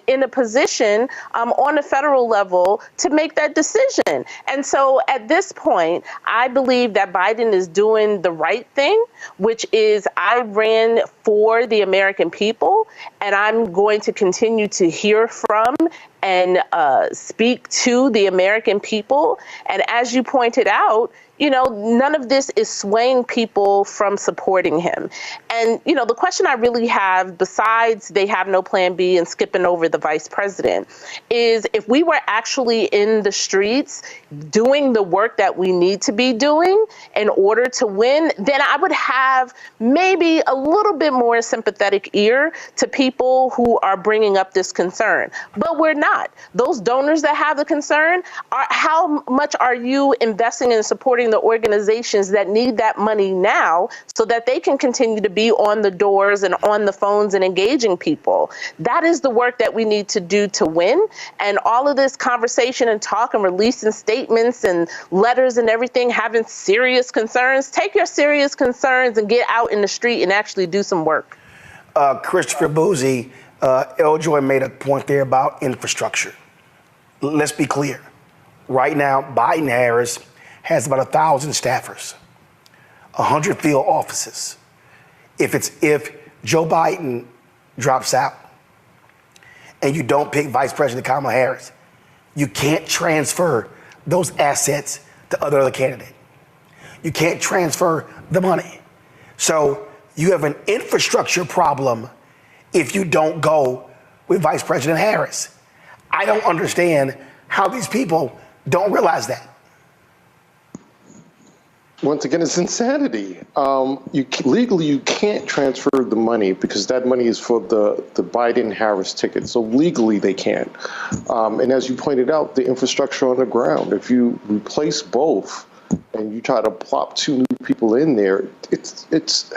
in a position on a federal level to make that decision. And so at this point, I believe that Biden is doing the right thing, which is I ran for the American people, and I'm going to continue to hear from and speak to the American people. And as you pointed out, none of this is swaying people from supporting him. And, the question I really have, besides they have no plan B and skipping over the vice president, is if we were actually in the streets doing the work that we need to be doing in order to win, then I would have maybe a little bit more sympathetic ear to people who are bringing up this concern. But we're not. Those donors that have the concern, how much are you investing in supporting the organizations that need that money now so that they can continue to be on the doors and on the phones and engaging people? That is the work that we need to do to win. And all of this conversation and talk and releasing statements and letters and everything, having serious concerns, take your serious concerns and get out in the street and actually do some work. Christopher Boozy, Eljoy made a point there about infrastructure. Let's be clear. Right now, Biden-Harris has about 1,000 staffers, 100 field offices. If Joe Biden drops out and you don't pick Vice President Kamala Harris, you can't transfer those assets to other candidate. You can't transfer the money. So you have an infrastructure problem if you don't go with Vice President Harris. I don't understand how these people don't realize that. Once again, it's insanity. Legally, you can't transfer the money because that money is for the Biden-Harris ticket. So legally, they can't. And as you pointed out, the infrastructure on the ground, if you replace both and you try to plop two new people in there, it's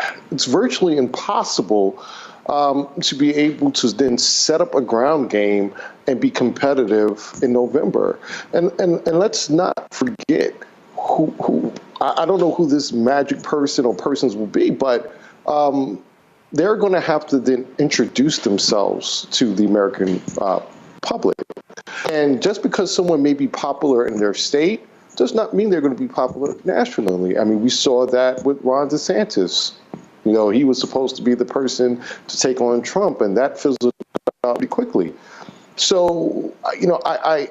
virtually impossible to be able to then set up a ground game and be competitive in November. And let's not forget who I don't know who this magic person or persons will be, but they're going to have to then introduce themselves to the American public. And just because someone may be popular in their state does not mean they're going to be popular nationally. I mean, we saw that with Ron DeSantis. He was supposed to be the person to take on Trump, and that fizzled out pretty quickly. So, I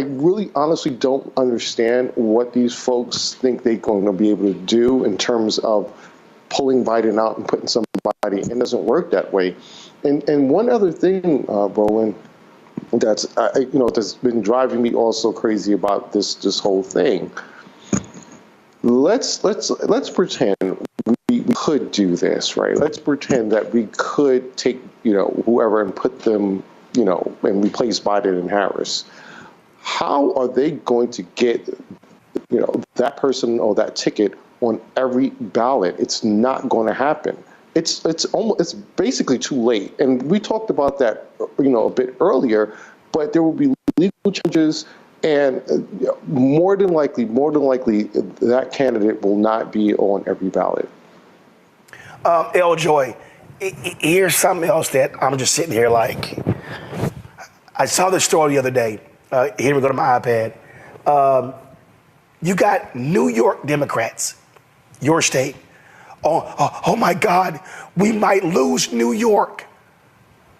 really honestly don't understand what these folks think they're going to be able to do in terms of pulling Biden out and putting somebody in. It doesn't work that way. And one other thing, Roland, that's that's been driving me also crazy about this whole thing. Let's pretend we could do this, right? Let's pretend that we could take whoever and put them and replace Biden and Harris. How are they going to get that person or that ticket on every ballot? It's not going to happen. It's basically too late. And we talked about that a bit earlier, but there will be legal changes, and more than likely that candidate will not be on every ballot. Eljoy, here's something else that I'm just sitting here like. I saw this story the other day. Here we go to my iPad. You got New York Democrats, your state. Oh my God, we might lose New York.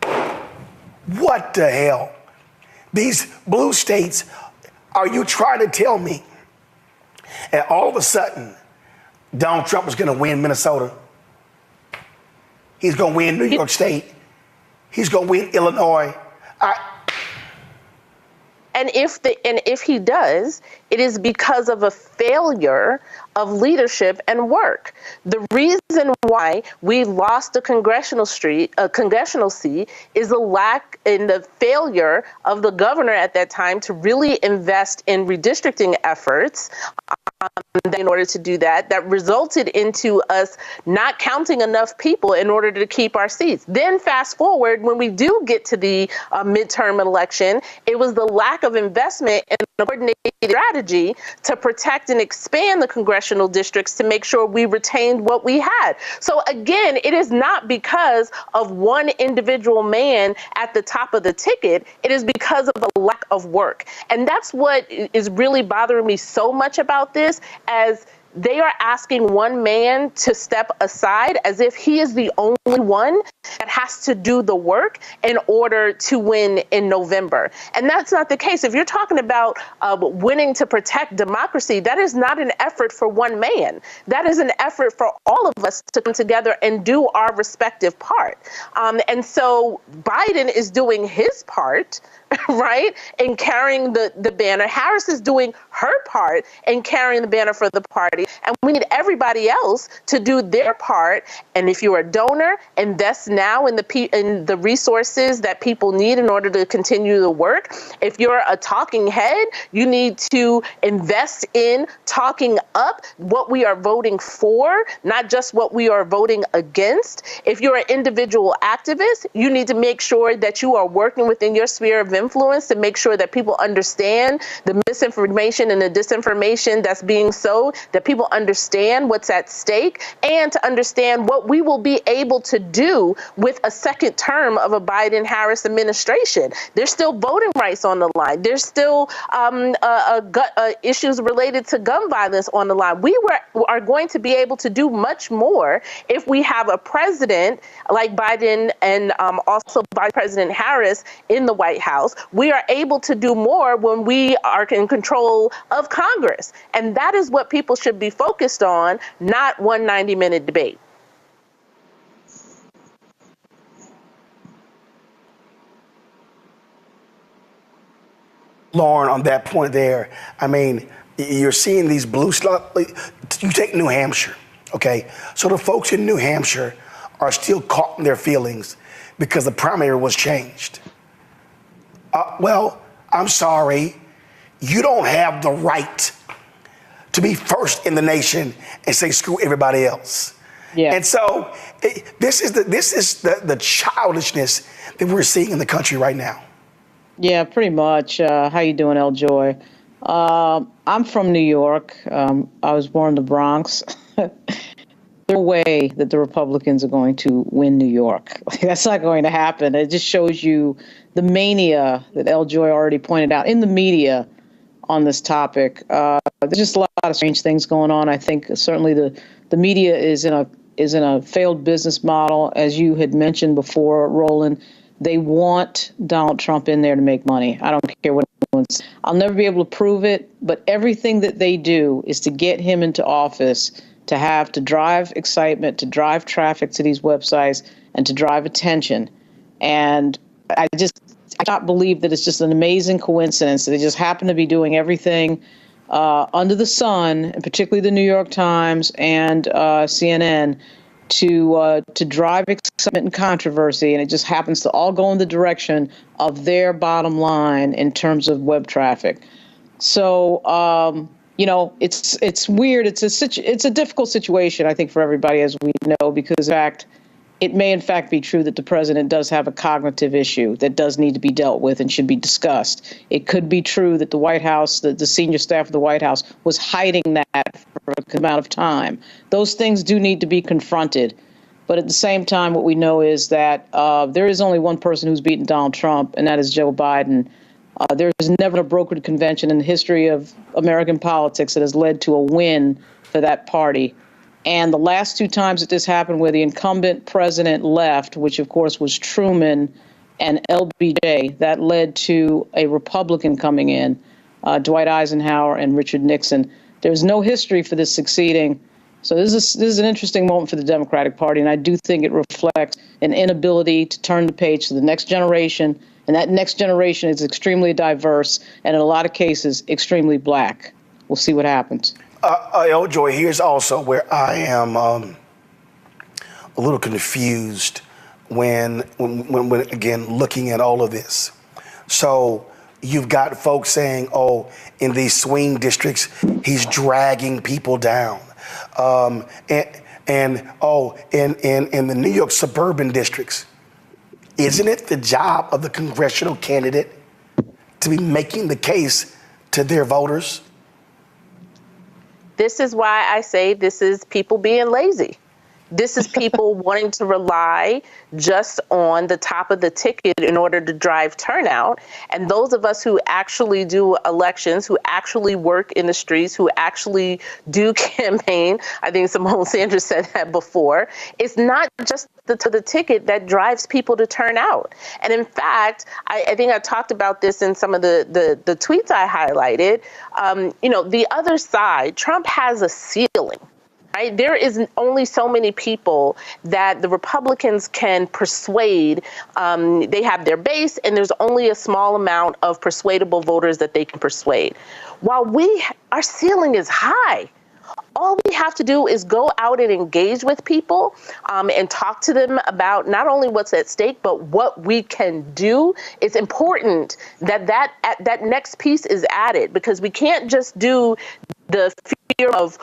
What the hell? These blue states, are you trying to tell me that all of a sudden Donald Trump is going to win Minnesota? He's going to win New York State. He's going to win Illinois. And if he does, it is because of a failure of leadership and work. The reason why we lost a congressional seat is a lack in the failure of the governor at that time to really invest in redistricting efforts. In order to do that resulted into us not counting enough people in order to keep our seats. Then fast forward, when we do get to the midterm election, it was the lack of investment in a coordinated strategy to protect and expand the congressional districts to make sure we retained what we had. So again, it is not because of one individual man at the top of the ticket. It is because of a lack of work. And that's what is really bothering me so much about this, as they are asking one man to step aside as if he is the only one that has to do the work in order to win in November. And that's not the case. If you're talking about winning to protect democracy, that is not an effort for one man. That is an effort for all of us to come together and do our respective part. And so Biden is doing his part, right, in carrying the banner. Harris is doing her part in carrying the banner for the party. And we need everybody else to do their part. And if you're a donor, invest now in the resources that people need in order to continue the work. If you're a talking head, you need to invest in talking up what we are voting for, not just what we are voting against. If you're an individual activist, you need to make sure that you are working within your sphere of influence to make sure that people understand the misinformation and the disinformation that's being sowed, that people understand what's at stake, and to understand what we will be able to do with a second term of a Biden-Harris administration. There's still voting rights on the line. There's still issues related to gun violence on the line. We are going to be able to do much more if we have a president like Biden and also Vice President Harris in the White House. We are able to do more when we are in control of Congress. And that is what people should be focused on, not one 90-minute debate. Lauren, on that point there, I mean, you're seeing these blue you take New Hampshire, okay? So the folks in New Hampshire are still caught in their feelings because the primary was changed. Well, I'm sorry, you don't have the right to be first in the nation and say screw everybody else. Yeah. And so this is the childishness that we're seeing in the country right now. Yeah, pretty much. How you doing, El Joy? I'm from New York. I was born in the Bronx. There's no way that the Republicans are going to win New York. That's not going to happen. It just shows you the mania that El Joy already pointed out in the media on this topic. There's just a lot of strange things going on. I think certainly the media is in a failed business model, as you had mentioned before, Roland. They want Donald Trump in there to make money. I don't care what anyone says. I'll never be able to prove it, but everything that they do is to get him into office, to drive excitement, to drive traffic to these websites, and to drive attention. And I cannot believe that it's just an amazing coincidence that they just happen to be doing everything under the sun, and particularly the New York Times and CNN, to drive excitement and controversy, and it just happens to all go in the direction of their bottom line in terms of web traffic. So, it's weird. It's a difficult situation, I think, for everybody, as we know, because in fact, it may in fact be true that the president does have a cognitive issue that does need to be dealt with and should be discussed. It could be true that the White House, the senior staff of the White House, was hiding that for an amount of time. Those things do need to be confronted. But at the same time, what we know is that there is only one person who's beaten Donald Trump, and that is Joe Biden. There's never been a brokered convention in the history of American politics that has led to a win for that party. And the last two times that this happened, where the incumbent president left, which of course was Truman and LBJ, that led to a Republican coming in, Dwight Eisenhower and Richard Nixon. There's no history for this succeeding. So this is an interesting moment for the Democratic Party, and I do think it reflects an inability to turn the page to the next generation, and that next generation is extremely diverse and in a lot of cases extremely black. We'll see what happens. Joy, here's also where I am a little confused when again looking at all of this. So you've got folks saying, "Oh, in these swing districts, he's dragging people down," in the New York suburban districts, isn't it the job of the congressional candidate to be making the case to their voters? This is why I say this is people being lazy. This is people wanting to rely just on the top of the ticket in order to drive turnout. And those of us who actually do elections, who actually work in the streets, who actually do campaign, I think Simone Sanders said that before, it's not just the ticket that drives people to turn out. And in fact, I think I talked about this in some of the tweets I highlighted. The other side, Trump has a ceiling. Right? There is only so many people that the Republicans can persuade. They have their base, and there's only a small amount of persuadable voters that they can persuade. While our ceiling is high. All we have to do is go out and engage with people and talk to them about not only what's at stake, but what we can do. It's important that next piece is added, because we can't just do the fear of,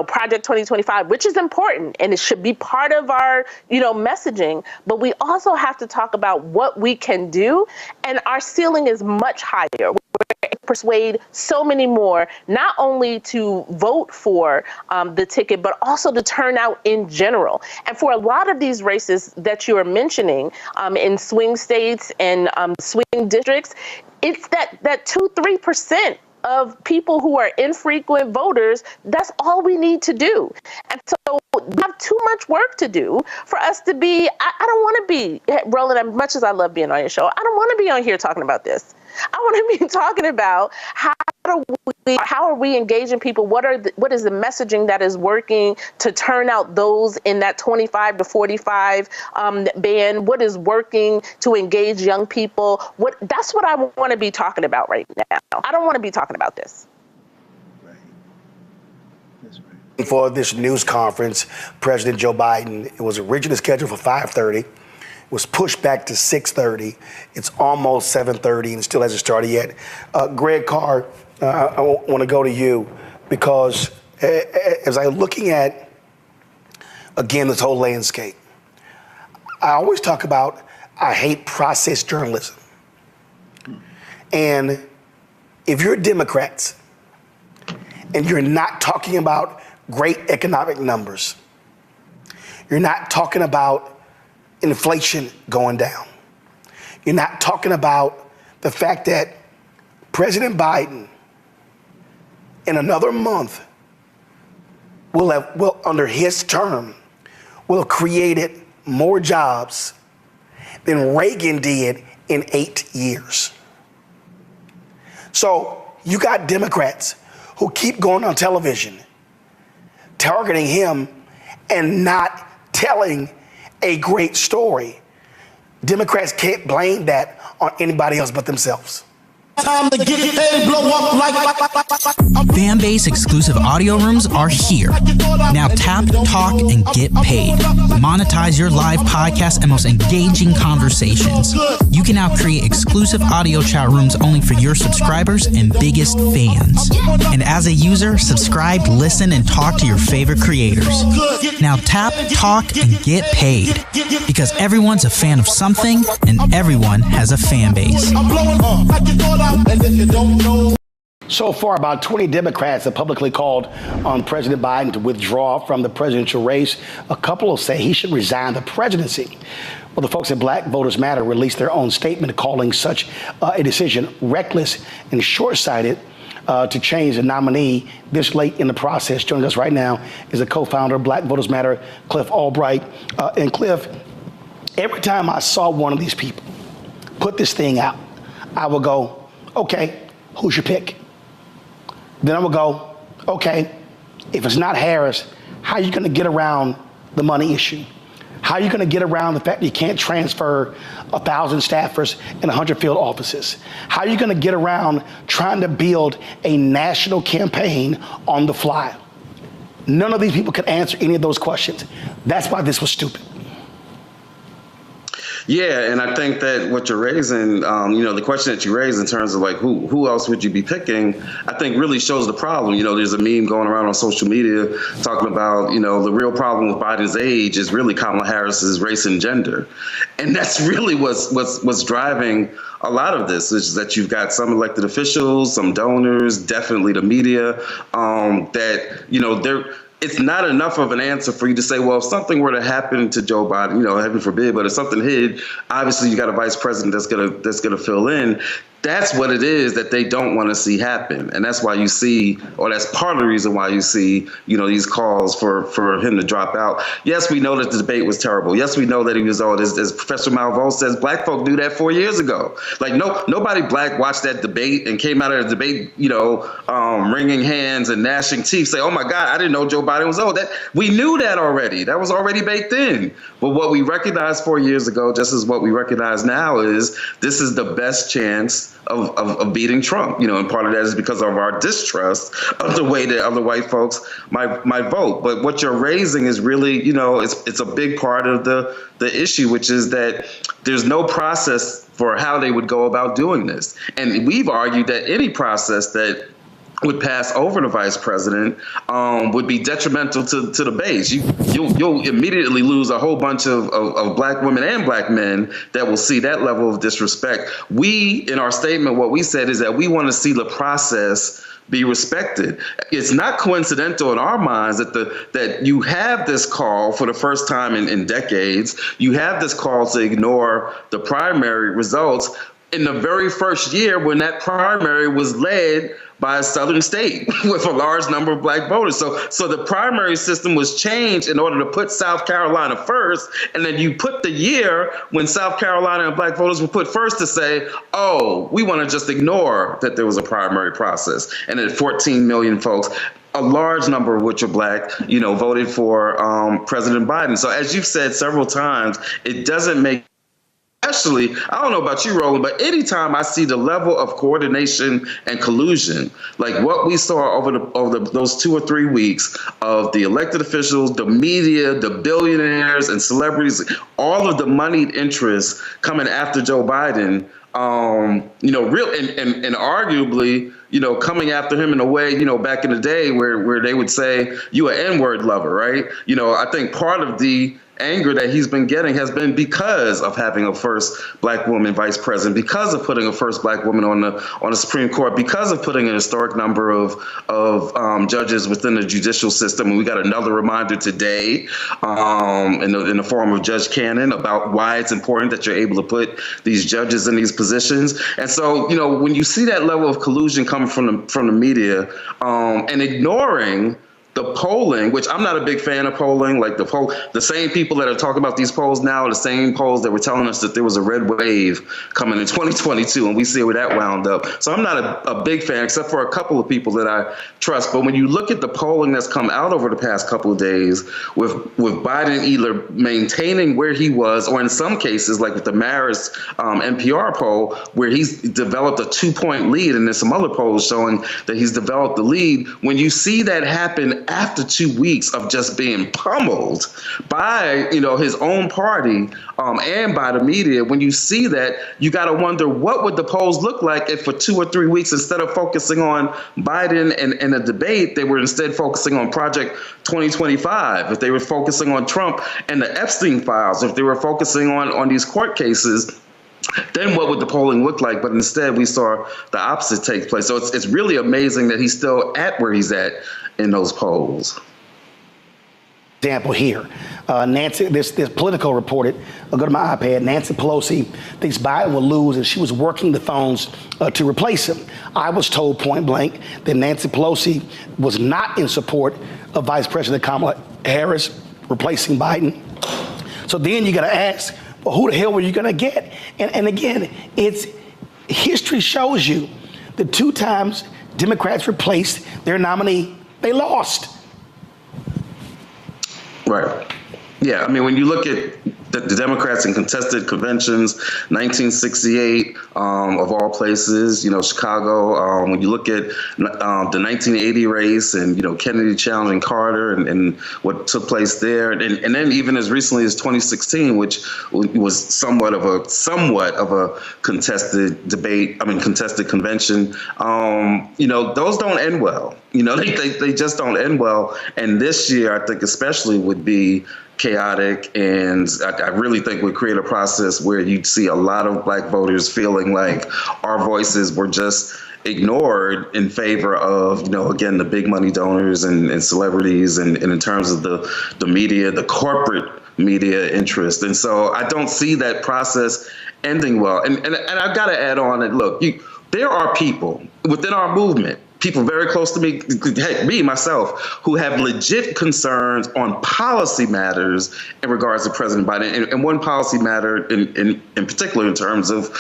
Project 2025, which is important and it should be part of our, messaging. But we also have to talk about what we can do. And our ceiling is much higher. We're persuade so many more, not only to vote for the ticket, but also to turn out in general. And for a lot of these races that you are mentioning in swing states and swing districts, it's that 2-3% of people who are infrequent voters. That's all we need to do. And so we have too much work to do for us to be, I don't want to be, Roland, as much as I love being on your show, I don't want to be on here talking about this. I want to be talking about how are we engaging people? What is the messaging that is working to turn out those in that 25 to 45 band? What is working to engage young people? That's what I want to be talking about right now. I don't want to be talking about this. For this news conference, President Joe Biden, it was originally scheduled for 5:30. Was pushed back to 6:30. It's almost 7:30 and still hasn't started yet. Greg Carr, I want to go to you because as I'm looking at, again, this whole landscape, I always talk about I hate process journalism. And if you're Democrats and you're not talking about great economic numbers, you're not talking about inflation going down, you're not talking about the fact that President Biden in another month will under his term will have created more jobs than Reagan did in 8 years. So you got Democrats who keep going on television targeting him and not telling a great story. Democrats can't blame that on anybody else but themselves. Time to get paid, blow up like Fan base exclusive audio rooms are here. Now tap, talk, and get paid. Monetize your live podcast and most engaging conversations. You can now create exclusive audio chat rooms only for your subscribers and biggest fans. And as a user, subscribe, listen, and talk to your favorite creators. Now tap, talk, and get paid. Because everyone's a fan of something, and everyone has a fan base. I'm blowing up like you thought I, and if you don't know. So far, about 20 Democrats have publicly called on President Biden to withdraw from the presidential race. A couple will say he should resign the presidency. Well, the folks at Black Voters Matter released their own statement calling such a decision reckless and short-sighted to change the nominee this late in the process. Joining us right now is a co-founder of Black Voters Matter, Cliff Albright. And Cliff, every time I saw one of these people put this thing out, I would go, okay, who's your pick? Then I would go, okay, if it's not Harris, how are you going to get around the money issue? How are you going to get around the fact that you can't transfer 1,000 staffers in 100 field offices? How are you going to get around trying to build a national campaign on the fly? None of these people could answer any of those questions. That's why this was stupid. Yeah, and I think that what you're raising, the question that you raised in terms of like who else would you be picking, I think really shows the problem. You know, there's a meme going around on social media talking about, the real problem with Biden's age is really Kamala Harris's race and gender. And that's really what's driving a lot of this, is that you've got some elected officials, some donors, definitely the media, it's not enough of an answer for you to say, well, if something were to happen to Joe Biden, heaven forbid, but if something did, obviously you got a vice president that's gonna fill in. That's what it is that they don't want to see happen. And that's why you see, or that's part of the reason why you see, these calls for him to drop out. Yes, we know that the debate was terrible. Yes, we know that he was old. As Professor Malveaux says, black folk knew that 4 years ago. Like nobody black watched that debate and came out of the debate, wringing hands and gnashing teeth, say, oh my God, I didn't know Joe Biden was old. We knew that already. That was already baked in. But what we recognized 4 years ago, just as what we recognize now, is this is the best chance of beating Trump, and part of that is because of our distrust of the way that other white folks might vote. But what you're raising is really, it's a big part of the issue, which is that there's no process for how they would go about doing this. And we've argued that any process that would pass over the vice president would be detrimental to the base. You'll immediately lose a whole bunch of black women and black men that will see that level of disrespect. We, in our statement, what we said is that we want to see the process be respected. It's not coincidental in our minds that you have this call for the first time in decades. You have this call to ignore the primary results in the very first year when that primary was led by a southern state with a large number of black voters. So the primary system was changed in order to put South Carolina first. And then you put the year when South Carolina and black voters were put first to say, oh, we want to just ignore that there was a primary process. And then 14 million folks, a large number of which are black, voted for President Biden. So as you've said several times, it doesn't make, especially, I don't know about you, Roland, but anytime I see the level of coordination and collusion, like what we saw over those 2 or 3 weeks of the elected officials, the media, the billionaires and celebrities, all of the moneyed interests coming after Joe Biden, real and arguably, coming after him in a way, back in the day where they would say, you an N-word lover, right? I think part of the anger that he's been getting has been because of having a first black woman vice president, because of putting a first black woman on the Supreme Court, because of putting an historic number of judges within the judicial system. And we got another reminder today in the form of Judge Cannon about why it's important that you're able to put these judges in these positions. And so, when you see that level of collusion coming from the media and ignoring the polling, which I'm not a big fan of polling, like the same people that are talking about these polls now are the same polls that were telling us that there was a red wave coming in 2022, and we see where that wound up. So I'm not a big fan, except for a couple of people that I trust. But when you look at the polling that's come out over the past couple of days, with Biden either maintaining where he was, or in some cases, like with the Marist NPR poll, where he's developed a 2-point lead, and there's some other polls showing that he's developed the lead. When you see that happen after 2 weeks of just being pummeled by, his own party and by the media, when you see that, you got to wonder, what would the polls look like if for 2 or 3 weeks, instead of focusing on Biden and a debate, they were instead focusing on Project 2025, if they were focusing on Trump and the Epstein files, if they were focusing on these court cases. then what would the polling look like? But instead, we saw the opposite take place. So it's really amazing that he's still at where he's at in those polls. Example here, Nancy, this Politico reported, I'll go to my iPad, Nancy Pelosi thinks Biden will lose and she was working the phones to replace him. I was told point blank that Nancy Pelosi was not in support of Vice President Kamala Harris replacing Biden. So then you got to ask, well, who the hell were you going to get? And again, it's history shows you the 2 times Democrats replaced their nominee, they lost. Right. Yeah. I mean, when you look at the Democrats in contested conventions, 1968, of all places, Chicago, when you look at the 1980 race and, Kennedy challenging Carter and what took place there. And then even as recently as 2016, which was somewhat of a contested debate, contested convention, those don't end well. They just don't end well. And this year, I think especially would be chaotic, and I really think would create a process where you'd see a lot of Black voters feeling like our voices were just ignored in favor of, again, the big money donors and celebrities, and in terms of the media, the corporate media interest. And so I don't see that process ending well. And I've got to add on that, look, there are people within our movement, people very close to me, me, myself, who have legit concerns on policy matters in regards to President Biden, and one policy matter in particular in terms of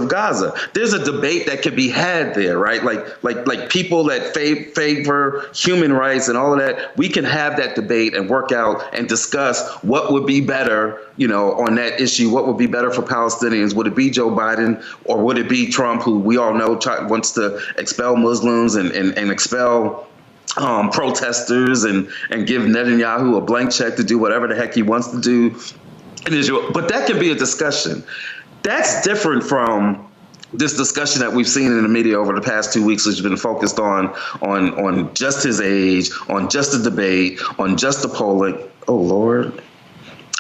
Gaza. There's a debate that could be had there, right? Like people that favor human rights and all of that. We can have that debate and work out and discuss what would be better, on that issue. What would be better for Palestinians? Would it be Joe Biden, or would it be Trump, who we all know wants to expel Muslims and expel protesters and give Netanyahu a blank check to do whatever the heck he wants to do in Israel? But that can be a discussion. That's different from this discussion that we've seen in the media over the past 2 weeks, which has been focused on just his age, on just the debate, on just the polling. Oh, Lord.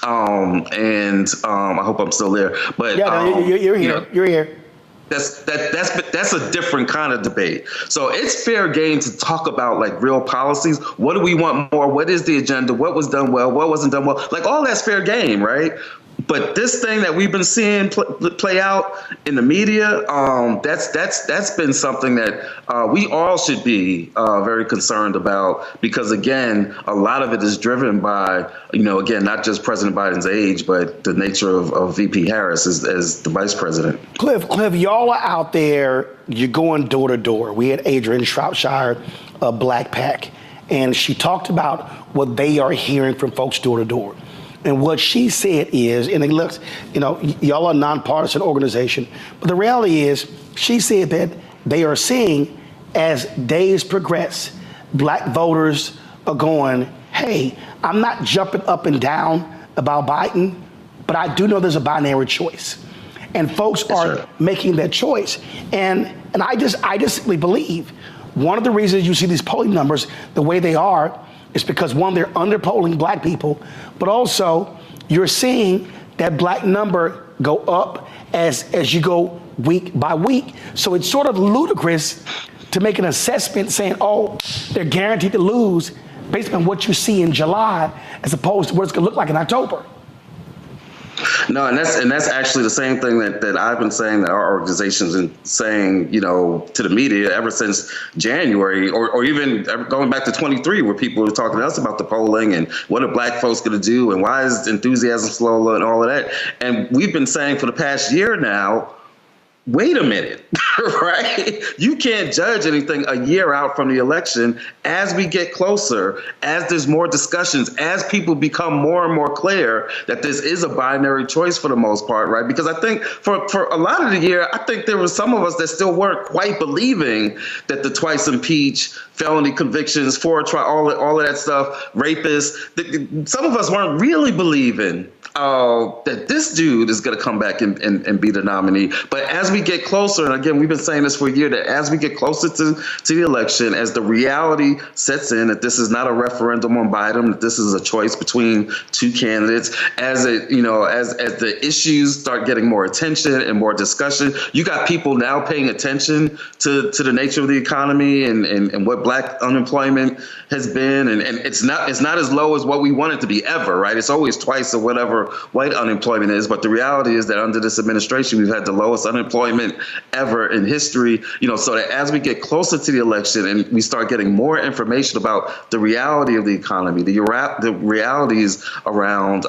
I hope I'm still there. But you're here. You're here. That's a different kind of debate. So it's fair game to talk about like real policies. What do we want more? What is the agenda? What was done well? What wasn't done well? Like all that's fair game, right? But this thing that we've been seeing play out in the media, that's been something that we all should be very concerned about, because, again, a lot of it is driven by, again, not just President Biden's age, but the nature of VP Harris as the vice president. Cliff, y'all are out there. You're going door to door. We had Adrienne Shropshire of Black PAC, and she talked about what they are hearing from folks door to door. And what she said is, and it looks, y'all are a nonpartisan organization, but the reality is, she said that they are seeing, as days progress, Black voters are going, hey, I'm not jumping up and down about Biden, but I do know there's a binary choice. And folks are making that choice. And I just simply believe one of the reasons you see these polling numbers the way they are is because, one, they're underpolling Black people, but also you're seeing that Black number go up as you go week by week. So it's sort of ludicrous to make an assessment saying, oh, they're guaranteed to lose based on what you see in July as opposed to what it's going to look like in October. No, and that's actually the same thing that I've been saying, that our organization's been saying, to the media ever since January, or even going back to 23, where people were talking to us about the polling and what are Black folks going to do and why is enthusiasm slow and all of that. And we've been saying for the past year now, wait a minute, right? You can't judge anything a year out from the election. As we get closer, as there's more discussions, as people become more and more clear that this is a binary choice for the most part, right? Because I think for a lot of the year, I think there were some of us that still weren't quite believing that the twice impeached, felony convictions, forward trial, all of that stuff, rapists, some of us weren't really believing that this dude is going to come back and be the nominee. But as we get closer, and again, we've been saying this for a year, that as we get closer to the election, as the reality sets in that this is not a referendum on Biden, that this is a choice between two candidates, as the issues start getting more attention and more discussion, you got people now paying attention to the nature of the economy and what Black unemployment has been, and it's not as low as what we want it to be ever, right? It's always twice of whatever white unemployment is, but the reality is that under this administration, we've had the lowest unemployment ever in history. So that as we get closer to the election and we start getting more information about the reality of the economy, the realities around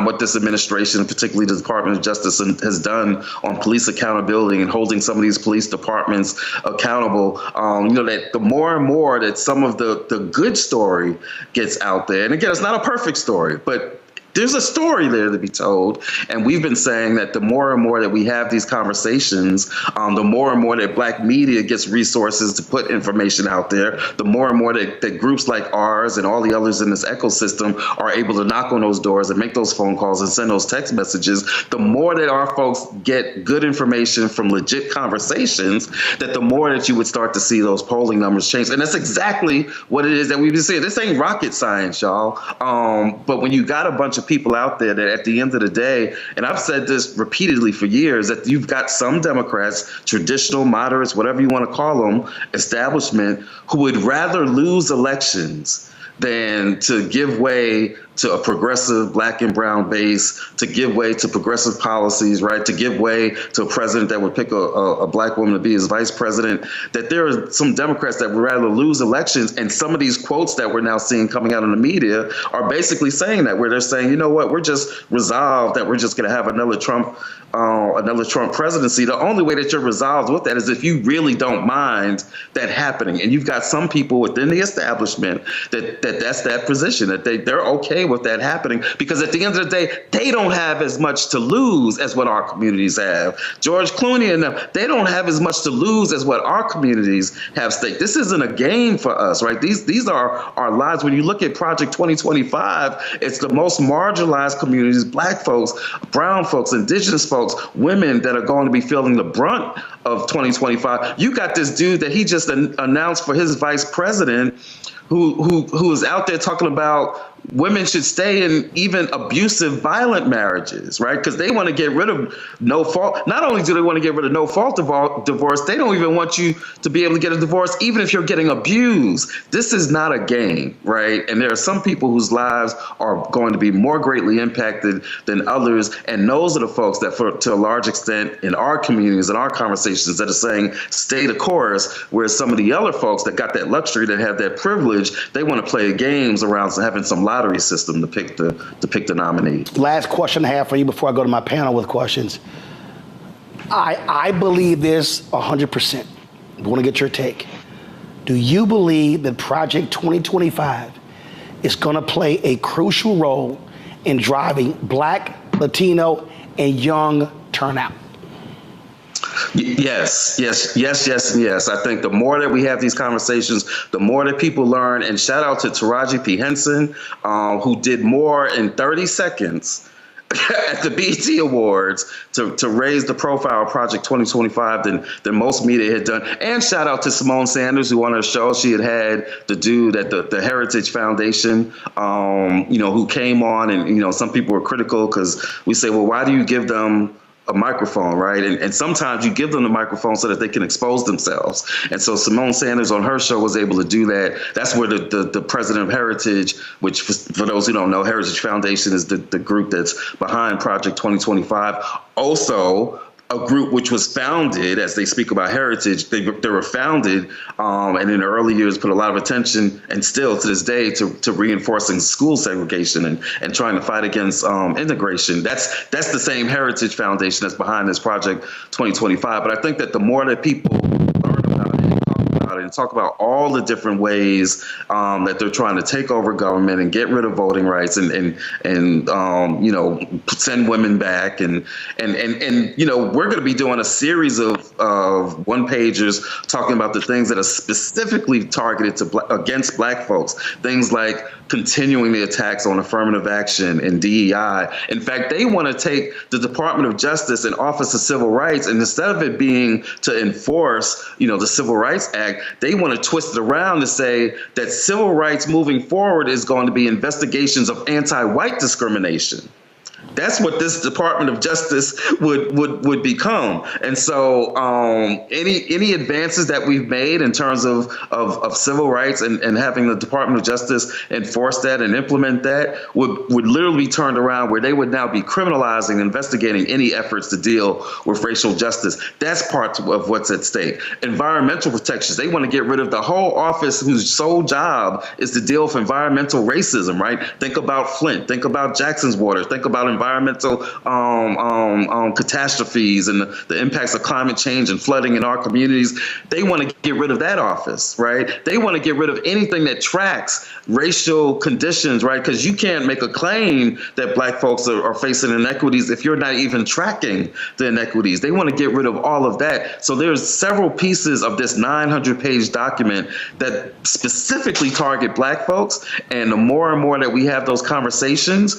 what this administration, particularly the Department of Justice, has done on police accountability and holding some of these police departments accountable, that the more and more that some of the good story gets out there, and again, it's not a perfect story, but there's a story there to be told. And we've been saying that the more and more that we have these conversations, the more and more that Black media gets resources to put information out there, the more and more that groups like ours and all the others in this ecosystem are able to knock on those doors and make those phone calls and send those text messages, the more that our folks get good information from legit conversations, that the more that you would start to see those polling numbers change. And that's exactly what it is that we've been seeing. This ain't rocket science, y'all. But when you got a bunch of people out there that at the end of the day, and I've said this repeatedly for years, that you've got some Democrats, traditional moderates, whatever you want to call them, establishment, who would rather lose elections than to give way to a progressive Black and brown base, to give way to progressive policies, right? To give way to a president that would pick a Black woman to be his vice president, that there are some Democrats that would rather lose elections. And some of these quotes that we're now seeing coming out in the media are basically saying that, where they're saying, you know what, we're just resolved that we're just going to have another Trump presidency. The only way that you're resolved with that is if you really don't mind that happening. And you've got some people within the establishment that's that position, that they're okay with that happening, because at the end of the day, they don't have as much to lose as what our communities have. George Clooney and them, they don't have as much to lose as what our communities have stake. This isn't a game for us, right? These are our lives. When you look at Project 2025, it's the most marginalized communities, Black folks, brown folks, indigenous folks, women that are going to be feeling the brunt of 2025. You got this dude that he just announced for his vice president who is out there talking about women should stay in even abusive, violent marriages, right? Because they want to get rid of no fault. Not only do they want to get rid of no fault divorce, they don't even want you to be able to get a divorce, even if you're getting abused. This is not a game, right? And there are some people whose lives are going to be more greatly impacted than others. And those are the folks that, to a large extent, in our communities and our conversations, that are saying, stay the course, whereas some of the other folks that got that luxury, that have that privilege, they want to play games around having some lottery system to pick the nominee. Last question I have for you before I go to my panel with questions. I believe this 100%. I want to get your take. Do you believe that Project 2025 is going to play a crucial role in driving Black, Latino, and young turnout? Yes. I think the more that we have these conversations, the more that people learn. And shout out to Taraji P. Henson, who did more in 30 seconds at the BET Awards to raise the profile of Project 2025 than most media had done. And shout out to Simone Sanders, who on her show, she had the dude at the Heritage Foundation, who came on, and, some people were critical because we say, well, why do you give them a microphone, right? And sometimes you give them the microphone so that they can expose themselves. And so Simone Sanders on her show was able to do that. That's where the president of Heritage, which for those who don't know, Heritage Foundation is the group that's behind Project 2025. Also, a group which was founded, as they speak about heritage, they were founded and in the early years put a lot of attention, and still to this day, to reinforcing school segregation and trying to fight against integration. That's the same Heritage Foundation that's behind this Project 2025. But I think that the more that people learn about it and talk about it and talk about all the different ways that they're trying to take over government and get rid of voting rights and send women back and we're going to be doing a series of one-pagers talking about the things that are specifically targeted against Black folks, things like continuing the attacks on affirmative action and DEI. In fact, they want to take the Department of Justice and Office of Civil Rights, and instead of it being to enforce, the Civil Rights Act, they want to twist it around to say that civil rights moving forward is going to be investigations of anti-white discrimination. That's what this Department of Justice would become. And so any advances that we've made in terms of civil rights and having the Department of Justice enforce that and implement that would literally be turned around where they would now be criminalizing and investigating any efforts to deal with racial justice. That's part of what's at stake. Environmental protections. They want to get rid of the whole office whose sole job is to deal with environmental racism, right? Think about Flint. Think about Jackson's water. Think about environmental catastrophes and the impacts of climate change and flooding in our communities. They want to get rid of that office, right? They want to get rid of anything that tracks racial conditions, right? Because you can't make a claim that Black folks are facing inequities if you're not even tracking the inequities. They want to get rid of all of that. So there's several pieces of this 900-page document that specifically target Black folks. And the more and more that we have those conversations,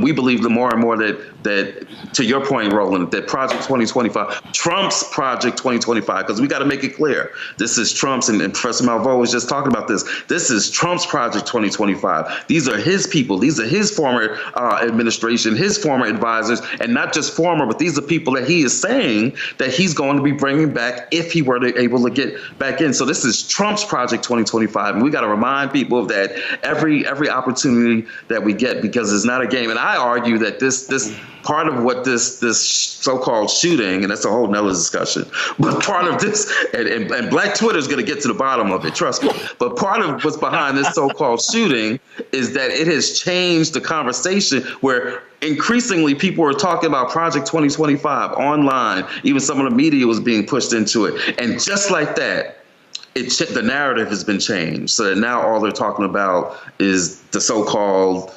we believe the more and more that to your point, Roland, that Project 2025 trumps Project 2025, because we got to make it clear. This is Trump's, and Professor Malveaux was just talking about this. This is Trump's Project 2025. These are his people. These are his former administration, his former advisors, and not just former, but these are people that he is saying that he's going to be bringing back if he were able to get back in. So this is Trump's Project 2025, and we got to remind people of that every opportunity that we get, because it's not a game. And I argue that this part of what this so-called shooting, and that's a whole nother discussion, but part of this, and Black Twitter is going to get to the bottom of it, trust me, but part of what's behind this so-called shooting is that it has changed the conversation where increasingly people are talking about Project 2025 online. Even some of the media was being pushed into it. And just like that, the narrative has been changed, so that now all they're talking about is the so-called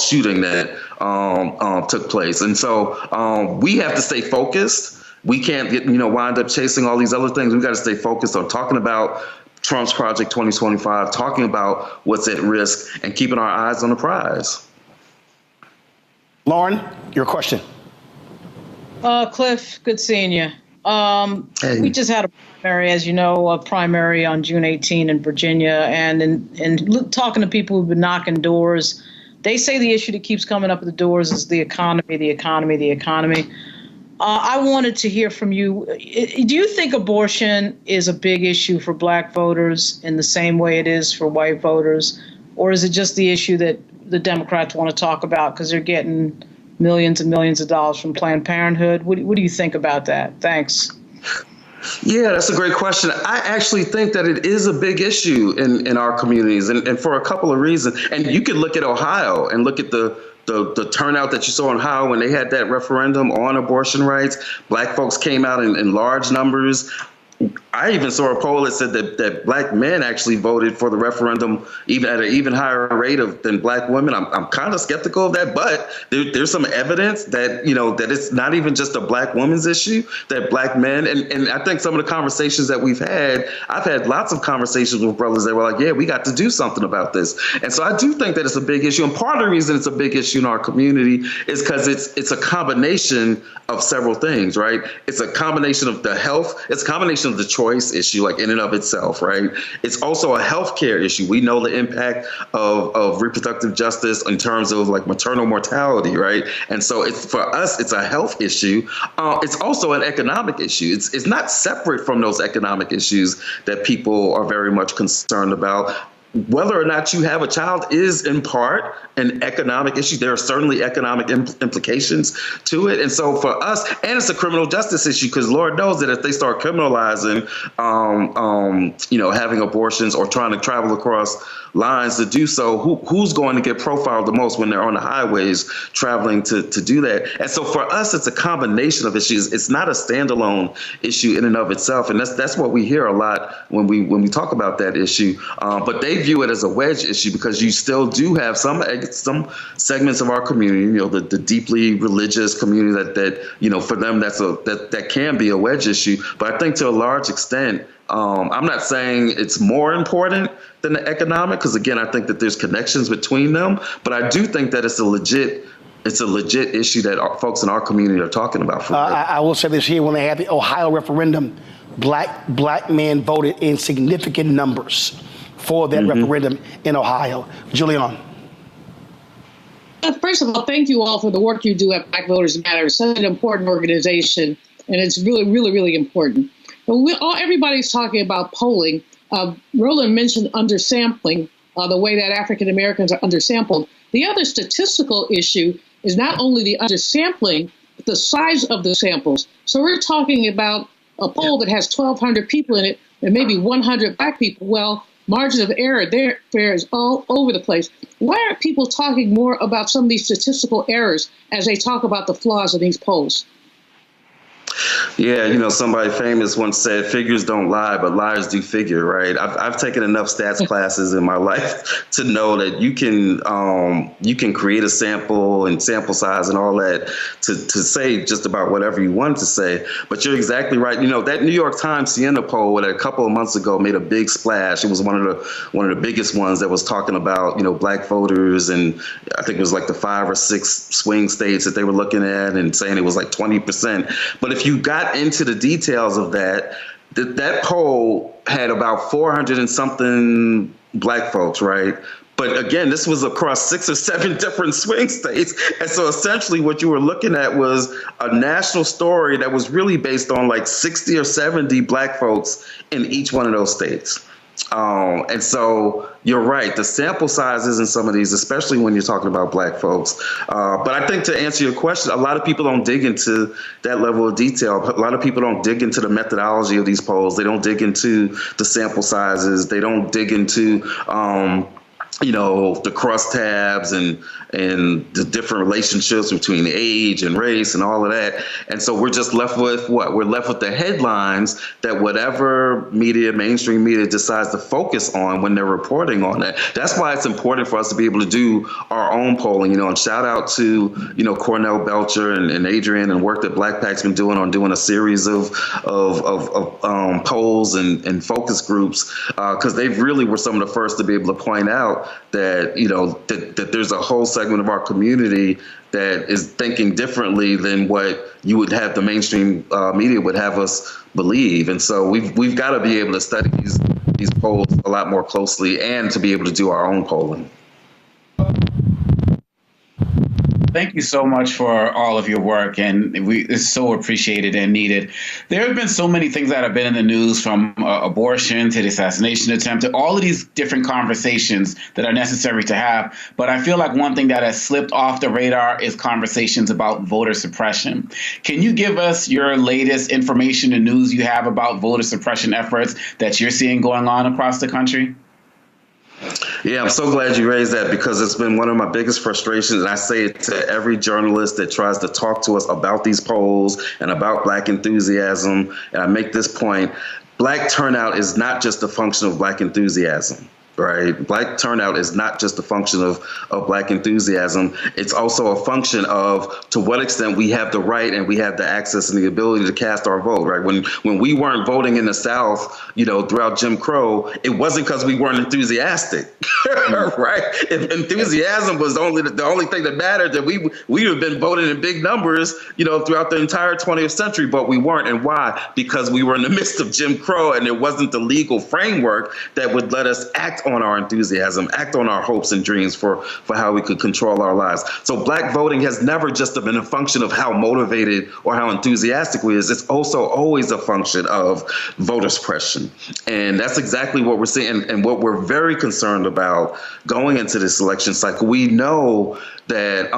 shooting that took place. And so we have to stay focused. We can't wind up chasing all these other things. We've got to stay focused on talking about Trump's Project 2025, talking about what's at risk, and keeping our eyes on the prize. Lauren, your question. Cliff, good seeing you. Hey. We just had a primary, as you know, on June 18 in Virginia, and talking to people who've been knocking doors, they say the issue that keeps coming up at the doors is the economy, the economy, the economy. I wanted to hear from you. Do you think abortion is a big issue for Black voters in the same way it is for white voters? Or is it just the issue that the Democrats want to talk about because they're getting millions and millions of dollars from Planned Parenthood? What do you think about that? Thanks. Yeah, that's a great question. I actually think that it is a big issue in our communities, and for a couple of reasons. And you could look at Ohio and look at the turnout that you saw in Ohio when they had that referendum on abortion rights. Black folks came out in large numbers. I even saw a poll that said that Black men actually voted for the referendum even at an even higher rate than Black women. I'm kind of skeptical of that, but there's some evidence that that it's not even just a Black woman's issue, that Black men, and I think some of the conversations that I've had lots of conversations with brothers that were like, yeah, we got to do something about this. And so I do think that it's a big issue. And part of the reason it's a big issue in our community is because it's a combination of several things, right? It's a combination of the health, it's a combination of the choice issue, like in and of itself, right? It's also a healthcare issue. We know the impact of reproductive justice in terms of like maternal mortality, right? And so for us, it's a health issue. It's also an economic issue. It's not separate from those economic issues that people are very much concerned about. whether or not you have a child is in part an economic issue. There are certainly economic implications to it. And so for us, and it's a criminal justice issue, because Lord knows that if they start criminalizing, having abortions or trying to travel across lines to do so, who's going to get profiled the most when they're on the highways traveling to do that? And so for us, it's a combination of issues. It's not a standalone issue in and of itself. And that's what we hear a lot when we talk about that issue. But they view it as a wedge issue, because you still do have some segments of our community, the deeply religious community that for them that can be a wedge issue. But I think to a large extent, I'm not saying it's more important than the economic, because again, I think that there's connections between them. But I do think that it's a legit issue that folks in our community are talking about. I will say this here: when they had the Ohio referendum, black men voted in significant numbers for that referendum in Ohio. Julian. First of all, thank you all for the work you do at Black Voters Matter. It's such an important organization, and it's really, really, really important. Everybody's talking about polling. Roland mentioned undersampling, the way that African Americans are undersampled. The other statistical issue is not only the undersampling, but the size of the samples. So we're talking about a poll that has 1,200 people in it and maybe 100 black people. Well, margin of error there is all over the place. Why aren't people talking more about some of these statistical errors as they talk about the flaws of these polls? Yeah, somebody famous once said, figures don't lie, but liars do figure, right? I've taken enough stats classes in my life to know that you can create a sample and sample size and all that to say just about whatever you want to say. But you're exactly right. That New York Times Siena poll that a couple of months ago made a big splash. It was one of the biggest ones that was talking about, black voters, and I think it was like the 5 or 6 swing states that they were looking at and saying it was like 20%. But if you got into the details of that poll had about 400 and something black folks, right? But again, this was across 6 or 7 different swing states. And so essentially what you were looking at was a national story that was really based on like 60 or 70 black folks in each one of those states. And so you're right, the sample sizes in some of these, especially when you're talking about black folks. But I think to answer your question, a lot of people don't dig into that level of detail. A lot of people don't dig into the methodology of these polls. They don't dig into the sample sizes. They don't dig into the crosstabs and the different relationships between age and race and all of that. And so we're just left with what? We're left with the headlines that whatever media, mainstream media, decides to focus on when they're reporting on that. That's why it's important for us to be able to do our own polling, and shout out to, Cornell Belcher and Adrian and work that Black Pac's been doing on doing a series of polls and focus groups, because they really were some of the first to be able to point out that, that there's a whole segment of our community that is thinking differently than what you would have the mainstream media would have us believe. And so we've got to be able to study these polls a lot more closely and to be able to do our own polling. Thank you so much for all of your work, and it's so appreciated and needed. There have been so many things that have been in the news, from abortion to the assassination attempt to all of these different conversations that are necessary to have. But I feel like one thing that has slipped off the radar is conversations about voter suppression. Can you give us your latest information and news you have about voter suppression efforts that you're seeing going on across the country? Yeah, I'm so glad you raised that, because it's been one of my biggest frustrations. And I say it to every journalist that tries to talk to us about these polls and about Black enthusiasm. And I make this point: Black turnout is not just a function of Black enthusiasm. Right. Black turnout is not just a function of Black enthusiasm. It's also a function of to what extent we have the right and we have the access and the ability to cast our vote. Right. When we weren't voting in the South, throughout Jim Crow, it wasn't because we weren't enthusiastic. Right. If enthusiasm was the only thing that mattered, that we would have been voting in big numbers, throughout the entire 20th century. But we weren't. And why? Because we were in the midst of Jim Crow, and there wasn't the legal framework that would let us act act on our enthusiasm, act on our hopes and dreams for how we could control our lives. So black voting has never just been a function of how motivated or how enthusiastic we is. It's also always a function of voter suppression. And that's exactly what we're seeing and what we're very concerned about going into this election cycle. We know that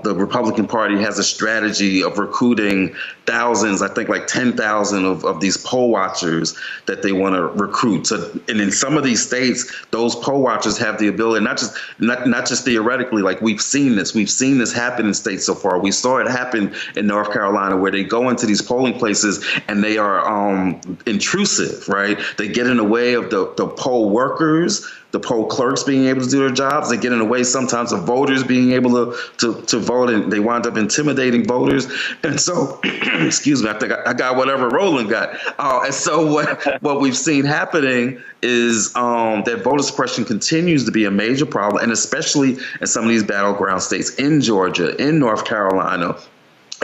the Republican Party has a strategy of recruiting thousands, I think like 10,000 of these poll watchers that they want to recruit. And in some of these states, those poll watchers have the ability, not just theoretically, like we've seen this happen in states so far. We saw it happen in North Carolina where they go into these polling places and they are intrusive, right? They get in the way of the poll workers, the poll clerks being able to do their jobs. They get in the way sometimes of voters being able to vote, and they wind up intimidating voters. And so, excuse me, I think I got whatever Roland got. And so what we've seen happening is that voter suppression continues to be a major problem, and especially in some of these battleground states, in Georgia, in North Carolina,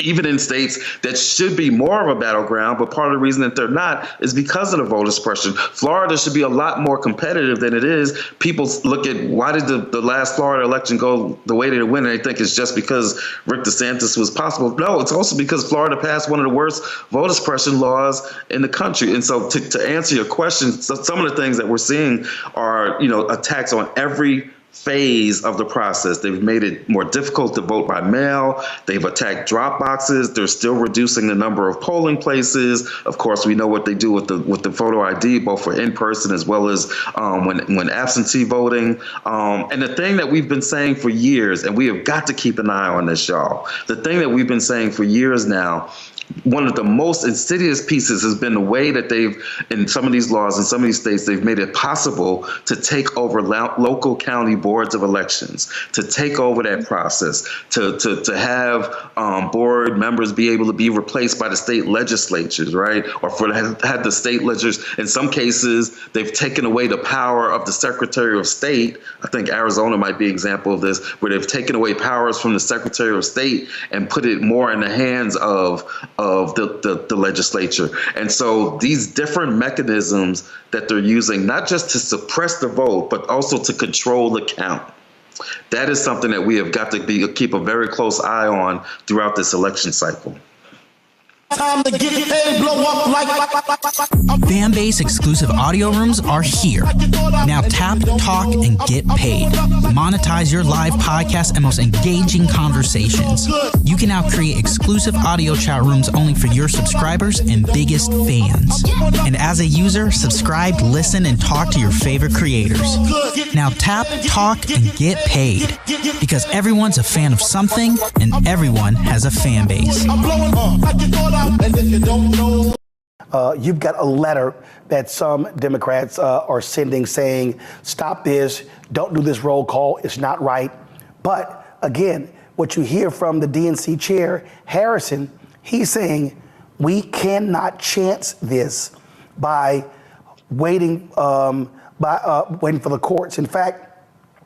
even in states that should be more of a battleground, but part of the reason that they're not is because of the voter suppression. Florida should be a lot more competitive than it is. People look at why did the last Florida election go the way that it went, and they think it's just because Rick DeSantis was possible. No, it's also because Florida passed one of the worst voter suppression laws in the country. And so to answer your question, so some of the things that we're seeing are, attacks on every phase of the process. They've made it more difficult to vote by mail. They've attacked drop boxes. They're still reducing the number of polling places. Of course, we know what they do with the photo ID, both for in-person as well as when absentee voting. And the thing that we've been saying for years, and we have got to keep an eye on this, y'all. The thing that we've been saying for years now, one of the most insidious pieces has been the way that they've, in some of these laws, in some of these states, they've made it possible to take over local county boards of elections, to take over that process, to have board members be able to be replaced by the state legislatures, right? Or for have the state legislatures. In some cases, they've taken away the power of the Secretary of State. I think Arizona might be an example of this, where they've taken away powers from the Secretary of State and put it more in the hands of the legislature. And so these different mechanisms that they're using, not just to suppress the vote, but also to control the count. That is something that we have got to keep a very close eye on throughout this election cycle. Time to get paid, blow up like. Fanbase exclusive audio rooms are here. Now tap, talk, and get paid. Monetize your live podcast and most engaging conversations. You can now create exclusive audio chat rooms only for your subscribers and biggest fans. And as a user, subscribe, listen, and talk to your favorite creators. Now tap, talk, and get paid. Because everyone's a fan of something, and everyone has a fan base. And if you don't know, you've got a letter that some Democrats are sending saying, stop this, don't do this roll call, it's not right. But again, what you hear from the DNC chair, Harrison, he's saying we cannot chance this by waiting for the courts. In fact,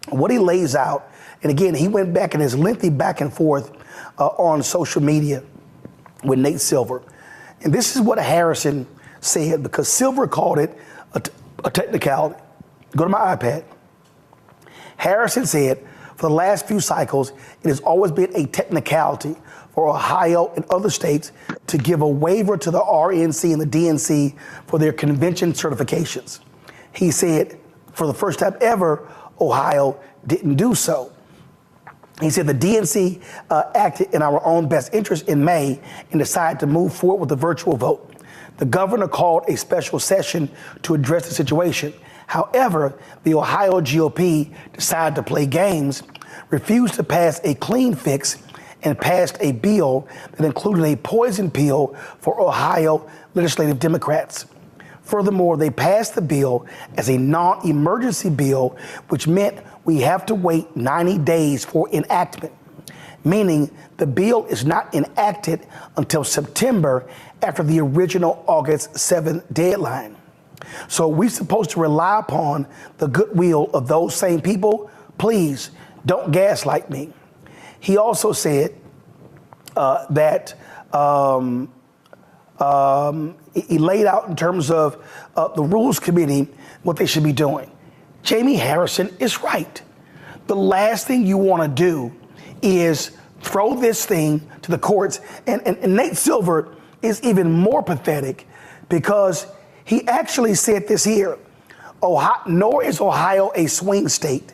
what he lays out, and again, he went back in his lengthy back and forth on social media with Nate Silver. And this is what Harrison said, because Silver called it a technicality. Go to my iPad. Harrison said, for the last few cycles, it has always been a technicality for Ohio and other states to give a waiver to the RNC and the DNC for their convention certifications. He said, for the first time ever, Ohio didn't do so. He said the DNC acted in our own best interest in May and decided to move forward with the virtual vote. The governor called a special session to address the situation. However, the Ohio GOP decided to play games, refused to pass a clean fix, and passed a bill that included a poison pill for Ohio legislative Democrats. Furthermore, they passed the bill as a non-emergency bill, which meant we have to wait 90 days for enactment, meaning the bill is not enacted until September after the original August 7th deadline. So we're supposed to rely upon the goodwill of those same people. Please don't gaslight me. He also said that he laid out in terms of the Rules Committee what they should be doing. Jamie Harrison is right. The last thing you want to do is throw this thing to the courts. And Nate Silver is even more pathetic because he actually said this here. Nor is Ohio a swing state.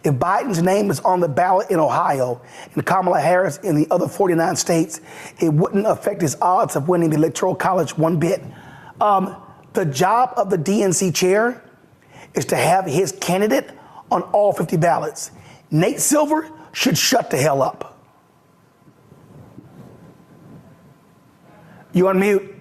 If Biden's name is on the ballot in Ohio and Kamala Harris in the other 49 states, it wouldn't affect his odds of winning the Electoral College one bit. The job of the DNC chair is to have his candidate on all 50 ballots. Nate Silver should shut the hell up. You on mute.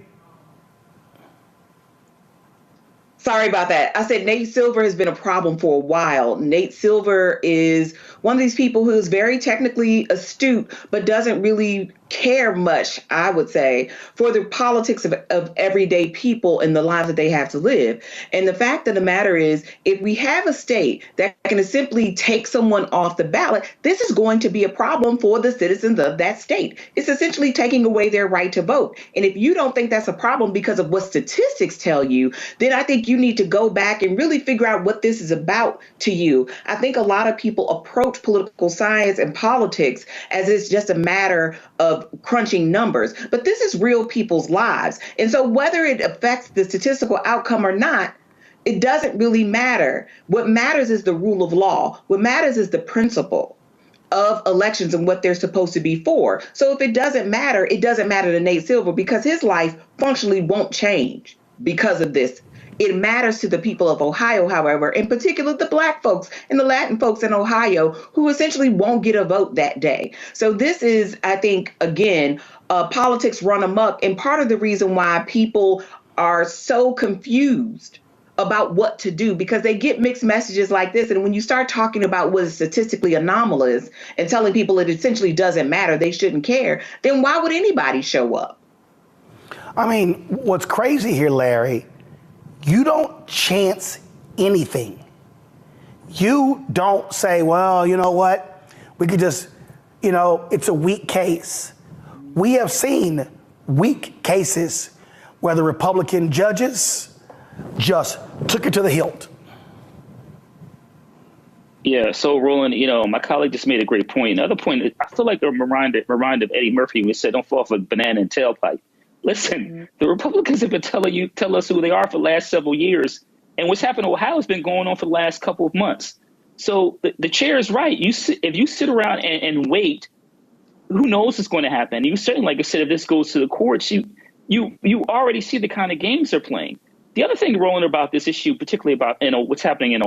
Sorry about that. I said Nate Silver has been a problem for a while. Nate Silver is one of these people who's very technically astute, but doesn't really care much, I would say, for the politics of everyday people and the lives that they have to live. And the fact of the matter is, if we have a state that can simply take someone off the ballot, this is going to be a problem for the citizens of that state. It's essentially taking away their right to vote. And if you don't think that's a problem because of what statistics tell you, then I think you need to go back and really figure out what this is about to you. I think a lot of people approach political science and politics as it's just a matter of crunching numbers, but this is real people's lives. And so whether it affects the statistical outcome or not, it doesn't really matter. What matters is the rule of law. What matters is the principle of elections and what they're supposed to be for. So if it doesn't matter, it doesn't matter to Nate Silver because his life functionally won't change because of this. It matters to the people of Ohio, however, in particular the Black folks and the Latin folks in Ohio who essentially won't get a vote that day. So this is, I think, again, politics run amok. And part of the reason why people are so confused about what to do, because they get mixed messages like this. And when you start talking about what is statistically anomalous and telling people it essentially doesn't matter, they shouldn't care, then why would anybody show up? I mean, what's crazy here, Larry, you don't chance anything. You don't say, well, you know what? We could just, it's a weak case. We have seen weak cases where the Republican judges just took it to the hilt. Yeah, so Roland, my colleague just made a great point. Another point, I feel like I'm reminded of Eddie Murphy who said, don't fall off a banana and tailpipe. Listen, the Republicans have been tell us who they are for the last several years. And what's happened in Ohio has been going on for the last couple of months. So the chair is right. If you sit around and wait, who knows what's going to happen? You certainly, like I said, if this goes to the courts, you already see the kind of games they're playing. The other thing, Roland, about this issue, particularly about what's happening in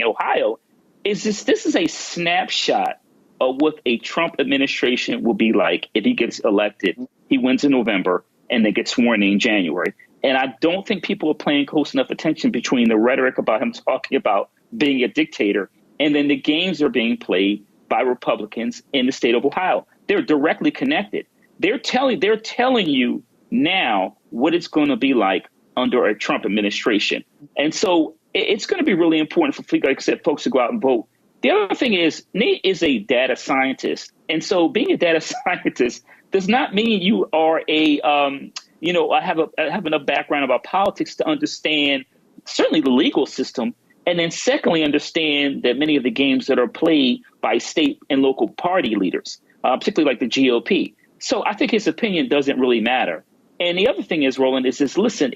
Ohio, is this is a snapshot of what a Trump administration will be like if he gets elected. He wins in November and they get sworn in January. And I don't think people are paying close enough attention between the rhetoric about him talking about being a dictator and then the games that are being played by Republicans in the state of Ohio. They're directly connected. They're telling you now what it's going to be like under a Trump administration. And so it's going to be really important for, like I said, folks to go out and vote. The other thing is Nate is a data scientist. And so being a data scientist does not mean you are have enough background about politics to understand certainly the legal system. And then secondly, understand that many of the games that are played by state and local party leaders, particularly like the GOP. So I think his opinion doesn't really matter. And the other thing is, Roland, listen,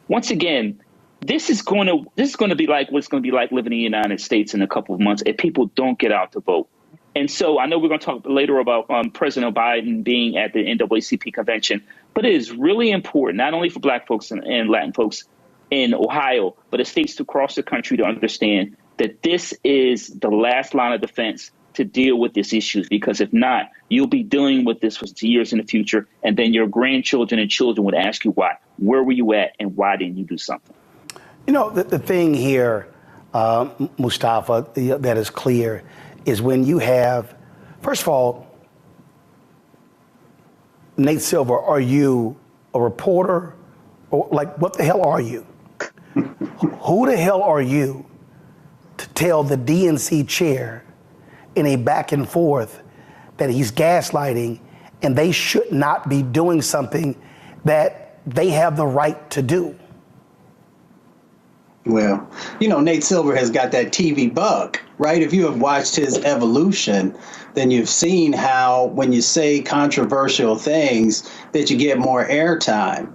once again, this is going to be like what it's going to be like living in the United States in a couple of months if people don't get out to vote. And so I know we're going to talk later about President Biden being at the NAACP convention, but it is really important, not only for Black folks and Latin folks in Ohio, but the states across the country to understand that this is the last line of defense to deal with these issues, because if not, you'll be dealing with this for years in the future. And then your grandchildren and children would ask you why. Where were you at and why didn't you do something? The thing here, Mustafa, that is clear is when you have, first of all, Nate Silver, are you a reporter? Or what the hell are you? Who the hell are you to tell the DNC chair in a back and forth that he's gaslighting and they should not be doing something that they have the right to do? Well, Nate Silver has got that TV bug, right? If you have watched his evolution, then you've seen how when you say controversial things that you get more airtime.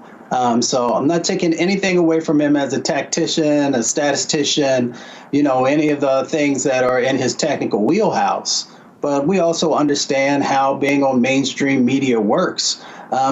So I'm not taking anything away from him as a tactician, a statistician, any of the things that are in his technical wheelhouse. But we also understand how being on mainstream media works.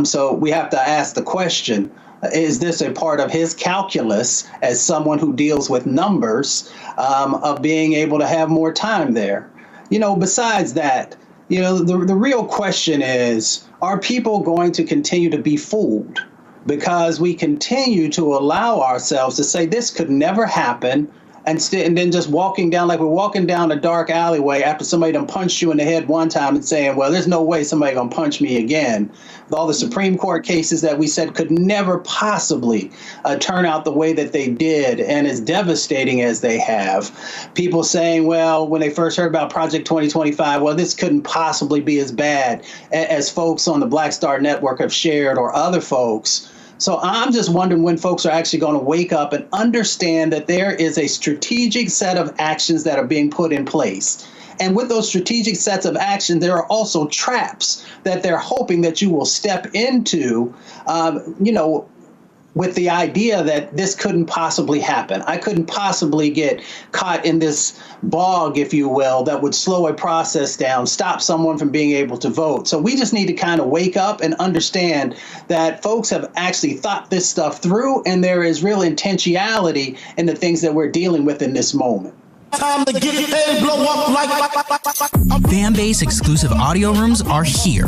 So we have to ask the question, is this a part of his calculus as someone who deals with numbers of being able to have more time there? Besides that, the real question is, are people going to continue to be fooled? Because we continue to allow ourselves to say this could never happen, and then just walking down like we're walking down a dark alleyway after somebody done punched you in the head one time and saying, well, there's no way somebody gonna punch me again. With all the Supreme Court cases that we said could never possibly turn out the way that they did, and as devastating as they have. People saying, well, when they first heard about Project 2025, well, this couldn't possibly be as bad as folks on the Black Star Network have shared, or other folks. So I'm just wondering when folks are actually going to wake up and understand that there is a strategic set of actions that are being put in place. And with those strategic sets of action, there are also traps that they're hoping that you will step into, with the idea that this couldn't possibly happen. I couldn't possibly get caught in this bog, if you will, that would slow a process down, stop someone from being able to vote. So we just need to kind of wake up and understand that folks have actually thought this stuff through, and there is real intentionality in the things that we're dealing with in this moment. Time to get paid, blow up like. Fan-base exclusive audio rooms are here.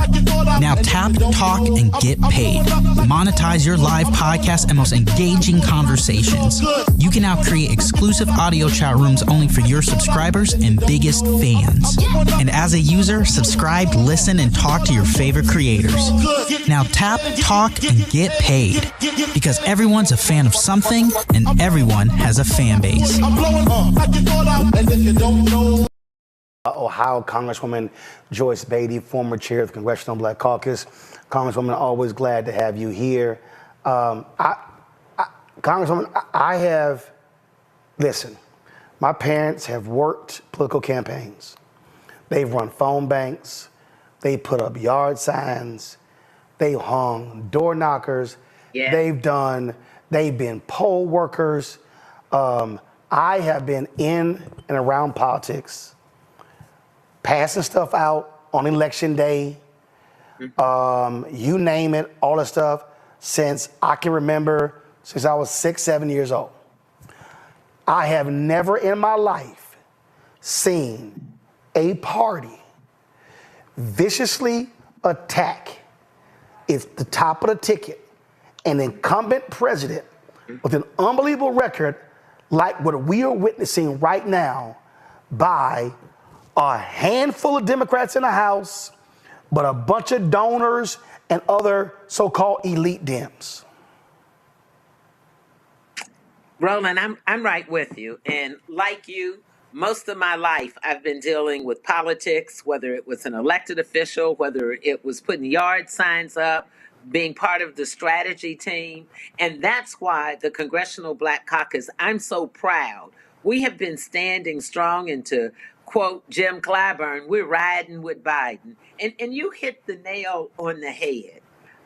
Now tap, talk, and get paid. Monetize your live podcast and most engaging conversations. You can now create exclusive audio chat rooms only for your subscribers and biggest fans. And as a user, subscribe, listen, and talk to your favorite creators. Now tap, talk, and get paid. Because everyone's a fan of something, and everyone has a fan base. Ohio Congresswoman Joyce Beatty, former chair of the Congressional Black Caucus. Congresswoman, always glad to have you here. Congresswoman, listen, my parents have worked political campaigns. They've run phone banks. They put up yard signs. They hung door knockers. Yeah. They've been poll workers. I have been in and around politics, passing stuff out on election day, you name it, all that stuff, since I can remember, since I was 6, 7 years old. I have never in my life seen a party viciously attack it's the top of the ticket, an incumbent president with an unbelievable record like what we are witnessing right now by a handful of Democrats in the House, but a bunch of donors and other so-called elite Dems. Roland, I'm right with you. And like you, most of my life I've been dealing with politics, whether it was an elected official, whether it was putting yard signs up, being part of the strategy team. And that's why the Congressional Black Caucus, I'm so proud. We have been standing strong, and to quote Jim Clyburn, we're riding with Biden. And you hit the nail on the head.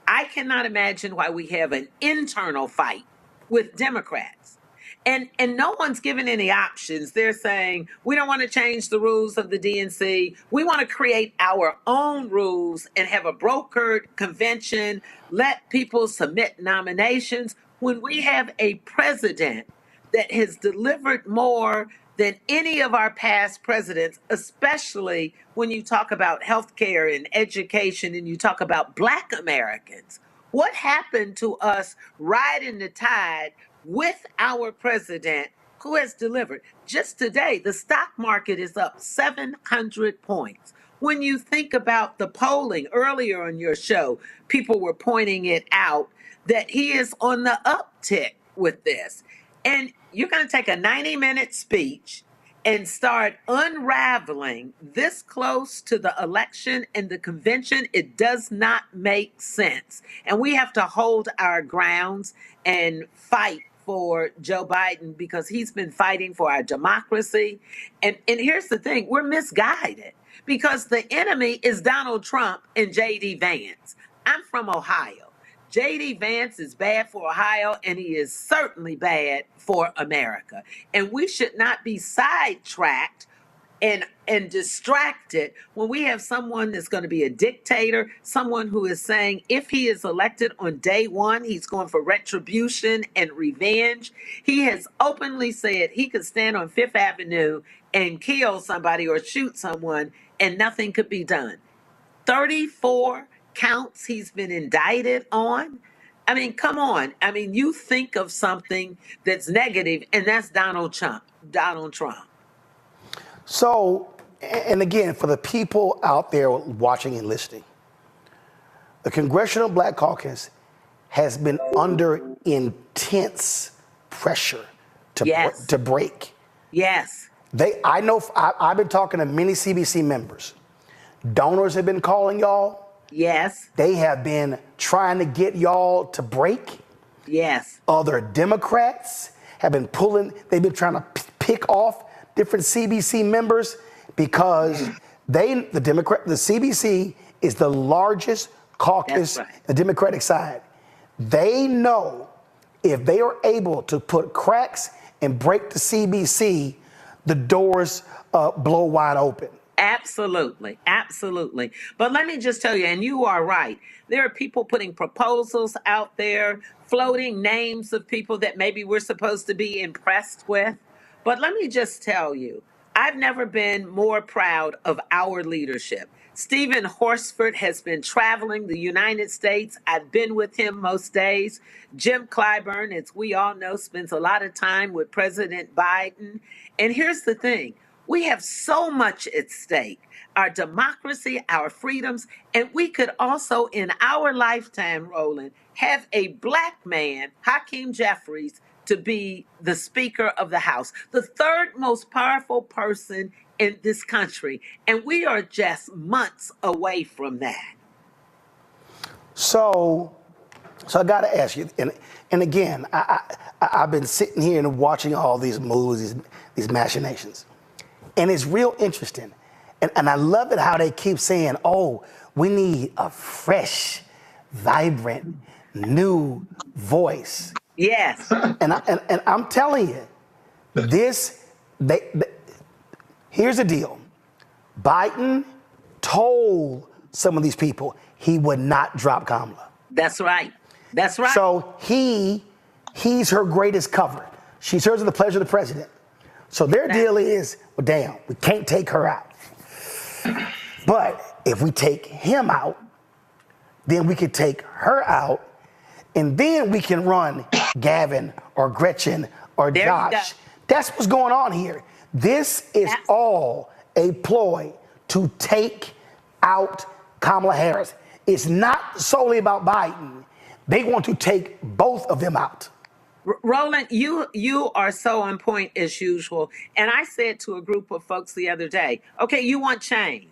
I cannot imagine why we have an internal fight with Democrats. And no one's given any options. They're saying, we don't want to change the rules of the DNC. We want to create our own rules and have a brokered convention, let people submit nominations. When we have a president that has delivered more than any of our past presidents, especially when you talk about healthcare and education and you talk about Black Americans. What happened to us riding the tide with our president who has delivered? Just today, the stock market is up 700 points. When you think about the polling earlier on your show, people were pointing it out that he is on the uptick with this. And you're going to take a 90-minute speech and start unraveling this close to the election and the convention. It does not make sense. And we have to hold our grounds and fight for Joe Biden because he's been fighting for our democracy. And here's the thing, we're misguided because the enemy is Donald Trump and J.D. Vance. I'm from Ohio. J.D. Vance is bad for Ohio, and he is certainly bad for America. And we should not be sidetracked and distracted when we have someone that's going to be a dictator, someone who is saying if he is elected on day one, he's going for retribution and revenge. He has openly said he could stand on Fifth Avenue and kill somebody or shoot someone and nothing could be done. 34 counts he's been indicted on. I mean, come on. I mean, you think of something that's negative, and that's Donald Trump. Donald Trump. So, and again, for the people out there watching and listening, the Congressional Black Caucus has been under intense pressure to break. Yes. I know, I've been talking to many CBC members. Donors have been calling y'all. Yes. They have been trying to get y'all to break. Yes. Other Democrats have been they've been trying to pick off different CBC members because the CBC is the largest caucus, the Democratic side. They know if they are able to put cracks and break the CBC, the doors blow wide open. Absolutely. Absolutely. But let me just tell you, and you are right, there are people putting proposals out there, floating names of people that maybe we're supposed to be impressed with. But let me just tell you, I've never been more proud of our leadership. Stephen Horsford has been traveling the United States. I've been with him most days. Jim Clyburn, as we all know, spends a lot of time with President Biden. And here's the thing. We have so much at stake, our democracy, our freedoms, and we could also, in our lifetime, Roland, have a black man, Hakeem Jeffries, to be the Speaker of the House, the third most powerful person in this country. And we are just months away from that. So I got to ask you, and again, I've been sitting here and watching all these moves, these machinations. And it's real interesting. And I love it how they keep saying, oh, we need a fresh, vibrant, new voice. Yes. And I'm telling you, here's the deal. Biden told some of these people he would not drop Kamala. That's right. That's right. So he's her greatest cover. She serves at the pleasure of the president. So their deal is, well, damn, we can't take her out. But if we take him out, then we could take her out, and then we can run Gavin or Gretchen or Josh. That's what's going on here. This is all a ploy to take out Kamala Harris. It's not solely about Biden. They want to take both of them out. Roland, you are so on point as usual. And I said to a group of folks the other day, okay, you want change.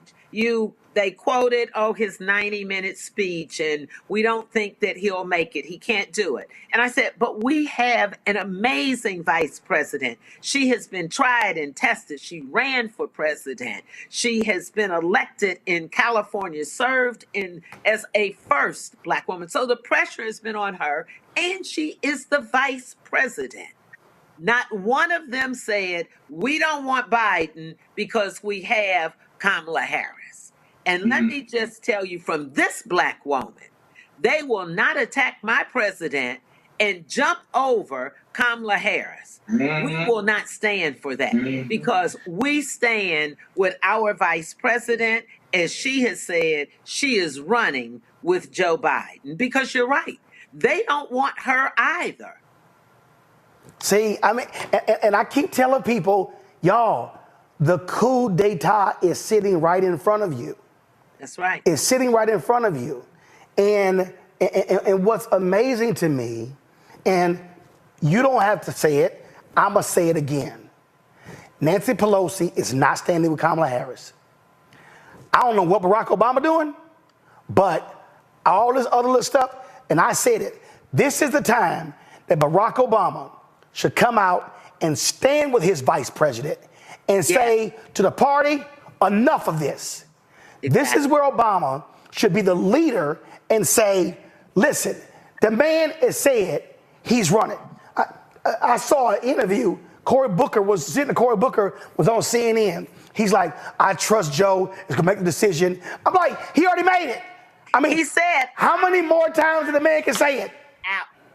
They quoted, his 90-minute speech, and we don't think that he'll make it. He can't do it. And I said, but we have an amazing vice president. She has been tried and tested. She ran for president. She has been elected in California, served as a first Black woman. So the pressure has been on her, and she is the vice president. Not one of them said, we don't want Biden because we have Kamala Harris. And let me just tell you from this Black woman, they will not attack my president and jump over Kamala Harris. We will not stand for that because we stand with our vice president, as she has said, she is running with Joe Biden. Because you're right, they don't want her either. See, I mean, and I keep telling people, y'all, the coup d'etat is sitting right in front of you. That's right. It's sitting right in front of you. And what's amazing to me, and you don't have to say it, I'm going to say it again. Nancy Pelosi is not standing with Kamala Harris. I don't know what Barack Obama doing, but all this other little stuff, and I said it, this is the time that Barack Obama should come out and stand with his vice president and say to the party, enough of this. This is where Obama should be the leader and say, listen, the man has said he's running. I saw an interview. Cory Booker was on CNN. He's like, I trust Joe is going to make the decision. I'm like, he already made it. I mean, he said, how many more times did the man can say it?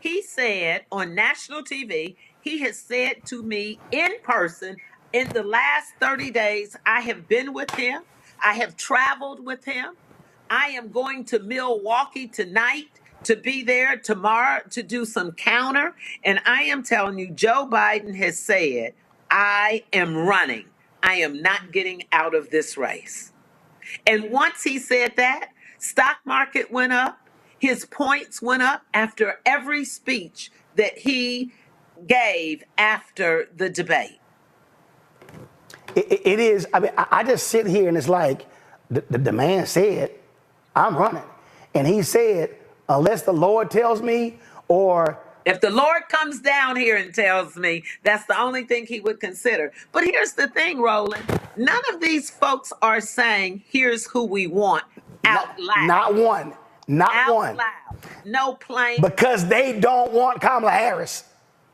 He said on national TV, he has said to me in person, in the last 30 days, I have been with him. I have traveled with him. I am going to Milwaukee tonight to be there tomorrow to do some counter. And I am telling you, Joe Biden has said, I am running. I am not getting out of this race. And once he said that, stock market went up. His points went up after every speech that he gave after the debate. It is. I mean, I just sit here and it's like the man said, I'm running. And he said, unless the Lord tells me, or if the Lord comes down here and tells me, that's the only thing he would consider. But here's the thing, Roland. None of these folks are saying, here's who we want out loud. Not one. Not out one. Loud. No plain. Because they don't want Kamala Harris.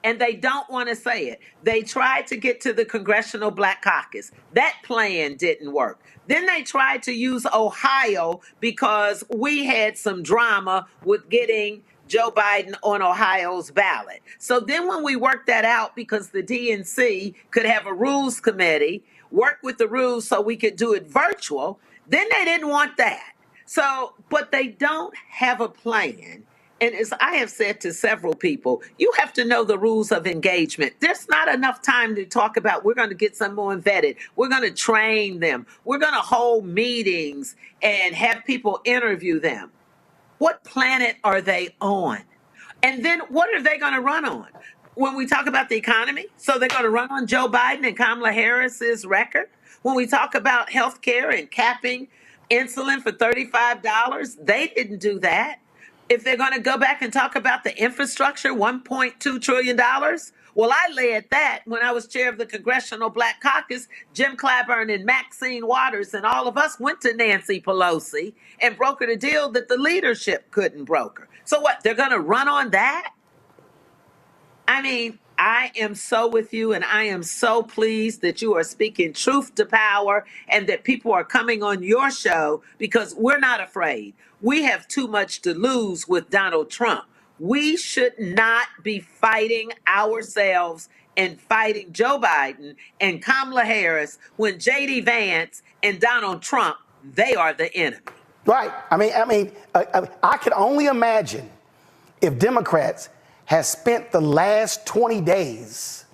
And they don't want to say it. They tried to get to the Congressional Black Caucus. That plan didn't work. Then they tried to use Ohio because we had some drama with getting Joe Biden on Ohio's ballot. So then when we worked that out, because the DNC could have a rules committee, work with the rules so we could do it virtual, then they didn't want that. So, but they don't have a plan. And as I have said to several people, you have to know the rules of engagement. There's not enough time to talk about we're going to get someone vetted. We're going to train them. We're going to hold meetings and have people interview them. What planet are they on? And then what are they going to run on? When we talk about the economy, so they're going to run on Joe Biden and Kamala Harris's record. When we talk about health care and capping insulin for $35, they didn't do that. If they're going to go back and talk about the infrastructure, $1.2 trillion, well, I led that when I was chair of the Congressional Black Caucus. Jim Clyburn and Maxine Waters and all of us went to Nancy Pelosi and brokered a deal that the leadership couldn't broker. So what, they're going to run on that? I mean, I am so with you, and I am so pleased that you are speaking truth to power and that people are coming on your show because we're not afraid. We have too much to lose with Donald Trump. We should not be fighting ourselves and fighting Joe Biden and Kamala Harris when J.D. Vance and Donald Trump, they are the enemy. Right. I could only imagine if Democrats has spent the last 20 days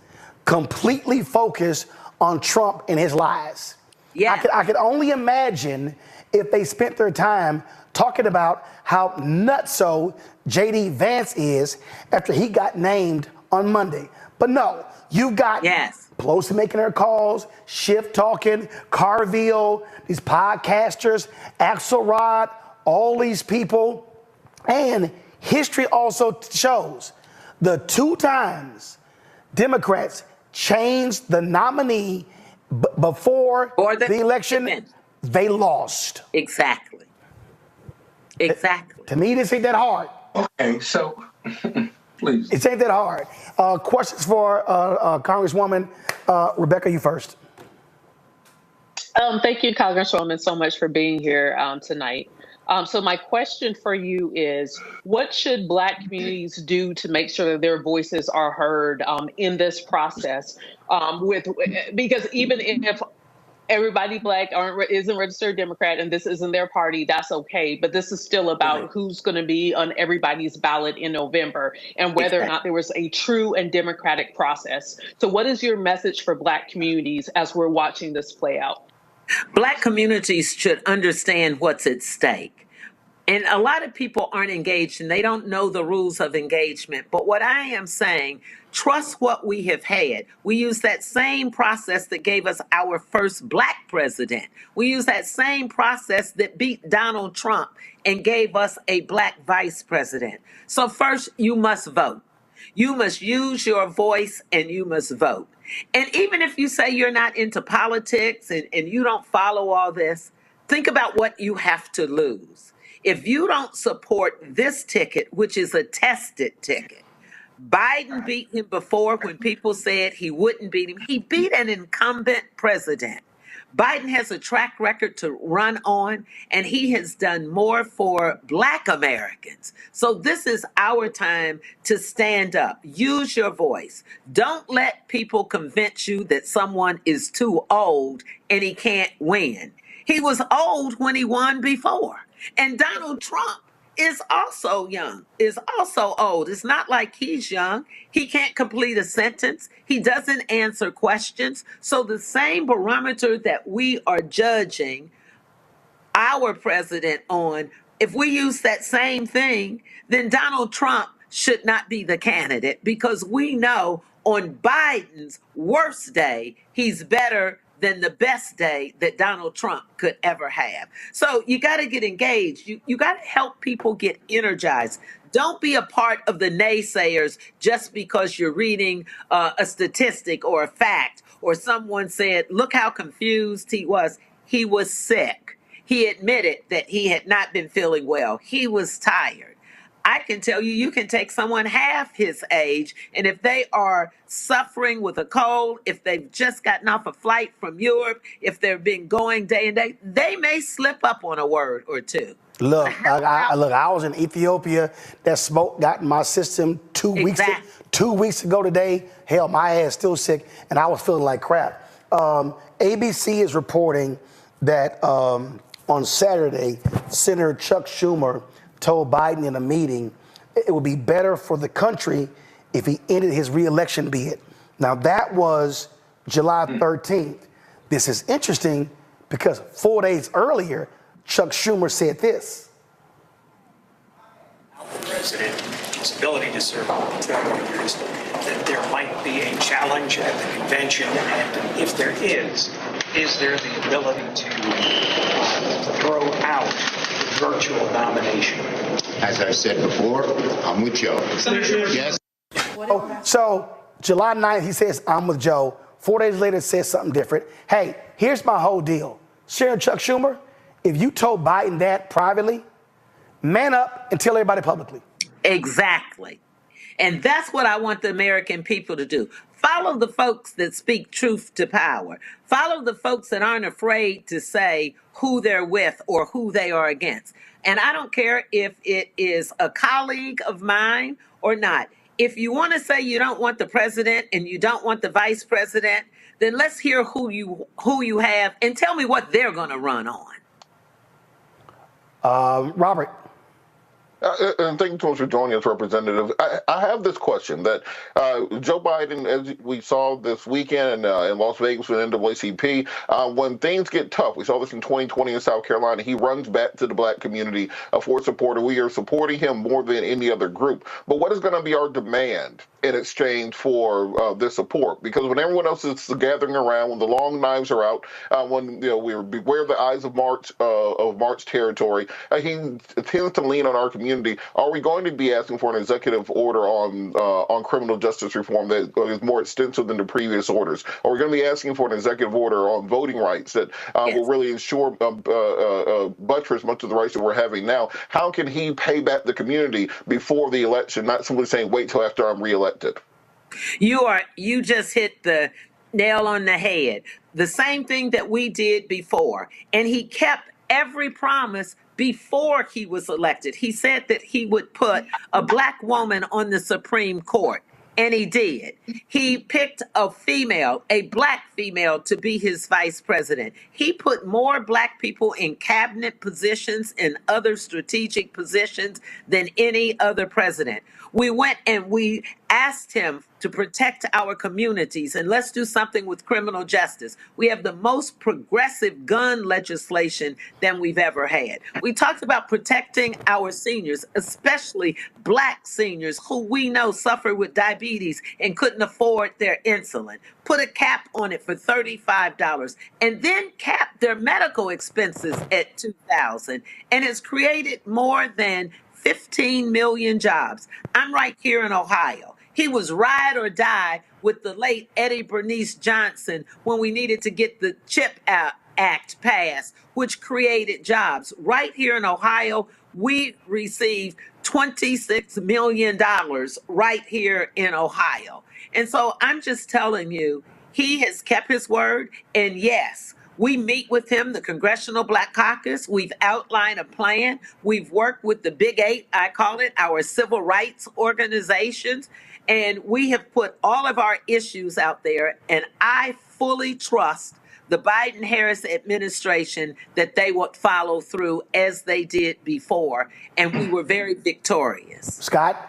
completely focused on Trump and his lies. Yeah. I could only imagine if they spent their time talking about how nutso J.D. Vance is after he got named on Monday. But no, you've got Pelosi making her calls, Schiff talking, Carville, these podcasters, Axelrod, all these people. And history also shows the two times Democrats changed the nominee before the election, they lost. Exactly. To me, this ain't that hard. Okay, so please. It ain't that hard. Questions for Congresswoman Rebecca, you first. Thank you, Congresswoman, so much for being here tonight. So my question for you is, what should Black communities do to make sure that their voices are heard in this process? Because even if everybody Black isn't registered Democrat and this isn't their party, that's okay. But this is still about who's going to be on everybody's ballot in November and whether or not there was a true and democratic process. So what is your message for Black communities as we're watching this play out? Black communities should understand what's at stake. And a lot of people aren't engaged and they don't know the rules of engagement. But what I am saying, trust what we have had. We use that same process that gave us our first Black president. We use that same process that beat Donald Trump and gave us a Black vice president. So first, you must vote. You must use your voice and you must vote. And even if you say you're not into politics and you don't follow all this, think about what you have to lose. If you don't support this ticket, which is a tested ticket, Biden beat him before when people said he wouldn't beat him. He beat an incumbent president. Biden has a track record to run on, and he has done more for Black Americans. So this is our time to stand up. Use your voice. Don't let people convince you that someone is too old and he can't win. He was old when he won before. And Donald Trump is also young, is also old. It's not like he's young. He can't complete a sentence. He doesn't answer questions. So the same barometer that we are judging our president on, if we use that same thing, then Donald Trump should not be the candidate, because we know on Biden's worst day, he's better than the best day that Donald Trump could ever have. So you got to get engaged. You got to help people get energized. Don't be a part of the naysayers just because you're reading a statistic or a fact, or someone said, look how confused he was. He was sick. He admitted that he had not been feeling well. He was tired. I can tell you, you can take someone half his age, and if they are suffering with a cold, if they've just gotten off a flight from Europe, if they've been going day and day, they may slip up on a word or two. Look, I was in Ethiopia. That smoke got in my system 2 weeks. Exactly. 2 weeks ago today. Hell, my ass still sick, and I was feeling like crap. ABC is reporting that on Saturday, Senator Chuck Schumer told Biden in a meeting it would be better for the country if he ended his reelection bid. Now, that was July 13th. This is interesting because 4 days earlier, Chuck Schumer said this. The president, his ability to serve for 2 more years, that there might be a challenge at the convention, and if there is there the ability to throw out virtual nomination? As I said before, I'm with Joe. Yes. So July 9th, he says, I'm with Joe. 4 days later, says something different. Hey, here's my whole deal. Sharon Chuck Schumer, if you told Biden that privately, man up and tell everybody publicly. Exactly. And that's what I want the American people to do. Follow the folks that speak truth to power. Follow the folks that aren't afraid to say who they're with or who they are against. And I don't care if it is a colleague of mine or not. If you want to say you don't want the president and you don't want the vice president, then let's hear who you have and tell me what they're going to run on. Robert. And thank you so much for joining us, Representative. I have this question that Joe Biden, as we saw this weekend in Las Vegas with NAACP, when things get tough, we saw this in 2020 in South Carolina, he runs back to the Black community for support. We are supporting him more than any other group. But what is going to be our demand in exchange for this support? Because when everyone else is gathering around, when the long knives are out, when we're beware the eyes of March territory, he tends to lean on our community. Are we going to be asking for an executive order on criminal justice reform that is more extensive than the previous orders? Are we going to be asking for an executive order on voting rights that will really ensure buttress much of the rights that we're having now? How can he pay back the community before the election, not simply saying wait till after I'm reelected? You just hit the nail on the head. The same thing that we did before, and he kept every promise before he was elected. He said that he would put a Black woman on the Supreme Court, and he did. He picked a Black female, to be his vice president. He put more Black people in cabinet positions and other strategic positions than any other president. We went and we asked him to protect our communities, and let's do something with criminal justice. We have the most progressive gun legislation than we've ever had. We talked about protecting our seniors, especially Black seniors who we know suffer with diabetes and couldn't afford their insulin. Put a cap on it for $35 and then cap their medical expenses at $2,000, and it's created more than 15 million jobs. I'm right here in Ohio. He was ride or die with the late Eddie Bernice Johnson when we needed to get the CHIP Act passed, which created jobs. Right here in Ohio, we received $26 million right here in Ohio. And so I'm just telling you, he has kept his word. And yes, we meet with him, the Congressional Black Caucus. We've outlined a plan. We've worked with the Big Eight, I call it, our civil rights organizations. And we have put all of our issues out there. And I fully trust the Biden-Harris administration that they would follow through as they did before. And we were very victorious. Scott?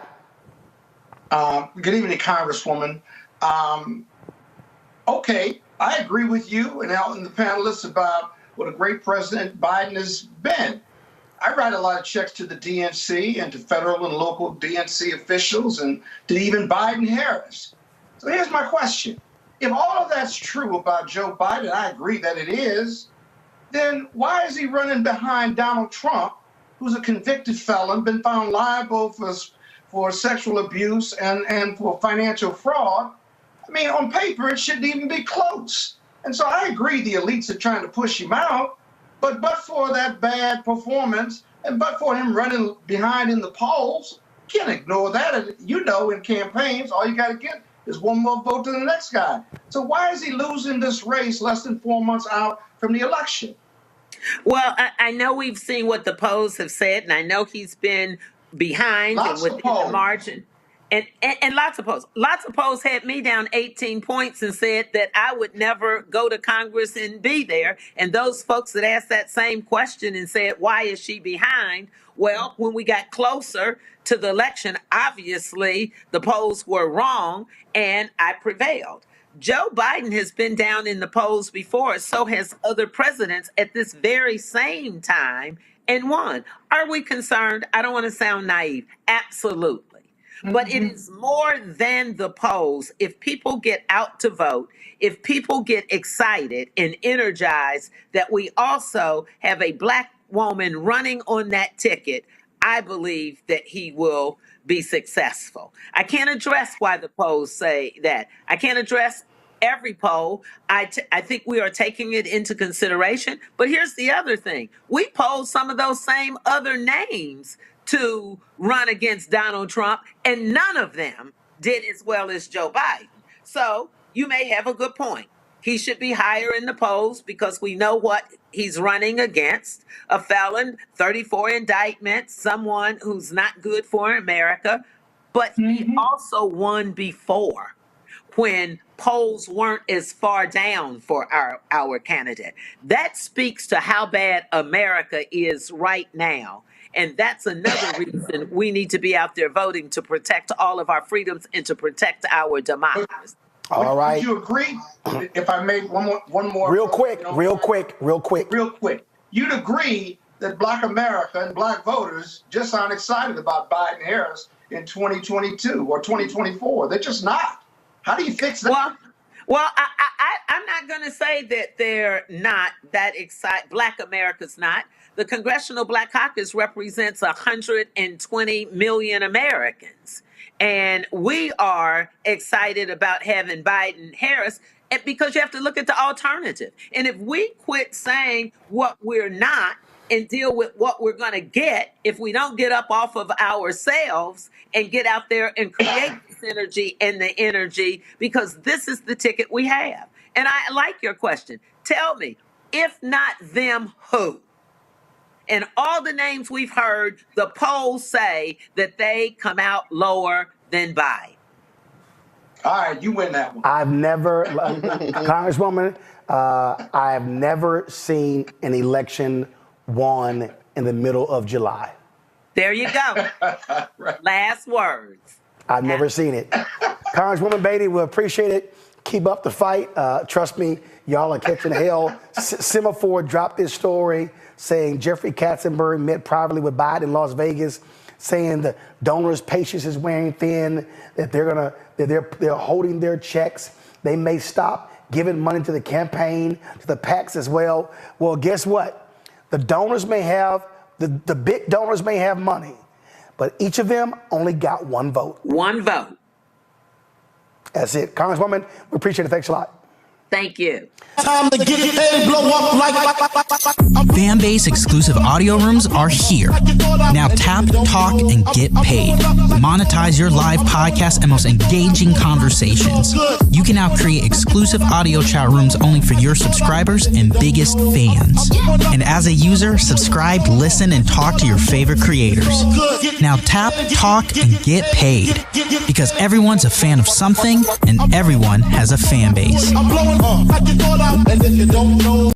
Good evening, Congresswoman. Okay, I agree with you and the panelists about what a great president Biden has been. I write a lot of checks to the DNC and to federal and local DNC officials and to even Biden-Harris. So here's my question. If all of that's true about Joe Biden, I agree that it is, then why is he running behind Donald Trump, who's a convicted felon, been found liable for sexual abuse and for financial fraud? I mean, on paper, it shouldn't even be close. And so I agree the elites are trying to push him out, but for that bad performance and but for him running behind in the polls, can't ignore that. You know, in campaigns, all you got to get is one more vote than the next guy. So why is he losing this race less than 4 months out from the election? Well, I know we've seen what the polls have said, and I know he's been behind and within the margin. And lots of polls. Lots of polls had me down 18 points and said that I would never go to Congress and be there. And those folks that asked that same question and said, why is she behind? Well, when we got closer to the election, obviously the polls were wrong and I prevailed. Joe Biden has been down in the polls before, so has other presidents at this very same time and won. Are we concerned? I don't want to sound naive. Absolutely. But it is more than the polls. If people get out to vote, if people get excited and energized that we also have a Black woman running on that ticket, I believe that he will be successful. I can't address why the polls say that. I can't address every poll. I think we are taking it into consideration. But here's the other thing. We polled some of those same other names to run against Donald Trump, and none of them did as well as Joe Biden. So you may have a good point. He should be higher in the polls because we know what he's running against: a felon, 34 indictments, someone who's not good for America. But he also won before, when polls weren't as far down for our candidate. That speaks to how bad America is right now. And that's another reason we need to be out there voting to protect all of our freedoms and to protect our democracy. All right. Would you agree, if I make one more? Real quick. You'd agree that Black America and Black voters just aren't excited about Biden-Harris in 2022 or 2024. They're just not. How do you fix that? Well, I'm not going to say that they're not that excited. Black America's not. The Congressional Black Caucus represents 120 million Americans. And we are excited about having Biden-Harris because you have to look at the alternative. And if we quit saying what we're not and deal with what we're going to get, if we don't get up off of ourselves and get out there and create the synergy and the energy, because this is the ticket we have. And I like your question. Tell me, if not them, who? And all the names we've heard, the polls say that they come out lower than Biden. All right, you win that one. I've never, Congresswoman, I have never seen an election won in the middle of July. There you go. Right. Last words. I've never seen it. Congresswoman Beatty, we appreciate it. Keep up the fight. Trust me, y'all are catching hell. Semaphore dropped this story saying Jeffrey Katzenberg met privately with Biden in Las Vegas, saying the donors' patience is wearing thin, that they're holding their checks. They may stop giving money to the campaign, to the PACs as well. Well, guess what? The donors may have, the big donors may have money, but each of them only got one vote. One vote. That's it. Congresswoman, we appreciate it. Thanks a lot. Thank you. Time to get paid, blow up like. Fan-base exclusive audio rooms are here. Now tap, talk, and get paid. Monetize your live podcast and most engaging conversations. You can now create exclusive audio chat rooms only for your subscribers and biggest fans. And as a user, subscribe, listen, and talk to your favorite creators. Now tap, talk, and get paid. Because everyone's a fan of something, and everyone has a fan base. I'm blowing up like you thought out, and if you don't know.